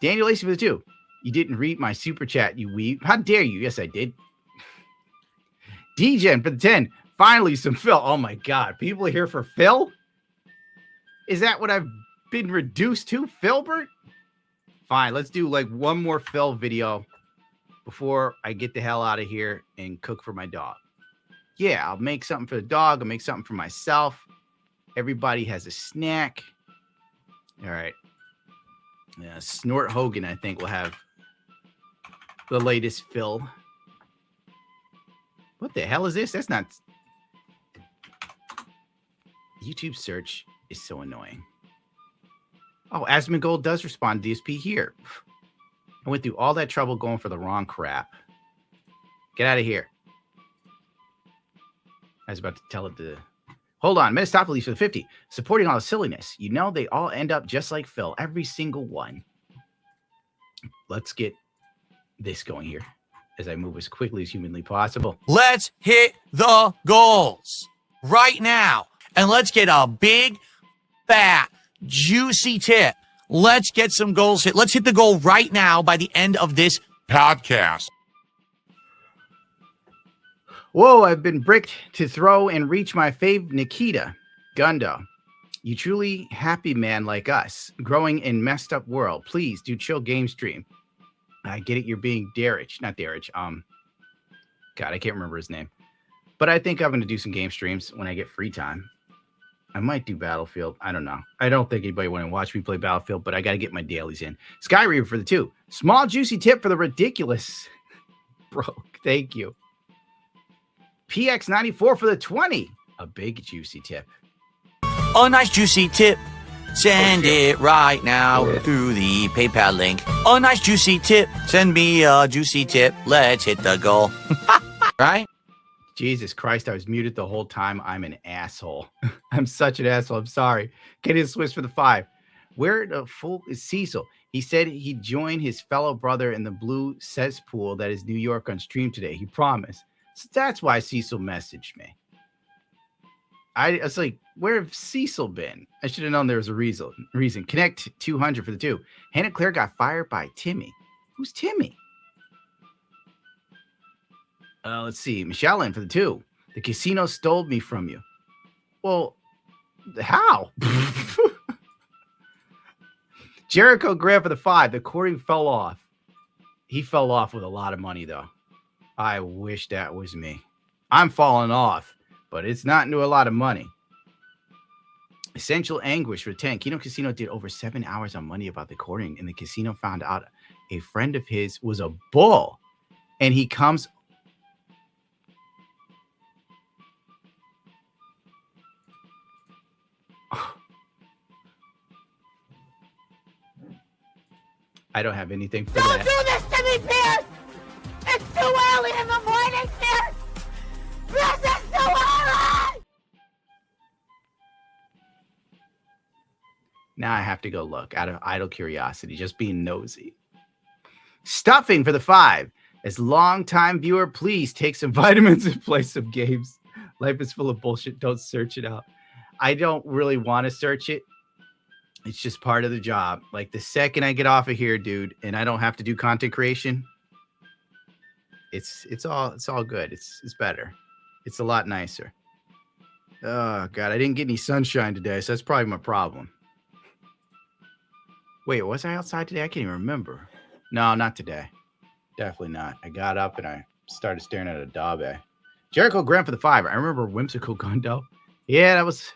Daniel Lacey for the 2. You didn't read my super chat, you weeb. How dare you? Yes, I did. DGen for the 10. Finally, some Phil. Oh my God. People are here for Phil? Is that what I've been reduced to? Philbert? Fine. Let's do like one more Phil video before I get the hell out of here and cook for my dog. Yeah, I'll make something for the dog. I'll make something for myself. Everybody has a snack. All right. Yeah, Snort Hogan, I think, will have the latest Phil. What the hell is this? That's not... YouTube search is so annoying. Oh, Asmongold does respond to DSP here. I went through all that trouble going for the wrong crap. Get out of here. I was about to tell it to... Hold on. Metastopheles for the 50. Supporting all the silliness. You know, they all end up just like Phil. Every single one. Let's get this going here as I move as quickly as humanly possible. Let's hit the goals right now. And let's get a big, fat, juicy tip. Let's get some goals hit. Let's hit the goal right now by the end of this podcast. Whoa, I've been bricked to throw and reach my fave Nikita. Gundo, you truly happy man like us, growing in messed up world. Please do chill game stream. I get it, you're being Darich. Not Darich. God, I can't remember his name. But I think I'm going to do some game streams when I get free time. I might do Battlefield. I don't know. I don't think anybody want to watch me play Battlefield, but I got to get my dailies in. Sky Reaver for the 2. Small juicy tip for the ridiculous. Broke. Thank you. PX94 for the 20. A big juicy tip. A nice juicy tip. Send it right now through the PayPal link. A nice juicy tip. Send me a juicy tip. Let's hit the goal. Right? Jesus Christ, I was muted the whole time. I'm an asshole. I'm such an asshole. I'm sorry. Canadian Swiss for the 5. Where the fuck is Cecil? He said he'd join his fellow brother in the blue cesspool that is New York on stream today. He promised. So that's why Cecil messaged me. I was like, where have Cecil been? I should have known there was a reason. Connect 200 for the 2. Hannah Claire got fired by Timmy. Who's Timmy? Let's see. Michelle in for the 2. The casino stole me from you. Well, how? Jericho Graham for the 5. The cording fell off. He fell off with a lot of money, though. I wish that was me. I'm falling off, but it's not into a lot of money. Essential Anguish for 10. Kino Casino did over 7 hours on Monday about the cording, and the casino found out a friend of his was a bull, and he comes. I don't have anything for that. Don't do this to me, Pierce! It's too early in the morning, Pierce! This is too early! Now I have to go look out of idle curiosity, just being nosy. Stuffing for the 5. As long-time viewer, please take some vitamins and play some games. Life is full of bullshit. Don't search it out. I don't really want to search it. It's just part of the job. Like the second I get off of here, dude, and I don't have to do content creation, it's all good. It's better. It's a lot nicer. Oh God, I didn't get any sunshine today, so that's probably my problem. Wait, was I outside today? I can't even remember. No, not today. Definitely not. I got up and I started staring at a dabe. Jericho Graham for the 5. I remember Whimsical Gundo. Yeah, it's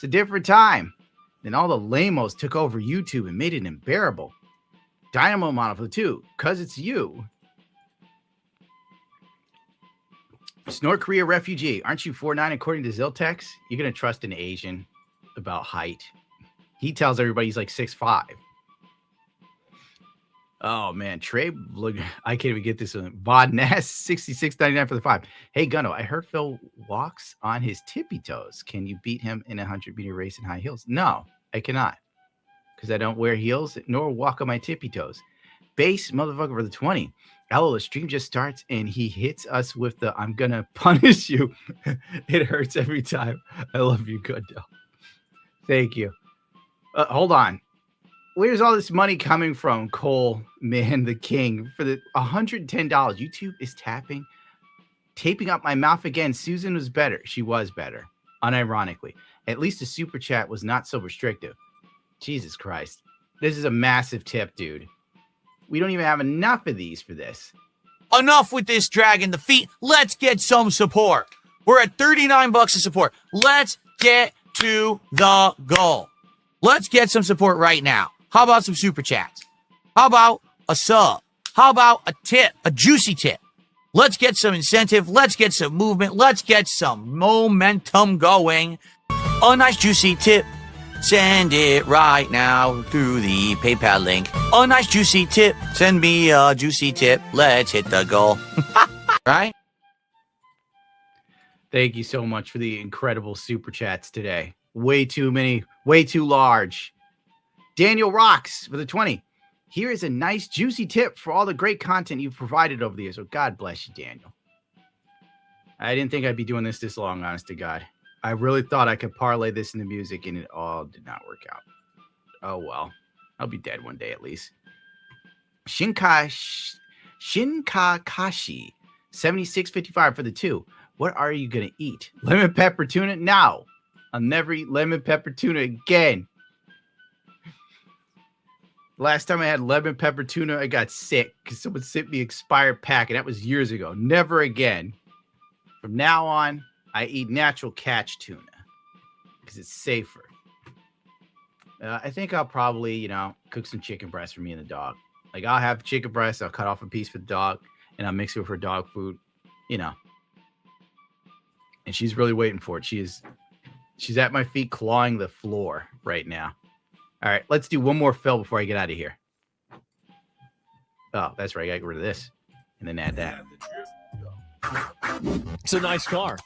a different time. Then all the lamos took over YouTube and made it unbearable. Dynamo Model for the 2, because it's you. North Korea refugee. Aren't you 4'9" according to Ziltex? You're going to trust an Asian about height. He tells everybody he's like 6'5". Oh, man. Trey, look, I can't even get this one. Bod Nass, 66.99 for the 5. Hey, Gunno, I heard Phil walks on his tippy toes. Can you beat him in a 100-meter race in high heels? No, I cannot. Because I don't wear heels nor walk on my tippy toes. Base motherfucker for the 20. Hello, the stream just starts and he hits us with the I'm going to punish you. It hurts every time. I love you, Gunno. Thank you. Hold on. Where's all this money coming from, Cole, man, the king? For the $110, YouTube is taping up my mouth again. Susan was better. She was better, unironically. At least the super chat was not so restrictive. Jesus Christ. This is a massive tip, dude. We don't even have enough of these for this. Enough with this dragging the feet. Let's get some support. We're at $39 a support. Let's get to the goal. Let's get some support right now. How about some super chats? How about a sub? How about a tip, a juicy tip? Let's get some incentive. Let's get some movement. Let's get some momentum going. A nice juicy tip. Send it right now through the PayPal link. A nice juicy tip. Send me a juicy tip. Let's hit the goal. Right? Thank you so much for the incredible super chats today. Way too many, way too large. Daniel Rocks for the 20. Here is a nice juicy tip for all the great content you've provided over the years. So God bless you, Daniel. I didn't think I'd be doing this long, honest to God. I really thought I could parlay this into music, and it all did not work out. Oh, well. I'll be dead one day at least. Shinkakashi, 76.55 for the 2. What are you going to eat? Lemon pepper tuna? No. I'll never eat lemon pepper tuna again. Last time I had lemon pepper tuna, I got sick because someone sent me expired pack, and that was years ago. Never again. From now on, I eat natural catch tuna because it's safer. I think I'll probably, cook some chicken breast for me and the dog. Like, I'll have chicken breast, I'll cut off a piece for the dog, and I'll mix it with her dog food, And she's really waiting for it. She's at my feet clawing the floor right now. All right, let's do one more fill before I get out of here. Oh, that's right. I got to get rid of this and then add that. It's a nice car.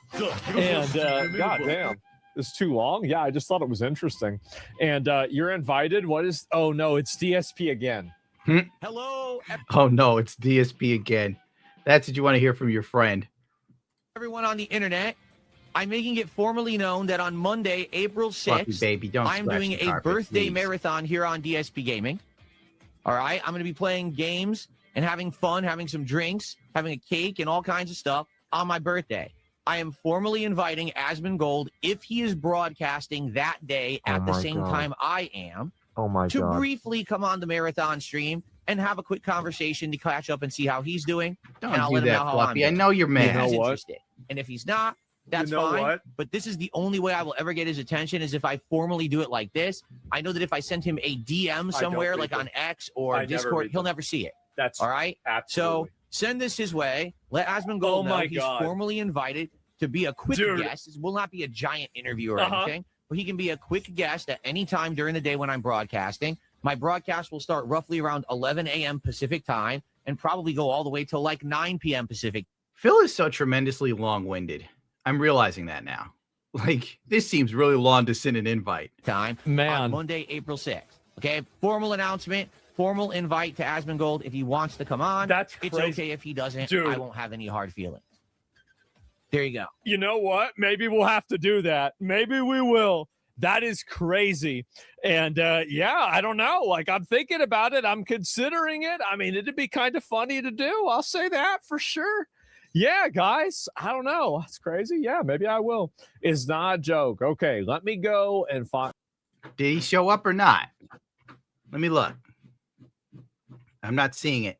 And goddamn, it's too long. Yeah, I just thought it was interesting. And you're invited. What is? Oh no, it's DSP again. Hello, Oh no, it's DSP again. That's what you want to hear from your friend. everyone on the internet. I'm making it formally known that on Monday, April 6th, Fluffy baby, don't I'm scratch doing the a carpet, birthday please. marathon here on DSP Gaming. All right, I'm going to be playing games and having fun, having some drinks, having a cake and all kinds of stuff on my birthday. I am formally inviting Asmongold, if he is broadcasting that day at the same time I am, to briefly come on the marathon stream and have a quick conversation to catch up and see how he's doing. Don't and I'll do let him know that, how Fluffy. I I'm doing. know you're mad. If he's You know what? interested. And if he's not, that's You know fine. what? But this is the only way I will ever get his attention is if I formally do it like this. I know that if I send him a DM somewhere, like on X or Discord, he'll never see it. That's all right. So send this his way. Let Asmongold know he's formally invited to be a quick guest. This will not be a giant interview or anything, but he can be a quick guest at any time during the day when I'm broadcasting. My broadcast will start roughly around 11 a.m. Pacific time and probably go all the way till like 9 p.m. Pacific. Phil is so tremendously long-winded. I'm realizing that now. Like, this seems really long to send an invite. Time, man. On Monday, April 6th. Okay, formal announcement, formal invite to Asmongold if he wants to come on. That's it's crazy. okay if he doesn't. Dude. I won't have any hard feelings. There you go. You know what? Maybe we'll have to do that. Maybe we will. That is crazy. And yeah, I don't know. Like, I'm thinking about it. I'm considering it. I mean, it'd be kind of funny to do. I'll say that for sure. Yeah, guys. I don't know. That's crazy. Yeah, maybe I will. It's not a joke. Okay, let me go and find. Did he show up or not? Let me look. I'm not seeing it.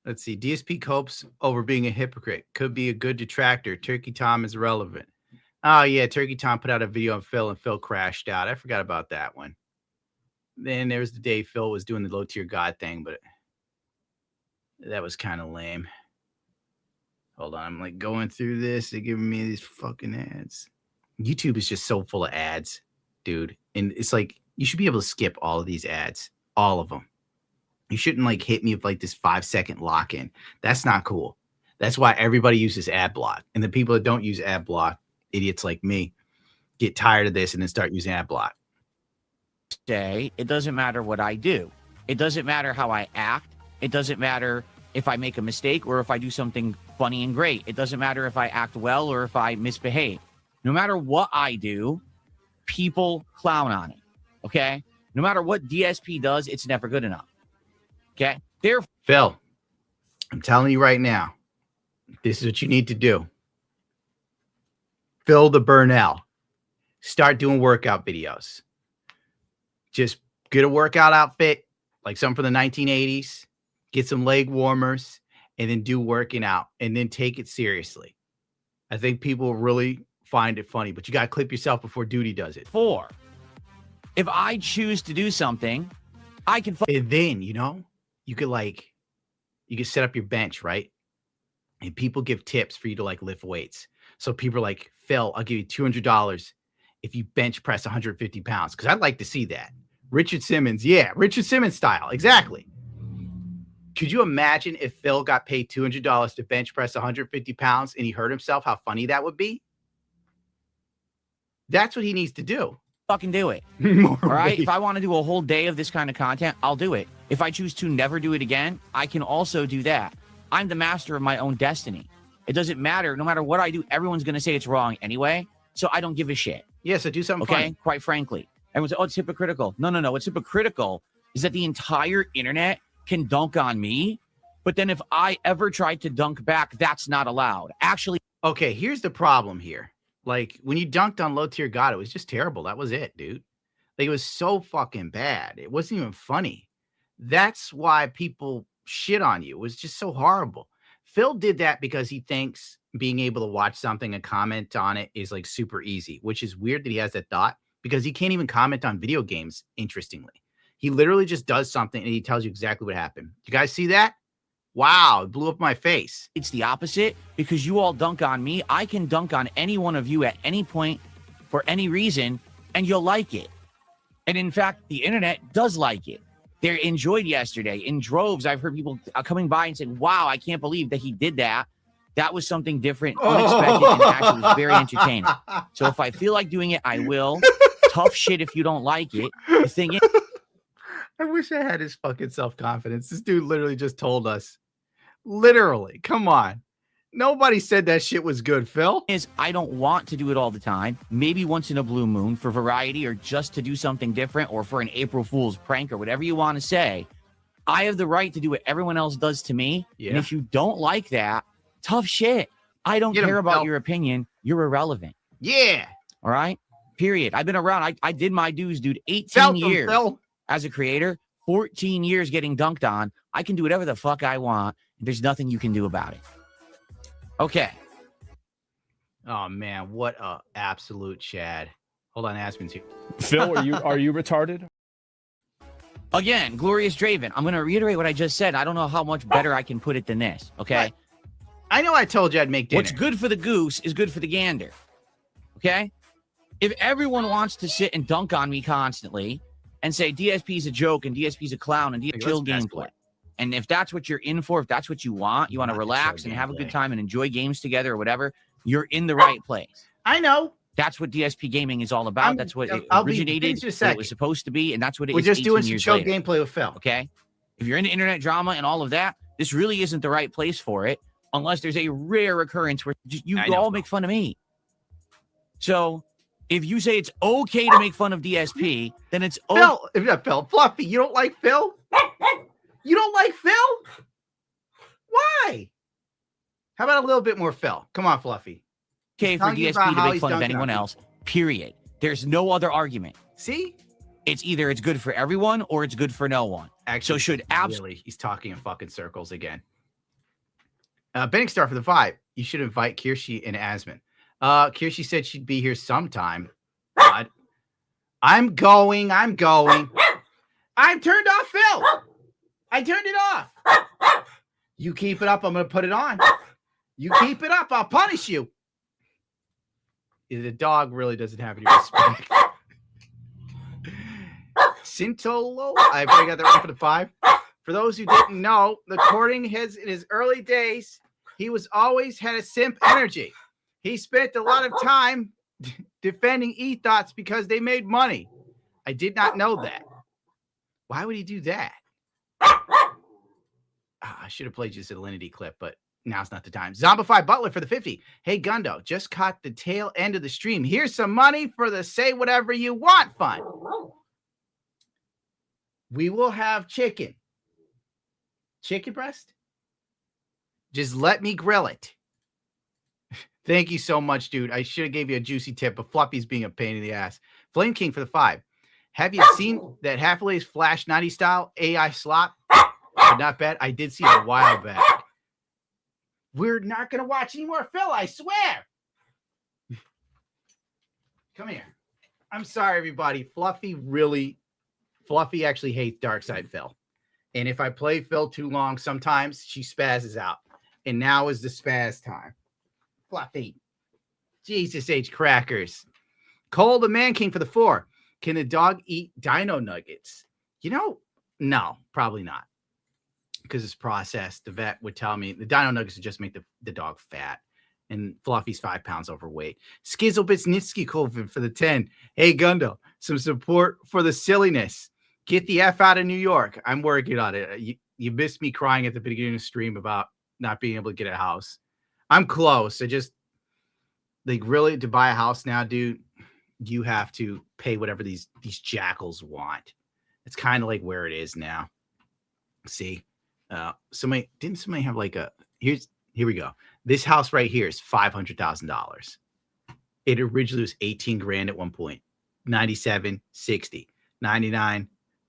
Let's see. DSP copes over being a hypocrite. Could be a good detractor. Turkey Tom is relevant. Oh, yeah. Turkey Tom put out a video on Phil and Phil crashed out. I forgot about that one. Then there was the day Phil was doing the low tier God thing, but that was kind of lame. Hold on. I'm like going through this. They're giving me these fucking ads. YouTube is just so full of ads, dude. And it's like, you should be able to skip all of these ads. All of them. You shouldn't like hit me with like this 5-second lock-in. That's not cool. That's why everybody uses ad block. And the people that don't use ad block, idiots like me, get tired of this and then start using ad block. It doesn't matter what I do. It doesn't matter how I act. It doesn't matter if I make a mistake or if I do something funny and great. It doesn't matter if I act well or if I misbehave. No matter what I do, people clown on it. Okay? No matter what DSP does, it's never good enough. Okay? Phil, I'm telling you right now, this is what you need to do. Phil the Burnell. Start doing workout videos. Just get a workout outfit, like some from the 1980s. Get some leg warmers, and then do working out, and then take it seriously. I think people really find it funny, but you got to clip yourself before duty does it. 4. If I choose to do something, I can... And then, you know, you could set up your bench, right? And people give tips for you to like lift weights. So people are like, Phil, I'll give you $200 if you bench press 150 pounds. Because I'd like to see that. Richard Simmons. Yeah, Richard Simmons style. Exactly. Could you imagine if Phil got paid $200 to bench press 150 pounds and he hurt himself? How funny that would be. That's what he needs to do. Fucking do it. All right? If I want to do a whole day of this kind of content, I'll do it. If I choose to never do it again, I can also do that. I'm the master of my own destiny. It doesn't matter. No matter what I do, everyone's going to say it's wrong anyway. So I don't give a shit. Yeah, so do something okay? funny. Quite frankly. Everyone's like, oh, it's hypocritical. No. What's hypocritical is that the entire internet can dunk on me. But then if I ever tried to dunk back, that's not allowed. Actually. Okay, here's the problem here. Like, when you dunked on low tier God, it was just terrible. That was it, dude. Like, it was so fucking bad. It wasn't even funny. That's why people shit on you. It was just so horrible. Phil did that because he thinks being able to watch something and comment on it is like super easy, which is weird that he has that thought because he can't even comment on video games, interestingly. He literally just does something and he tells you exactly what happened. You guys see that? Wow, it blew up my face. It's the opposite because you all dunk on me. I can dunk on any one of you at any point for any reason, and you'll like it. And in fact, the internet does like it. They enjoyed yesterday in droves. I've heard people coming by and saying, wow, I can't believe that he did that. That was something different, unexpected, and actually was very entertaining. So if I feel like doing it, I will. Tough shit if you don't like it. The thing I wish I had his fucking self-confidence. This dude literally just told us. Literally. Come on. Nobody said that shit was good, Phil. is I don't want to do it all the time. Maybe once in a blue moon for variety or just to do something different or for an April Fool's prank or whatever you want to say. I have the right to do what everyone else does to me. Yeah. And if you don't like that, tough shit. I don't Get him, care about Phil. your opinion. You're irrelevant. Yeah. All right? Period. I've been around. I did my dues, dude. 18 Felt them, years Phil. as a creator, 14 years getting dunked on. I can do whatever the fuck I want. There's nothing you can do about it. Okay. Oh man, what a absolute Chad. Hold on, Aspen's here. Phil, are you retarded? Again, Glorious Draven. I'm going to reiterate what I just said. I don't know how much better I can put it than this. Okay. I know I told you I'd make dinner. What's good for the goose is good for the gander. Okay. If everyone wants to sit and dunk on me constantly and say DSP is a joke and DSP is a clown and chill gameplay, and if that's what you're in for, if that's what you want to relax and have a good time and enjoy games together or whatever, you're in the right place. I know. That's what DSP gaming is all about. That's what it I'll be originated, just a what it was supposed to be, and that's what it We're is just 18 doing some years chill later. gameplay with Phil. Okay. If you're into internet drama and all of that, this really isn't the right place for it, unless there's a rare occurrence where you all make fun of me. So if you say it's okay to make fun of DSP, then it's Phil, Fluffy, you don't like Phil? You don't like Phil? Why? How about a little bit more Phil? Come on, Fluffy. okay for DSP to make fun of anyone else, period. There's no other argument. See? It's either it's good for everyone or it's good for no one. Actually, so should really, he's talking in fucking circles again. Benning Star for the 5. You should invite Kirshi and Asman. Kirshi said she'd be here sometime. God. I'm going. I've turned off Phil. I turned it off. You keep it up, I'm going to put it on. You keep it up, I'll punish you. The dog really doesn't have any respect. Sintolo, I probably got that right for the 5. For those who didn't know, the courting in his early days, he was always had a simp energy. He spent a lot of time defending e-thoughts because they made money. I did not know that. Why would he do that? I should have played just a Salinity clip, but now's not the time. Zombify Butler for the 50. Hey, Gundo, just caught the tail end of the stream. Here's some money for the say whatever you want fun. We will have chicken. Chicken breast? Just let me grill it. Thank you so much, dude. I should have gave you a juicy tip, but Fluffy's being a pain in the ass. Flame King for the 5. Have you seen that Half-Lay's Flash 90 style AI slop? But not bad. I did see it a while back. We're not going to watch any more Phil, I swear. Come here. I'm sorry, everybody. Fluffy actually hates Darkside Phil. And if I play Phil too long, sometimes she spazzes out. And now is the spaz time. Fluffy. Jesus H. Crackers. Cole the Man King for the 4. Can the dog eat dino nuggets? No, probably not. Because it's processed. The vet would tell me the dino nuggets would just make the dog fat. And Fluffy's 5 pounds overweight. Skizzlebitsnitsky Colvin for the 10. Hey, Gundo, some support for the silliness. Get the F out of New York. I'm working on it. You missed me crying at the beginning of the stream about not being able to get a house. I'm close. I just, really, to buy a house now, dude, you have to pay whatever these jackals want. It's kind of like where it is now. See? Somebody have here we go. This house right here is $500,000. It originally was 18 grand at one point. 97, 60, 99,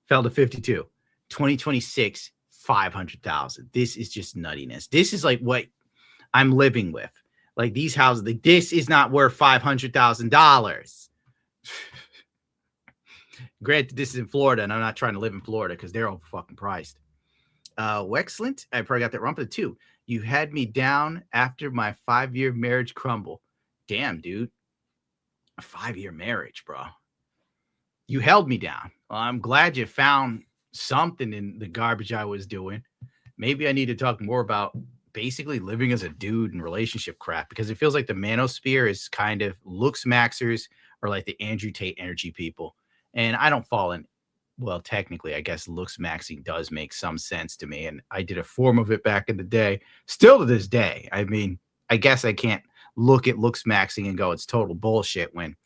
fell to 52. 2026, 500,000. This is just nuttiness. This is like what I'm living with. Like these houses, this is not worth $500,000. Granted, this is in Florida, and I'm not trying to live in Florida because they're all fucking priced. Wexcellent. I probably got that wrong for the 2. You had me down after my 5-year marriage crumble. Damn, dude. A 5-year marriage, bro. You held me down. Well, I'm glad you found something in the garbage I was doing. Maybe I need to talk more about basically living as a dude and relationship crap, because it feels like the manosphere is kind of looks maxers or like the Andrew Tate energy people. And I don't fall in, well, technically, I guess looks maxing does make some sense to me. And I did a form of it back in the day, still to this day. I mean, I guess I can't look at looks maxing and go, it's total bullshit, when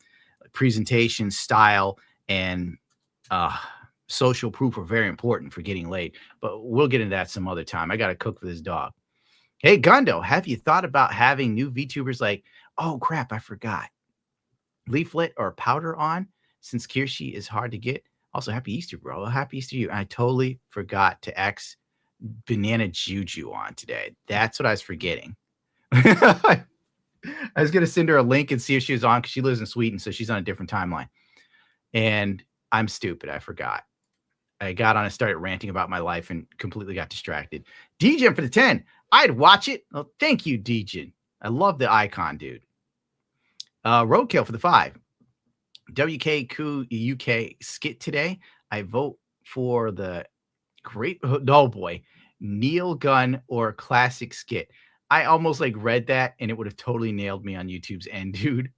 presentation, style, and social proof are very important for getting laid. But we'll get into that some other time. I got to cook for this dog. Hey, Gundo, have you thought about having new VTubers like, oh crap, I forgot, Leaflet or Powder on, since Kirsty is hard to get? Also, happy Easter, bro. Happy Easter to you. I totally forgot to X Banana Juju on today. That's what I was forgetting. I was going to send her a link and see if she was on, because she lives in Sweden, so she's on a different timeline. And I'm stupid. I forgot. I got on and started ranting about my life and completely got distracted. DJ for the 10. I'd watch it. Oh, thank you, DJ. I love the icon, dude. Roadkill for the 5. WKQ UK skit today. I vote for the great, oh boy, Neil Gunn or classic skit. I almost like read that and it would have totally nailed me on YouTube's end, dude.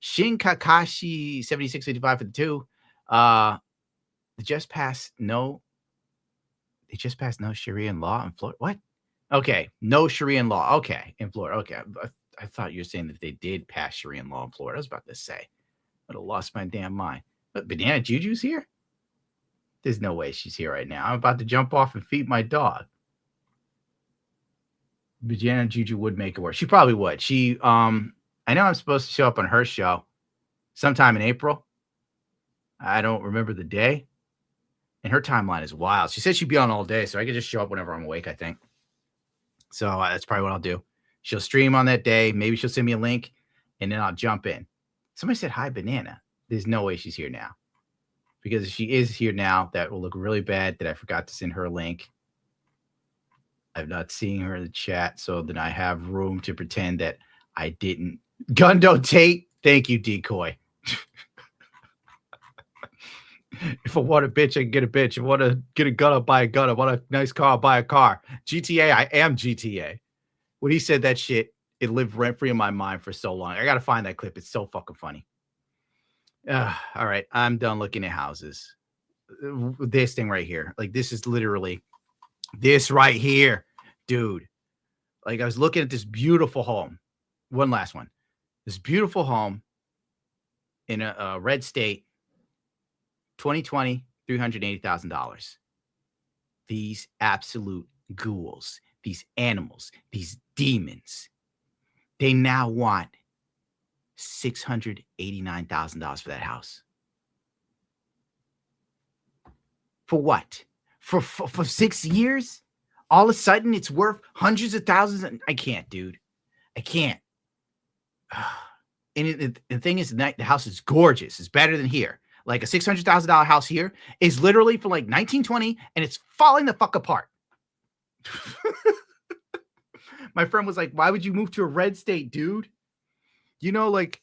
Shin Kakashi 7655 for the 2. They just passed no Sharia law in Florida. What? Okay, no Sharia law. Okay, in Florida. Okay, I thought you were saying that they did pass Sharia law in Florida. I was about to say, I'd have lost my damn mind. But Banana Juju's here? There's no way she's here right now. I'm about to jump off and feed my dog. Banana Juju would make it work. She probably would. She, I know I'm supposed to show up on her show sometime in April. I don't remember the day. And her timeline is wild. She said she'd be on all day, so I could just show up whenever I'm awake, I think. So that's probably what I'll do. She'll stream on that day. Maybe she'll send me a link, and then I'll jump in. Somebody said, hi, Banana. There's no way she's here now. Because if she is here now, that will look really bad that I forgot to send her a link. I'm not seeing her in the chat, so then I have room to pretend that I didn't. Gundo Tate, thank you, Decoy. If I want a bitch, I can get a bitch. If I want to get a gun, I'll buy a gun. I want a nice car, I'll buy a car. GTA, I am GTA. When he said that shit, it lived rent-free in my mind for so long. I got to find that clip. It's so fucking funny. All right, I'm done looking at houses. This thing right here. Like, this is literally this right here, dude. Like, I was looking at this beautiful home. One last one. This beautiful home in a red state. 2020, $380,000. These absolute ghouls, these animals, these demons, they now want $689,000 for that house. For what? For 6 years? All of a sudden, it's worth hundreds of thousands. I can't, dude. I can't. And the thing is, the house is gorgeous. It's better than here. Like a $600,000 house here is literally from like 1920, and it's falling the fuck apart. My friend was like, why would you move to a red state, dude? You know, like,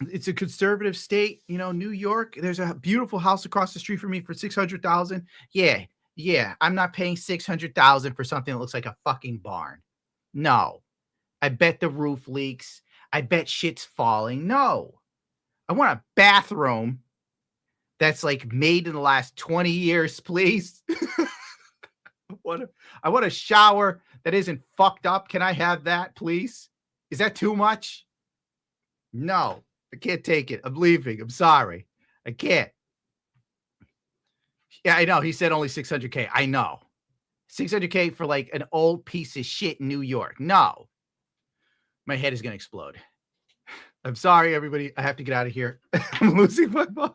it's a conservative state, you know, New York. There's a beautiful house across the street from me for $600,000. Yeah. I'm not paying $600,000 for something that looks like a fucking barn. No. I bet the roof leaks. I bet shit's falling. No. I want a bathroom that's like made in the last 20 years, please. I want a shower that isn't fucked up. Can I have that, please? Is that too much? No, I can't take it. I'm leaving. I'm sorry. I can't. Yeah, I know. He said only 600K. I know. 600K for like an old piece of shit in New York. No. My head is going to explode. I'm sorry, everybody. I have to get out of here. I'm losing my mind.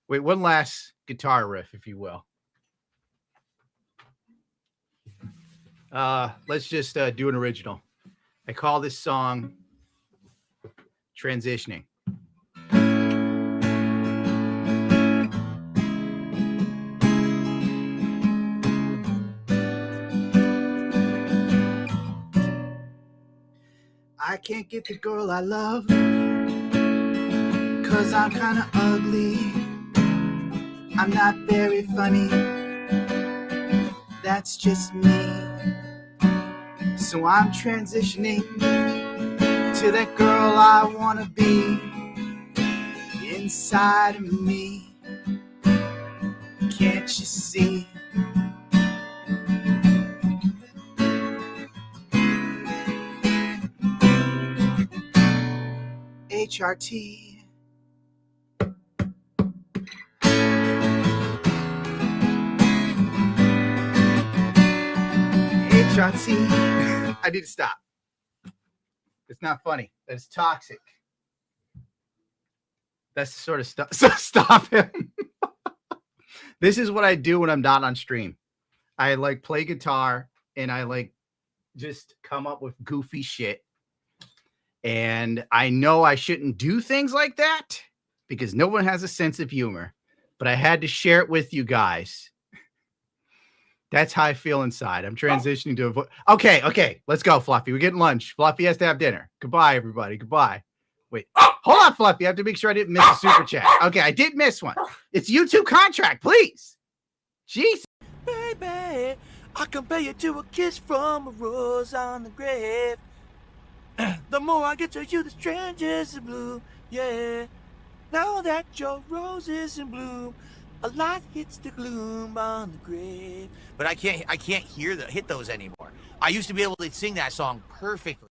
Wait, one last guitar riff, if you will. Let's just do an original. I call this song Transitioning. I can't get the girl I love 'cause I'm kind of ugly. I'm not very funny. That's just me. So I'm transitioning to that girl I wanna be inside of me. Can't you see? HRT. HRT. I need to stop. It's not funny. That's toxic. That's the sort of stuff. So stop him. This is what I do when I'm not on stream. I like play guitar and I like just come up with goofy shit. And I know I shouldn't do things like that because no one has a sense of humor, but I had to share it with you guys. That's how I feel inside. I'm transitioning to a Okay. Let's go, Fluffy. We're getting lunch. Fluffy has to have dinner. Goodbye, everybody. Goodbye. Wait, hold on, Fluffy. I have to make sure I didn't miss a super chat. Okay, I did miss one. It's YouTube contract, please. Jeez. Baby, I compare you to a kiss from a rose on the grave. The more I get to you, the strangers in bloom. Yeah. Now that your rose is in bloom, a light hits the gloom on the grave. But I can't hit those anymore. I used to be able to sing that song perfectly.